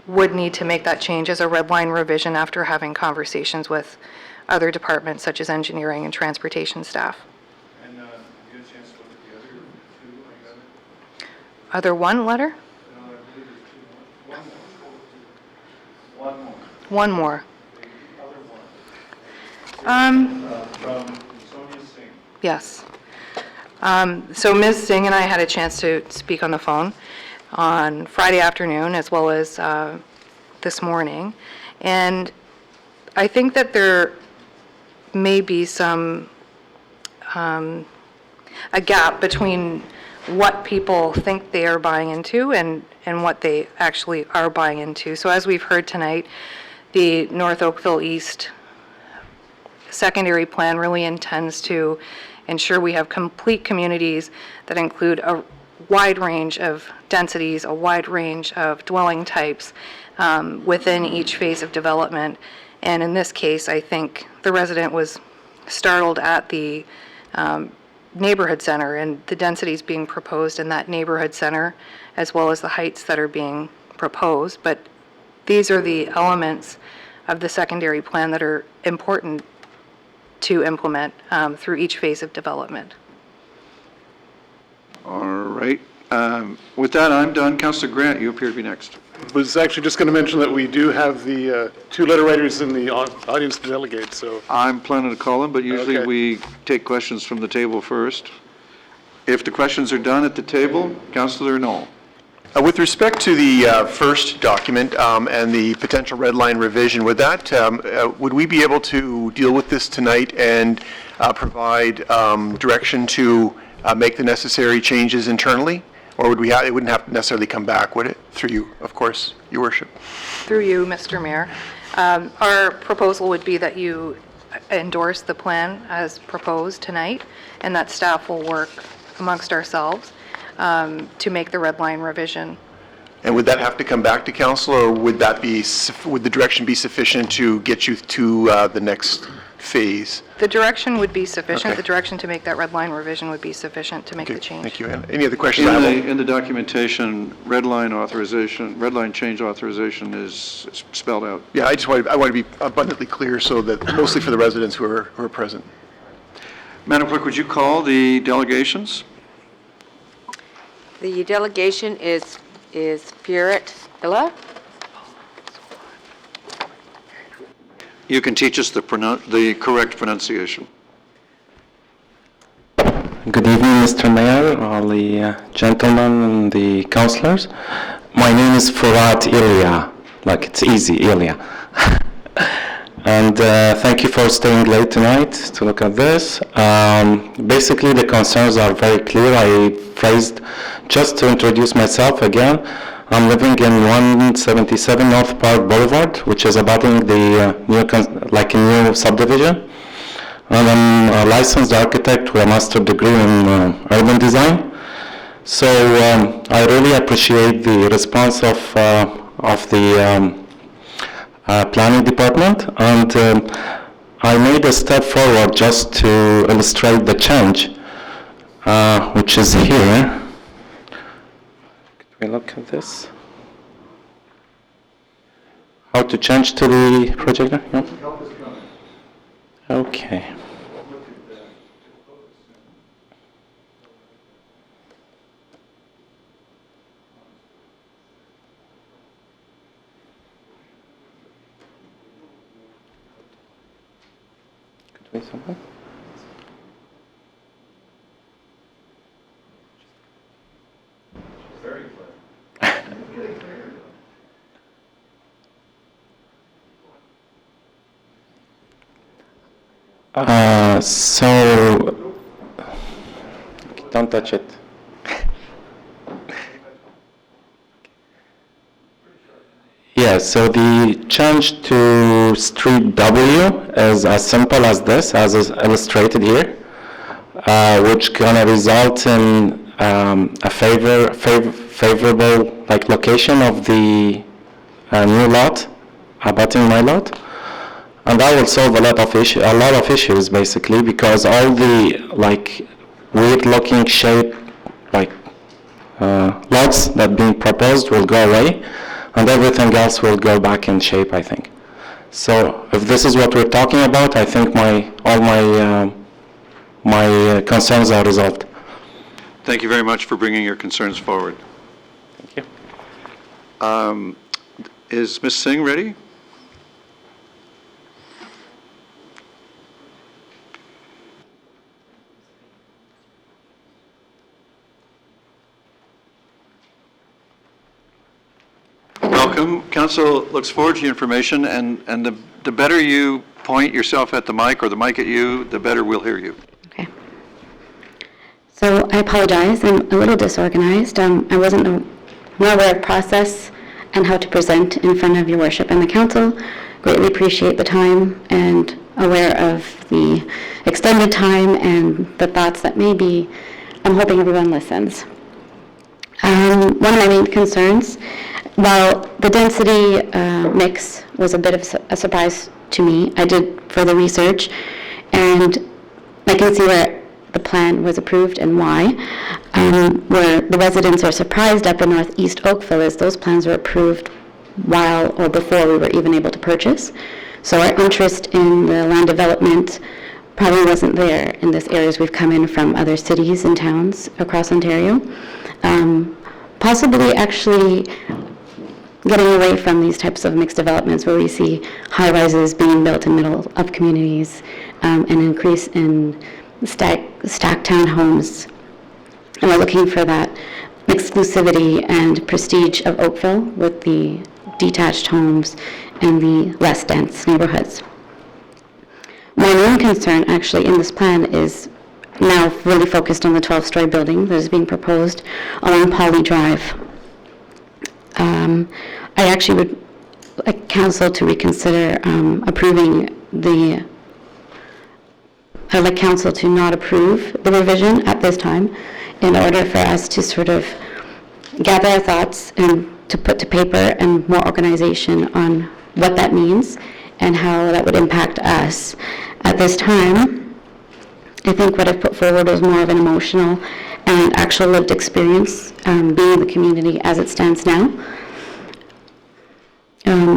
would need to make that change as a red line revision after having conversations with other departments such as engineering and transportation staff. And did you get a chance to look at the other two Are there one letter? One more. Yes. So Ms. Singh and I had a chance to speak on the phone on Friday afternoon as well as this morning. And I think that there may be some, a gap between what people think they are buying into and what they actually are buying into. So as we've heard tonight, the North Oakville East secondary plan really intends to ensure we have complete communities that include a wide range of densities, a wide range of dwelling types within each phase of development. And in this case, I think the resident was startled at the neighborhood center and the densities being proposed in that neighborhood center, as well as the heights that are being proposed. But these are the elements of the secondary plan that are important to implement through each phase of development. All right. With that, I'm done. Councillor Grant, you appear to be next. Was actually just going to mention that we do have the two letter writers in the audience to delegate, so. I'm planning to call them, but usually Okay. we take questions from the table first. If the questions are done at the table, Councillor Knoll. With respect to the first document and the potential red line revision, would we be able to deal with this tonight and provide direction to make the necessary changes internally? Or would it wouldn't have to necessarily come back, would it? Through you, of course, Your Worship. Through you, Mr. Mayor. Our proposal would be that you endorse the plan as proposed tonight, and that staff will work amongst ourselves to make the red line revision. And would that have to come back to council, or would the direction be sufficient to get you to the next phase? The direction would be sufficient. Okay. The direction to make that red line revision would be sufficient to make the change. Thank you. And any other questions? I have? In the documentation, red line change authorization is spelled out. Yeah, I want to be abundantly clear so that, mostly for the residents who are present. Madam Clerk, would you call the delegations? The delegation is Pierrot Illa. You can teach us the correct pronunciation. Good evening, Mr. Mayor, all the gentlemen and the councillors. My name is Furat Ilya, like it's easy, Ilya. And thank you for staying late tonight to look at this. Basically, the concerns are very clear. I phrased, just to introduce myself again, I'm living in 177 North Park Boulevard, which is abutting the new subdivision. And I'm a licensed architect with a master's degree in urban design. So I really appreciate the response of the planning department, and I made a step forward just to illustrate the change, which is here. Can we look at this? How to change to the projector? Yeah? Okay. Could we somehow? Very clear. So, don't touch it. Yeah, so the change to street W is as simple as this, as is illustrated here, which gonna result in a favorable location of the new lot, abutting my lot. And that will solve a lot of issues basically, because all the weird looking shape lots that being proposed will go away, and everything else will go back in shape, I think. So if this is what we're talking about, I think all my concerns are resolved. Thank you very much for bringing your concerns forward. you. Is Ms. Singh ready? Welcome. Council looks forward to your information, and the better you point yourself at the mic or the mic at you, the better we'll hear you. So I apologize, I'm a little disorganized. I wasn't not aware of process and how to present in front of your worship and the council. Greatly appreciate the time and aware of the extended time and the thoughts that maybe I'm hoping everyone listens. One of my main concerns, while the density mix was a bit of a surprise to me, I did further research and I can see where the plan was approved and why. Where the residents are surprised up in northeast Oakville is those plans were approved while or before we were even able to purchase. So our interest in the land development probably wasn't there in this area as we've come in from other cities and towns across Ontario. Possibly actually getting away from these types of mixed developments where we see high-rises being built in middle of communities, an increase in stacked townhomes. And we're looking for that exclusivity and prestige of Oakville with the detached homes and the less dense neighborhoods. My main concern actually in this plan is now really focused on the 12-story building that is being proposed along Poly Drive. I actually would like council to reconsider approving the I'd like council to not approve the revision at this time in order for us to sort of gather our thoughts and to put to paper and more organization on what that means and how that would impact us. At this time, I think what I've put forward was more of an emotional and actual lived experience being in the community as it stands now.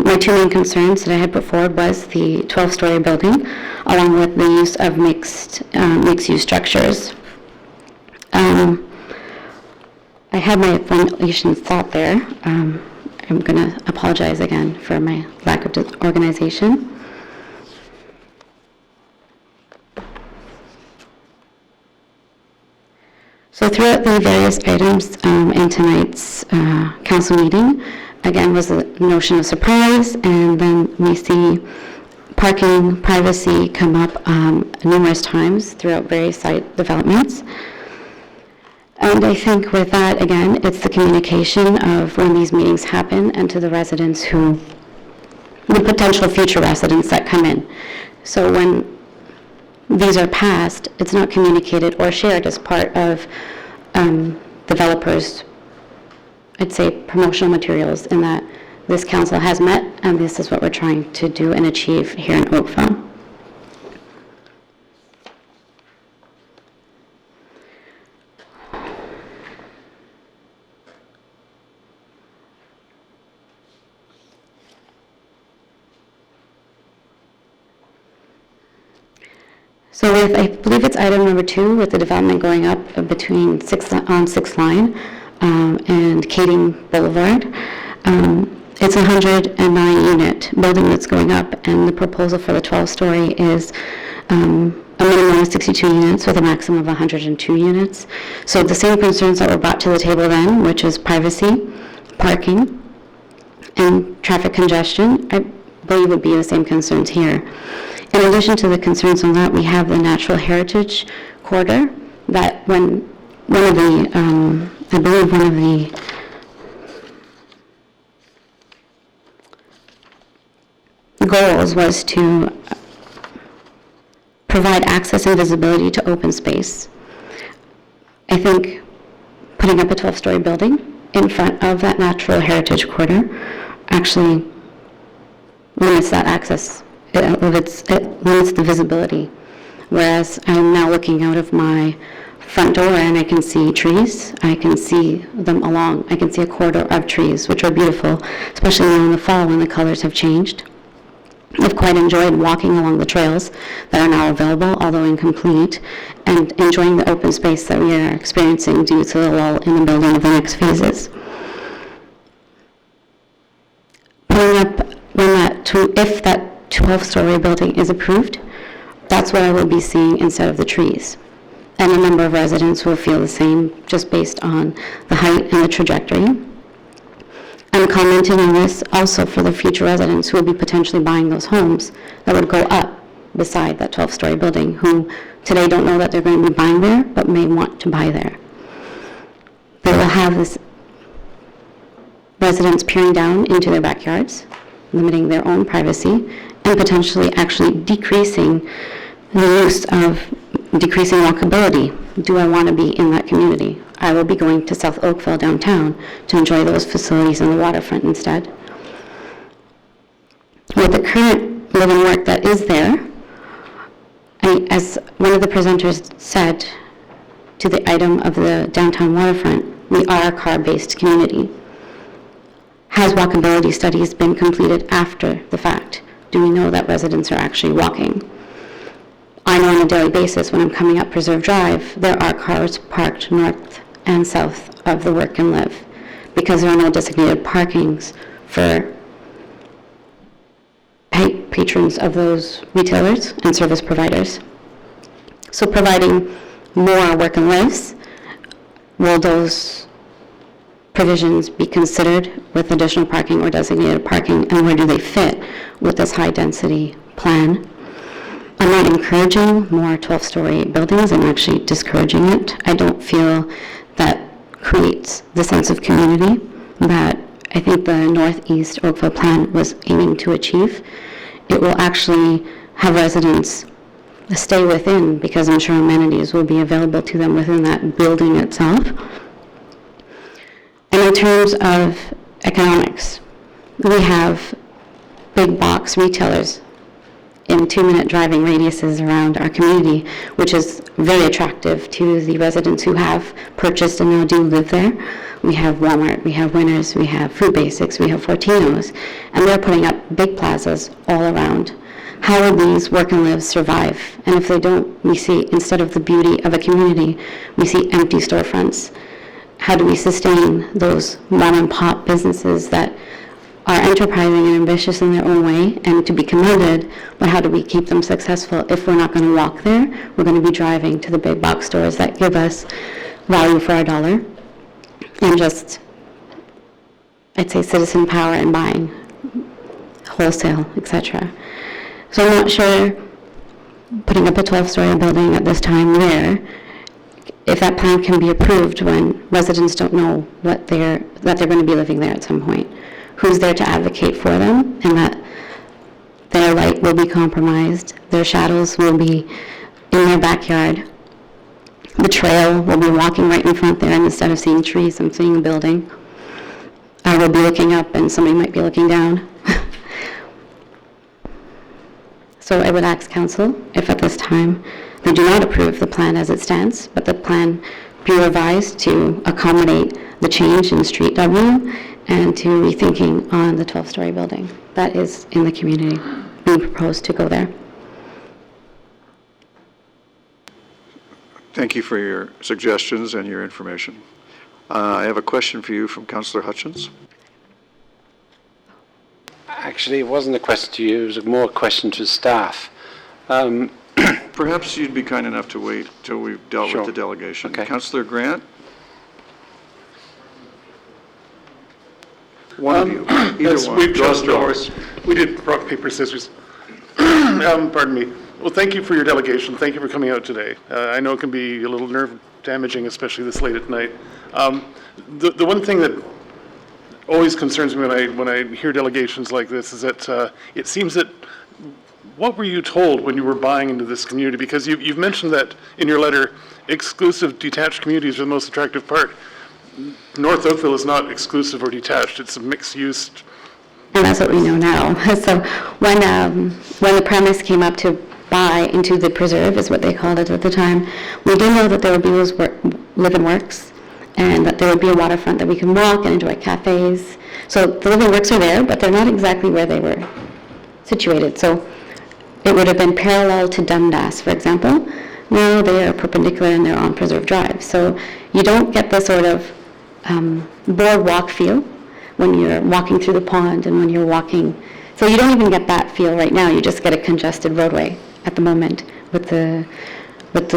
My two main concerns that I had put forward was the 12-story building, along with the use of mixed-use structures. I had my formulations thought there. I'm going to apologize again for my lack of organization. So throughout the various items in tonight's council meeting, again, was the notion of surprise, and then we see parking privacy come up numerous times throughout various site developments. And I think with that, again, it's the communication of when these meetings happen and to the residents the potential future residents that come in. So when these are passed, it's not communicated or shared as part of developers' I'd say promotional materials in that this council has met and this is what we're trying to do and achieve here in Oakville. So with, I believe it's item number 2 with the development going up between 6th line and Kading Boulevard. It's a 109-unit building that's going up, and the proposal for the 12-story is a minimum of 62 units with a maximum of 102 units. So the same concerns that were brought to the table then, which is privacy, parking, and traffic congestion, I believe would be the same concerns here. In addition to the concerns on that, we have the natural heritage corridor that when one of the, I believe one of the goals was to provide access and visibility to open space. I think putting up a 12-story building in front of that natural heritage corridor actually limits that access. It limits the visibility. Whereas I'm now looking out of my front door and I can see trees. I can see them along. I can see a corridor of trees, which are beautiful, especially in the fall when the colors have changed. I've quite enjoyed walking along the trails that are now available, although incomplete, and enjoying the open space that we are experiencing due to the lull in the building of the next phases. if that 12-story building is approved, that's what I will be seeing instead of the trees. And a number of residents will feel the same just based on the height and the trajectory. I'm commenting on this also for the future residents who will be potentially buying those homes that would go up beside that 12-story building, who today don't know that they're going to be buying there, but may want to buy there. They will have this residents peering down into their backyards, limiting their own privacy, and potentially actually decreasing walkability. Do I want to be in that community? I will be going to South Oakville downtown to enjoy those facilities on the waterfront instead. With the current living work that is there, as one of the presenters said to the item of the downtown waterfront, we are a car-based community. Has walkability studies been completed after the fact? Do we know that residents are actually walking? I know on a daily basis when I'm coming up Preserve Drive, there are cars parked north and south of the work and live because there are no designated parkings for patrons of those retailers and service providers. So providing more work and lives, will those provisions be considered with additional parking or designated parking, and where do they fit with this high-density plan? I'm not encouraging more 12-story buildings. I'm actually discouraging it. I don't feel that creates the sense of community that I think the Northeast Oakville plan was aiming to achieve. It will actually have residents stay within because I'm sure amenities will be available to them within that building itself. And in terms of economics, we have big box retailers in 2-minute driving radiuses around our community, which is very attractive to the residents who have purchased and now do live there. We have Walmart, we have Winners, we have Food Basics, we have Fortinos, and they're putting up big plazas all around. How will these work and lives survive? And if they don't, we see, instead of the beauty of a community, we see empty storefronts. How do we sustain those mom and pop businesses that are enterprising and ambitious in their own way and to be commended, but how do we keep them successful if we're not going to walk there? We're going to be driving to the big box stores that give us value for our dollar and just, I'd say, citizen power in buying, wholesale, etc. So I'm not sure putting up a 12-story building at this time there, if that plan can be approved when residents don't know that they're going to be living there at some point. Who's there to advocate for them, and that their light will be compromised, their shadows will be in their backyard, the trail will be walking right in front there, and instead of seeing trees, I'm seeing a building. I will be looking up and somebody might be looking down. So I would ask council if at this time they do not approve the plan as it stands, but the plan be revised to accommodate the change in Street W and to rethinking on the 12-story building that is in the community being proposed to go there. Thank you for your suggestions and your information. I have a question for you from Councillor Hutchins. Actually, it wasn't a question to you, it was more a question to staff. Perhaps you'd be kind enough to wait till we've dealt with the delegation. Okay. Councillor Grant? One of you, either Yes, one. we've Draw chosen straws. ours. We did rock, paper, scissors. Pardon me. Well, thank you for your delegation. Thank you for coming out today. I know it can be a little nerve damaging, especially this late at night. The one thing that always concerns me when I hear delegations like this is that it seems that, what were you told when you were buying into this community? Because you've mentioned that in your letter, exclusive detached communities are the most attractive part. North Oakville is not exclusive or detached, it's a mixed use. And that's what we know now. So when the premise came up to buy into the preserve, is what they called it at the time, we did know that there would be those live-in works and that there would be a waterfront that we can walk and enjoy cafes. So the live-in works are there, but they're not exactly where they were situated. So it would have been parallel to Dundas, for example. Now they are perpendicular and they're on Preserve Drive. So you don't get the sort of boardwalk feel when you're walking through the pond and when you're walking So you don't even get that feel right now, you just get a congested roadway at the moment with the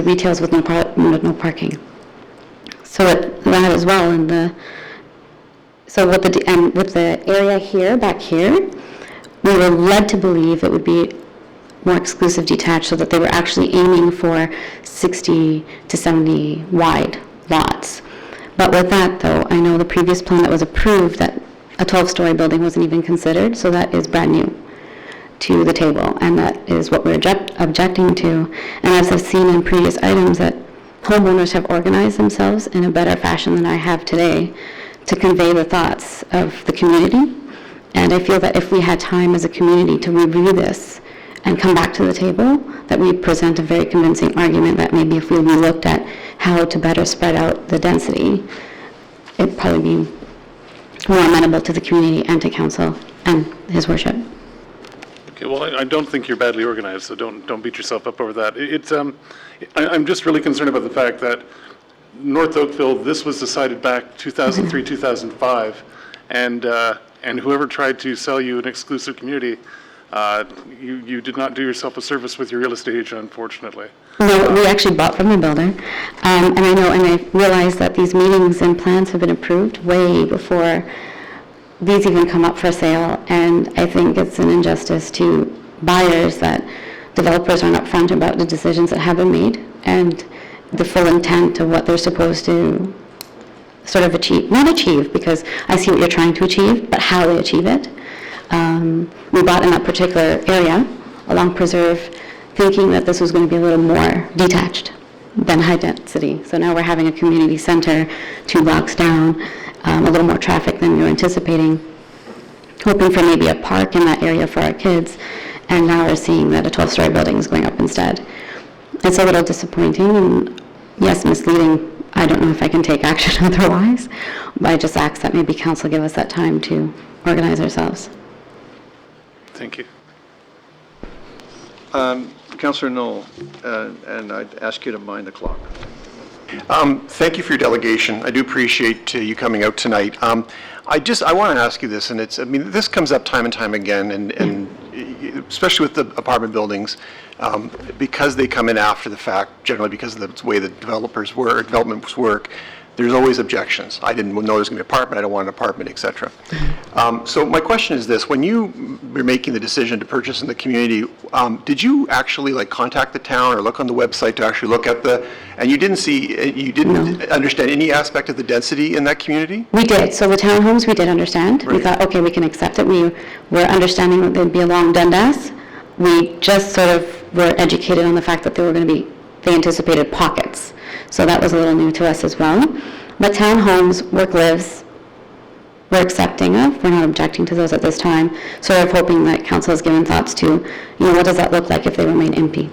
retails with no parking. So that as well, so with the area here, back here, we were led to believe it would be more exclusive detached, so that they were actually aiming for 60 to 70 wide lots. But with that, though, I know the previous plan that was approved, that a 12-story building wasn't even considered, so that is brand new to the table, and that is what we're objecting to. And as I've seen in previous items, that homeowners have organized themselves in a better fashion than I have today to convey the thoughts of the community. And I feel that if we had time as a community to review this and come back to the table, that we present a very convincing argument that maybe if we looked at how to better spread out the density, it'd probably be more amenable to the community and to council and his worship. Okay, well, I don't think you're badly organized, so don't beat yourself up over that. I'm just really concerned about the fact that North Oakville, this was decided back 2003, 2005, and whoever tried to sell you an exclusive community, you did not do yourself a service with your real estate agent, unfortunately. No, we actually bought from the builder, and I realized that these meetings and plans have been approved way before these even come up for sale, and I think it's an injustice to buyers that developers aren't upfront about the decisions that have been made and the full intent of what they're supposed to sort of achieve, not achieve, because I see what you're trying to achieve, but how they achieve it. We bought in that particular area along Preserve, thinking that this was going to be a little more detached than high density. So now we're having a community center 2 blocks down, a little more traffic than we were anticipating, hoping for maybe a park in that area for our kids, and now we're seeing that a 12-story building is going up instead. It's a little disappointing and, yes, misleading. I don't know if I can take action otherwise, but I just ask that maybe council give us that time to organize ourselves. Thank you. Councillor Knoll, and I'd ask you to mind the clock. Thank you for your delegation. I do appreciate you coming out tonight. I want to ask you this, and this comes up time and time again, and especially with the apartment buildings, because they come in after the fact, generally because of the way that developments work, there's always objections. I didn't know there was going to be an apartment, I don't want an apartment, et cetera. So my question is this: when you were making the decision to purchase in the community, did you actually contact the town or look on the website to actually look at and you didn't understand any aspect of the density in that community? We did. So the townhomes we did understand. Right. We thought, okay, we can accept it. We were understanding that they'd be along Dundas. We just sort of were educated on the fact that they anticipated pockets. So that was a little new to us as well. But townhomes, work-lives, we're accepting of. We're not objecting to those at this time. Sort of hoping that council has given thoughts to, what does that look like if they remain empty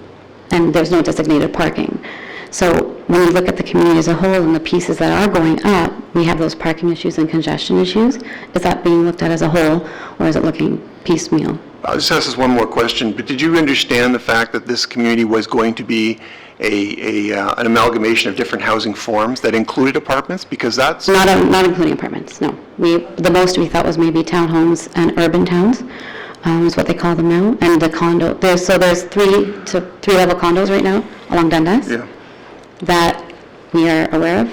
and there's no designated parking. So when we look at the community as a whole and the pieces that are going up, we have those parking issues and congestion issues. Is that being looked at as a whole, or is it looking piecemeal? I'll just ask this one more question, but did you understand the fact that this community was going to be an amalgamation of different housing forms that included apartments? Because that's... Not including apartments, no. The most we thought was maybe townhomes and urban towns, is what they call them now, and the condo. There's 3-level condos right now along Dundas. Yeah. That we are aware of,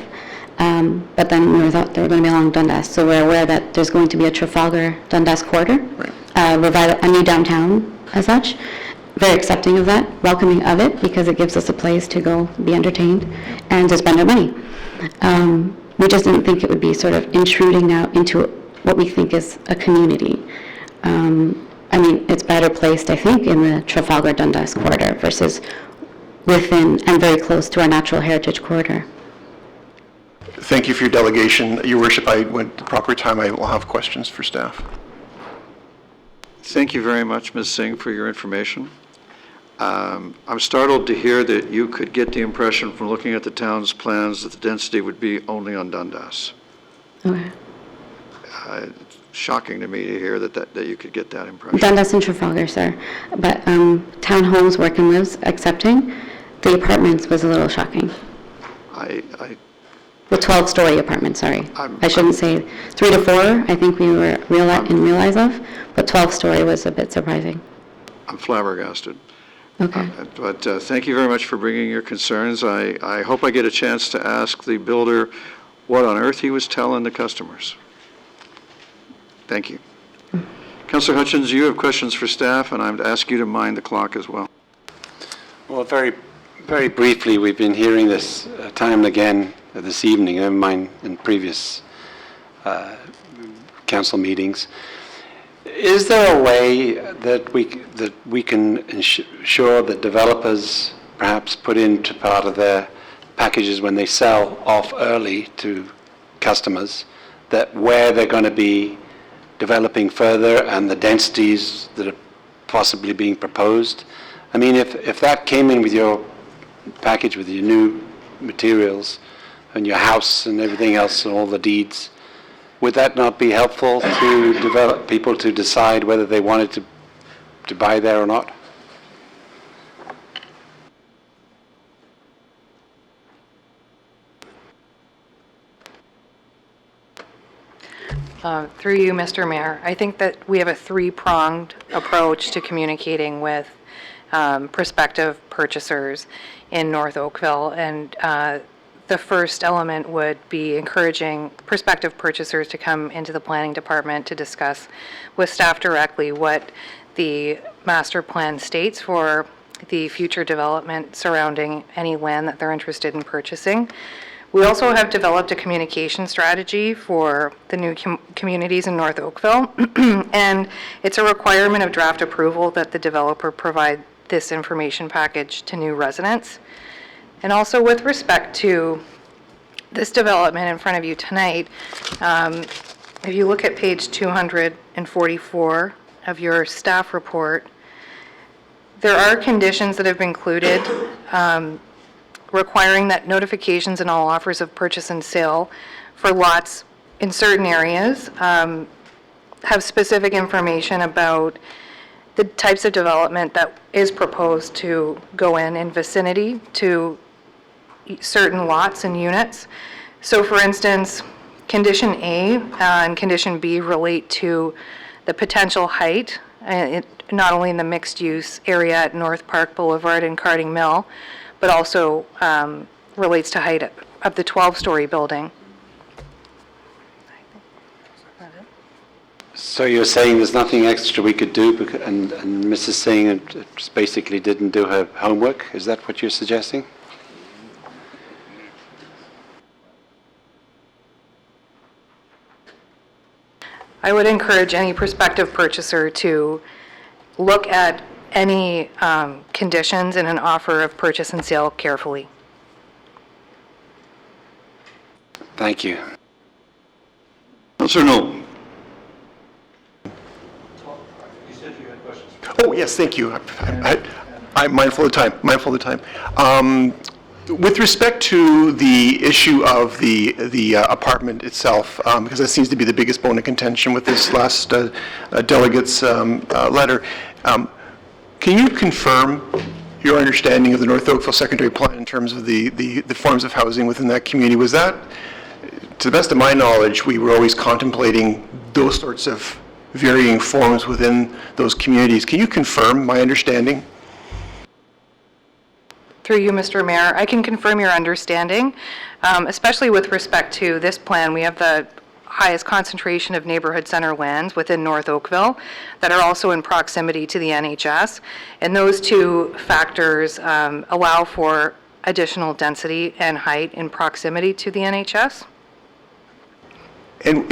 but then we thought they were going to be along Dundas, so we're aware that there's going to be a Trafalgar-Dundas corridor, a new downtown as such. Very accepting of that, welcoming of it, because it gives us a place to go be entertained and to spend our money. We just didn't think it would be sort of intruding now into what we think is a community. It's better placed, I think, in the Trafalgar-Dundas corridor versus within and very close to our natural heritage corridor. Thank you for your delegation. Your worship, I went the proper time. I will have questions for staff. Thank you very much, Ms. Singh, for your information. I'm startled to hear that you could get the impression from looking at the town's plans that the density would be only on Dundas. Okay. It's shocking to me to hear that you could get that impression. Dundas and Trafalgar, sir. But townhomes, work and lives, accepting. The apartments was a little shocking. I The 12-story apartment, sorry. I shouldn't say 3 to 4, I think we were in realize of, but 12-story was a bit surprising. I'm flabbergasted. Okay. But thank you very much for bringing your concerns. I hope I get a chance to ask the builder what on earth he was telling the customers. Thank you. Councillor Hutchins, you have questions for staff, and I'm to ask you to mind the clock as well. Well, very, very briefly, we've been hearing this time and again this evening, never mind in previous council meetings. Is there a way that we can ensure that developers perhaps put into part of their packages when they sell off early to customers, that where they're going to be developing further and the densities that are possibly being proposed? I mean, if that came in with your package, with your new materials and your house and everything else and all the deeds, would that not be helpful to develop people to decide whether they wanted to buy there or not? Through you, Mr. Mayor, I think that we have a three-pronged approach to communicating with prospective purchasers in North Oakville, and the first element would be encouraging prospective purchasers to come into the planning department to discuss with staff directly what the master plan states for the future development surrounding any land that they're interested in purchasing. We also have developed a communication strategy for the new communities in North Oakville, and it's a requirement of draft approval that the developer provide this information package to new residents. And also with respect to this development in front of you tonight, if you look at page 244 of your staff report, there are conditions that have been included requiring that notifications and all offers of purchase and sale for lots in certain areas have specific information about the types of development that is proposed to go in vicinity to certain lots and units. So for instance, condition A and condition B relate to the potential height, not only in the mixed-use area at North Park Boulevard and Carding Mill, but also relates to height of the 12-story building. So you're saying there's nothing extra we could do, and Mrs. Singh just basically didn't do her homework? Is that what you're suggesting? I would encourage any prospective purchaser to look at any conditions in an offer of purchase and sale carefully. Thank you. Councillor Noel. Oh, yes, thank you. I'm mindful of the time. With respect to the issue of the apartment itself, because that seems to be the biggest bone of contention with this last delegate's letter, can you confirm your understanding of the North Oakville secondary plan in terms of the forms of housing within that community? Was that, to the best of my knowledge, we were always contemplating those sorts of varying forms within those communities. Can you confirm my understanding? Through you, Mr. Mayor, I can confirm your understanding, especially with respect to this plan. We have the highest concentration of neighborhood center lands within North Oakville that are also in proximity to the NHS, and those two factors allow for additional density and height in proximity to the NHS. And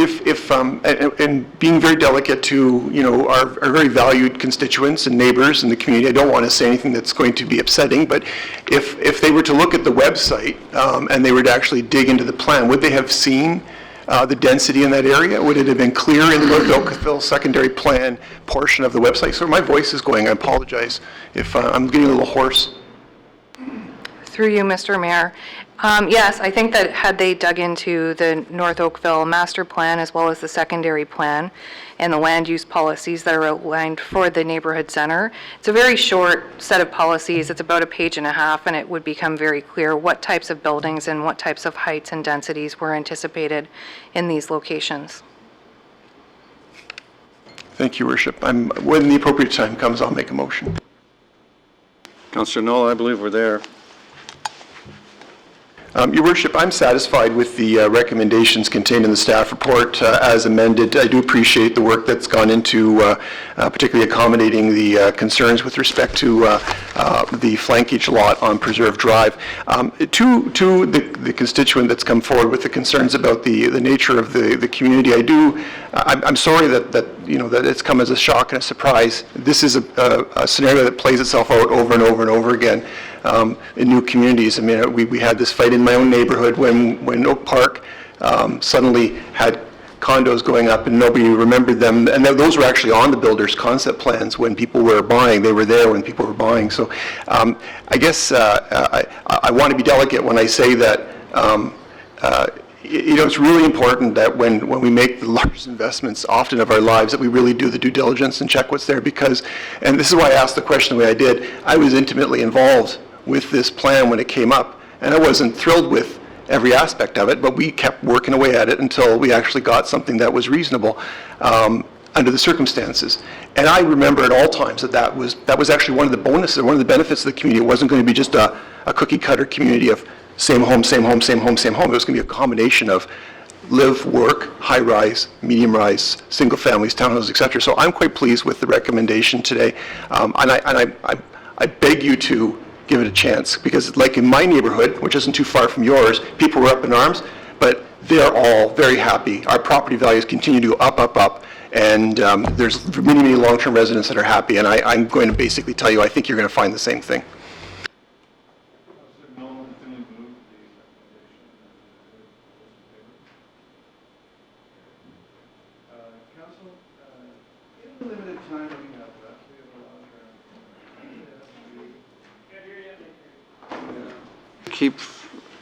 and being very delicate to, our very valued constituents and neighbors in the community, I don't want to say anything that's going to be upsetting, but if they were to look at the website and they were to actually dig into the plan, would they have seen the density in that area? Would it have been clear in the North Oakville secondary plan portion of the website? So my voice is going, I apologize if I'm getting a little hoarse. Through you, Mr. Mayor, Yes, I think that had they dug into the North Oakville master plan as well as the secondary plan and the land use policies that are outlined for the neighborhood center, it's a very short set of policies. It's about a page and a half, and it would become very clear what types of buildings and what types of heights and densities were anticipated in these locations. Thank you, Worship. When the appropriate time comes, I'll make a motion. Councillor Knoll, I believe we're there. Your Worship, I'm satisfied with the recommendations contained in the staff report as amended. I do appreciate the work that's gone into particularly accommodating the concerns with respect to the flankage lot on Preserve Drive. To the constituent that's come forward with the concerns about the nature of the community, I'm sorry that it's come as a shock and a surprise. This is a scenario that plays itself out over and over and over again in new communities. I mean, we had this fight in my own neighborhood when Oak Park suddenly had condos going up and nobody remembered them, and those were actually on the builder's concept plans when people were buying. They were there when people were buying. So I guess I want to be delicate when I say that it's really important that when we make the largest investments often of our lives, that we really do the due diligence and check what's there, because, and this is why I asked the question the way I did, I was intimately involved with this plan when it came up, and I wasn't thrilled with every aspect of it, but we kept working away at it until we actually got something that was reasonable under the circumstances. And I remember at all times that was actually one of the bonuses, one of the benefits of the community. It wasn't going to be just a cookie cutter community of same home, same home, same home, same home. It was going to be a combination of live, work, high-rise, medium-rise, single families, townhouses, et cetera. So I'm quite pleased with the recommendation today. And I beg you to give it a chance, because like in my neighborhood, which isn't too far from yours, people were up in arms, but they're all very happy. Our property values continue to go up, up, up, and there's many, many long-term residents that are happy, and I'm going to basically tell you, I think you're going to find the same thing.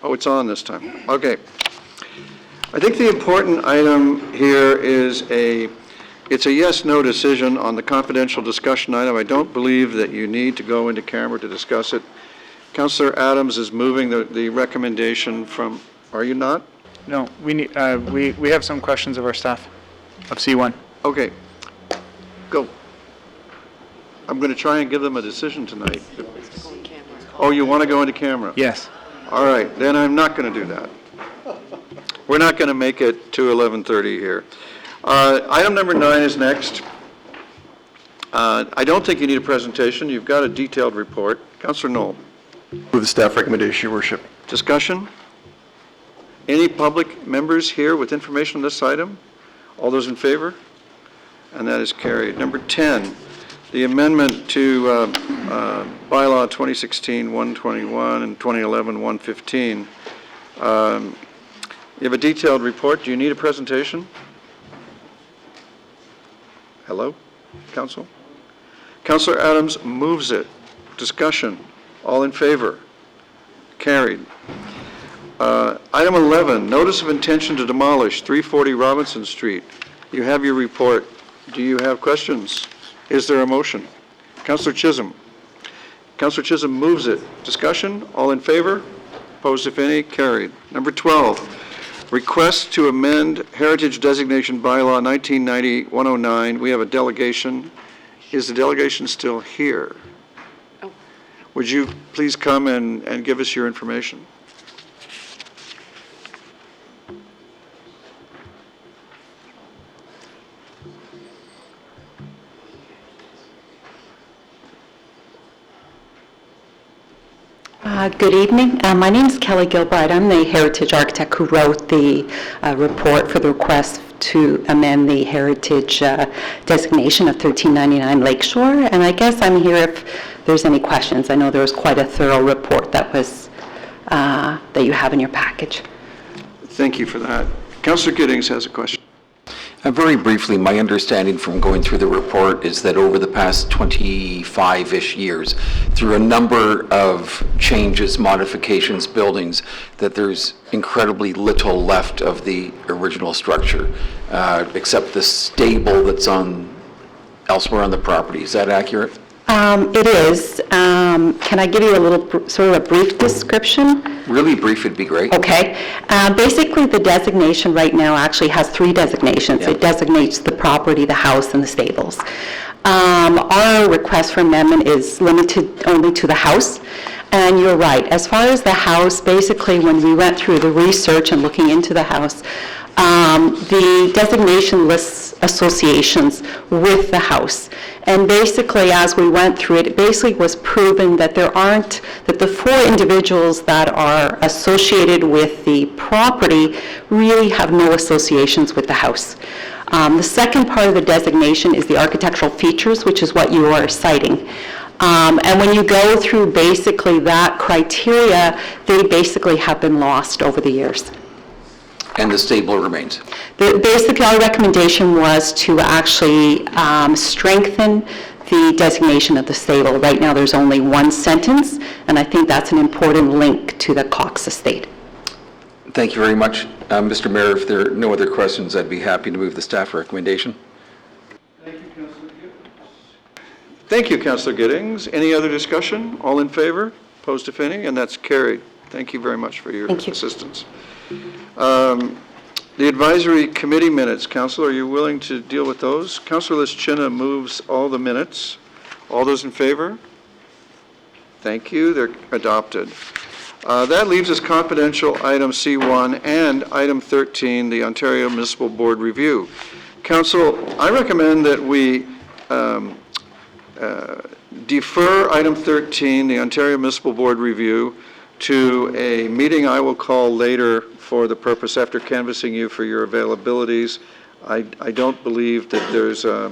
It's on this time. Okay. I think the important item here is it's a yes/no decision on the confidential discussion item. I don't believe that you need to go into camera to discuss it. Councillor Adams is moving the recommendation from, are you not? No, we have some questions of our staff, of C1. Okay. Go. I'm going to try and give them a decision tonight. Oh, you want to go into camera? Yes. All right, then I'm not going to do that. We're not going to make it to 11:30 here. Item number 9 is next. I don't think you need a presentation. You've got a detailed report. Councillor Knoll. Move the staff recommendation, Your Worship. Discussion? Any public members here with information on this item? All those in favor? And that is carried. Number 10. The amendment to bylaw 2016-121 and 2011-115. You have a detailed report. Do you need a presentation? Hello, Council? Councillor Adams moves it. Discussion. All in favor? Carried. Item 11, notice of intention to demolish 340 Robinson Street. You have your report. Do you have questions? Is there a motion? Councillor Chisholm. Councillor Chisholm moves it. Discussion? All in favor? Opposed, if any? Carried. Number 12, request to amend Heritage Designation Bylaw 1990-109. We have a delegation. Is the delegation still here? Oh. Would you please come and give us your information? Good evening. My name is Kelly Gilbride. I'm the heritage architect who wrote the report for the request to amend the heritage designation of 1399 Lakeshore. And I guess I'm here if there's any questions. I know there was quite a thorough report that was that you have in your package. Thank you for that. Councillor Giddings has a question. Very briefly, my understanding from going through the report is that over the past 25-ish years, through a number of changes, modifications, buildings, that there's incredibly little left of the original structure, except the stable that's on elsewhere on the property. Is that accurate? It is. Can I give you a little, sort of a brief description? Really brief would be great. Okay. Basically, the designation right now actually has three designations. Yeah. It designates the property, the house, and the stables. Our request for amendment is limited only to the house. And you're right. As far as the house, basically, when we went through the research and looking into the house, the designation lists associations with the house. And basically, as we went through it, it basically was proven that that the four individuals that are associated with the property really have no associations with the house. The second part of the designation is the architectural features, which is what you are citing. And when you go through basically that criteria, they basically have been lost over the years. And the stable remains? Basically, our recommendation was to actually strengthen the designation of the stable. Right now, there's only one sentence, and I think that's an important link to the Cox estate. Thank you very much. Mr. Mayor, if there are no other questions, I'd be happy to move the staff recommendation. Thank you, Councillor Giddings. Any other discussion? All in favor? Opposed, if any? And that's carried. Thank you very much for your assistance. The advisory committee minutes, Council, are you willing to deal with those? Councillor Lischina moves all the minutes. All those in favor? Thank you, they're adopted. That leaves us confidential item C1 and item 13, the Ontario Municipal Board review. Council, I recommend that we defer item 13, the Ontario Municipal Board review, to a meeting I will call later for the purpose, after canvassing you for your availabilities. I don't believe that there's a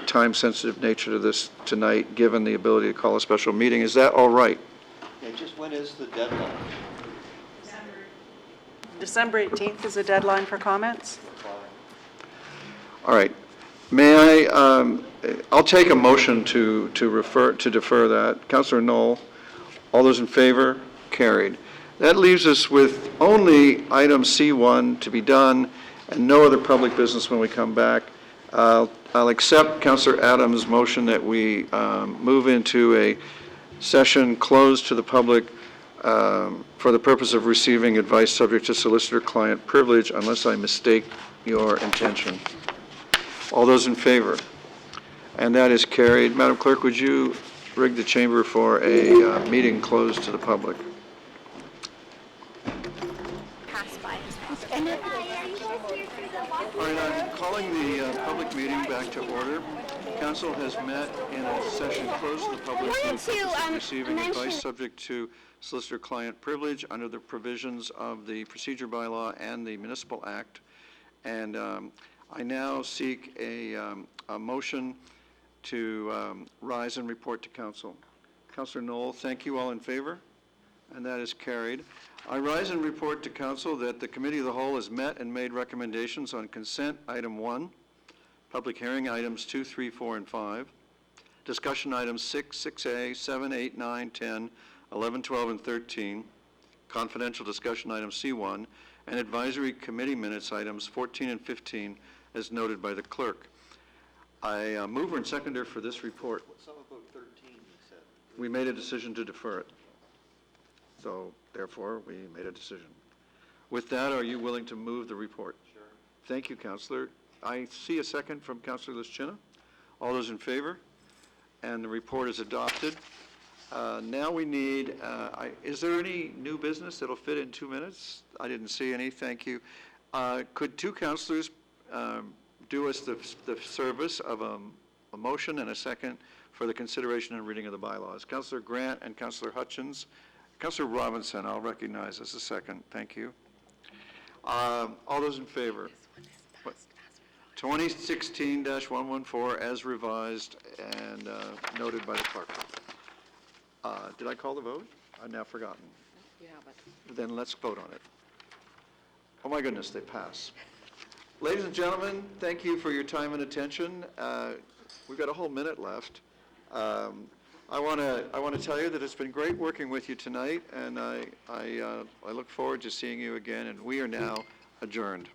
time-sensitive nature to this tonight, given the ability to call a special meeting. Is that all right? Yeah, just when is the deadline? December 18th is the deadline for comments. All right. May I, I'll take a motion to defer that. Councillor Knoll, all those in favor? Carried. That leaves us with only item C1 to be done and no other public business when we come back. I'll accept Councillor Adams' motion that we move into a session closed to the public for the purpose of receiving advice subject to solicitor-client privilege, unless I mistake your intention. All those in favor? And that is carried. Madam Clerk, would you rig the chamber for a meeting closed to the public? All right, I'm calling the public meeting back to order. Council has met in a session closed to the public for the purpose of receiving advice subject to solicitor-client privilege under the provisions of the Procedure Bylaw and the Municipal Act. And I now seek a motion to rise and report to Council. Councillor Knoll, thank you. All in favor? And that is carried. I rise and report to Council that the Committee of the Whole has met and made recommendations on consent item 1, public hearing items 2, 3, 4, and 5, discussion items 6, 6A, 7, 8, 9, 10, 11, 12, and 13, confidential discussion item C1, and advisory committee minutes items 14 and 15 as noted by the clerk. I mover and seconder for this report. What's up about 13, you said? We made a decision to defer it. So therefore, we made a decision. With that, are you willing to move the report? Sure. Thank you, Councillor. I see a second from Councillor Lischina. All those in favor? And the report is adopted. Now we need, is there any new business that'll fit in 2 minutes? I didn't see any, thank you. Could two councillors do us the service of a motion and a second for the consideration and reading of the bylaws? Councillor Grant and Councillor Hutchins. Councillor Robinson, I'll recognize as a second. Thank you. All those in favor? 2016-114 as revised and noted by the clerk. Did I call the vote? I've now forgotten. Yeah, but Then let's vote on it. Oh my goodness, they pass. Ladies and gentlemen, thank you for your time and attention. We've got a whole minute left. I want to tell you that it's been great working with you tonight, and I look forward to seeing you again, and we are now adjourned.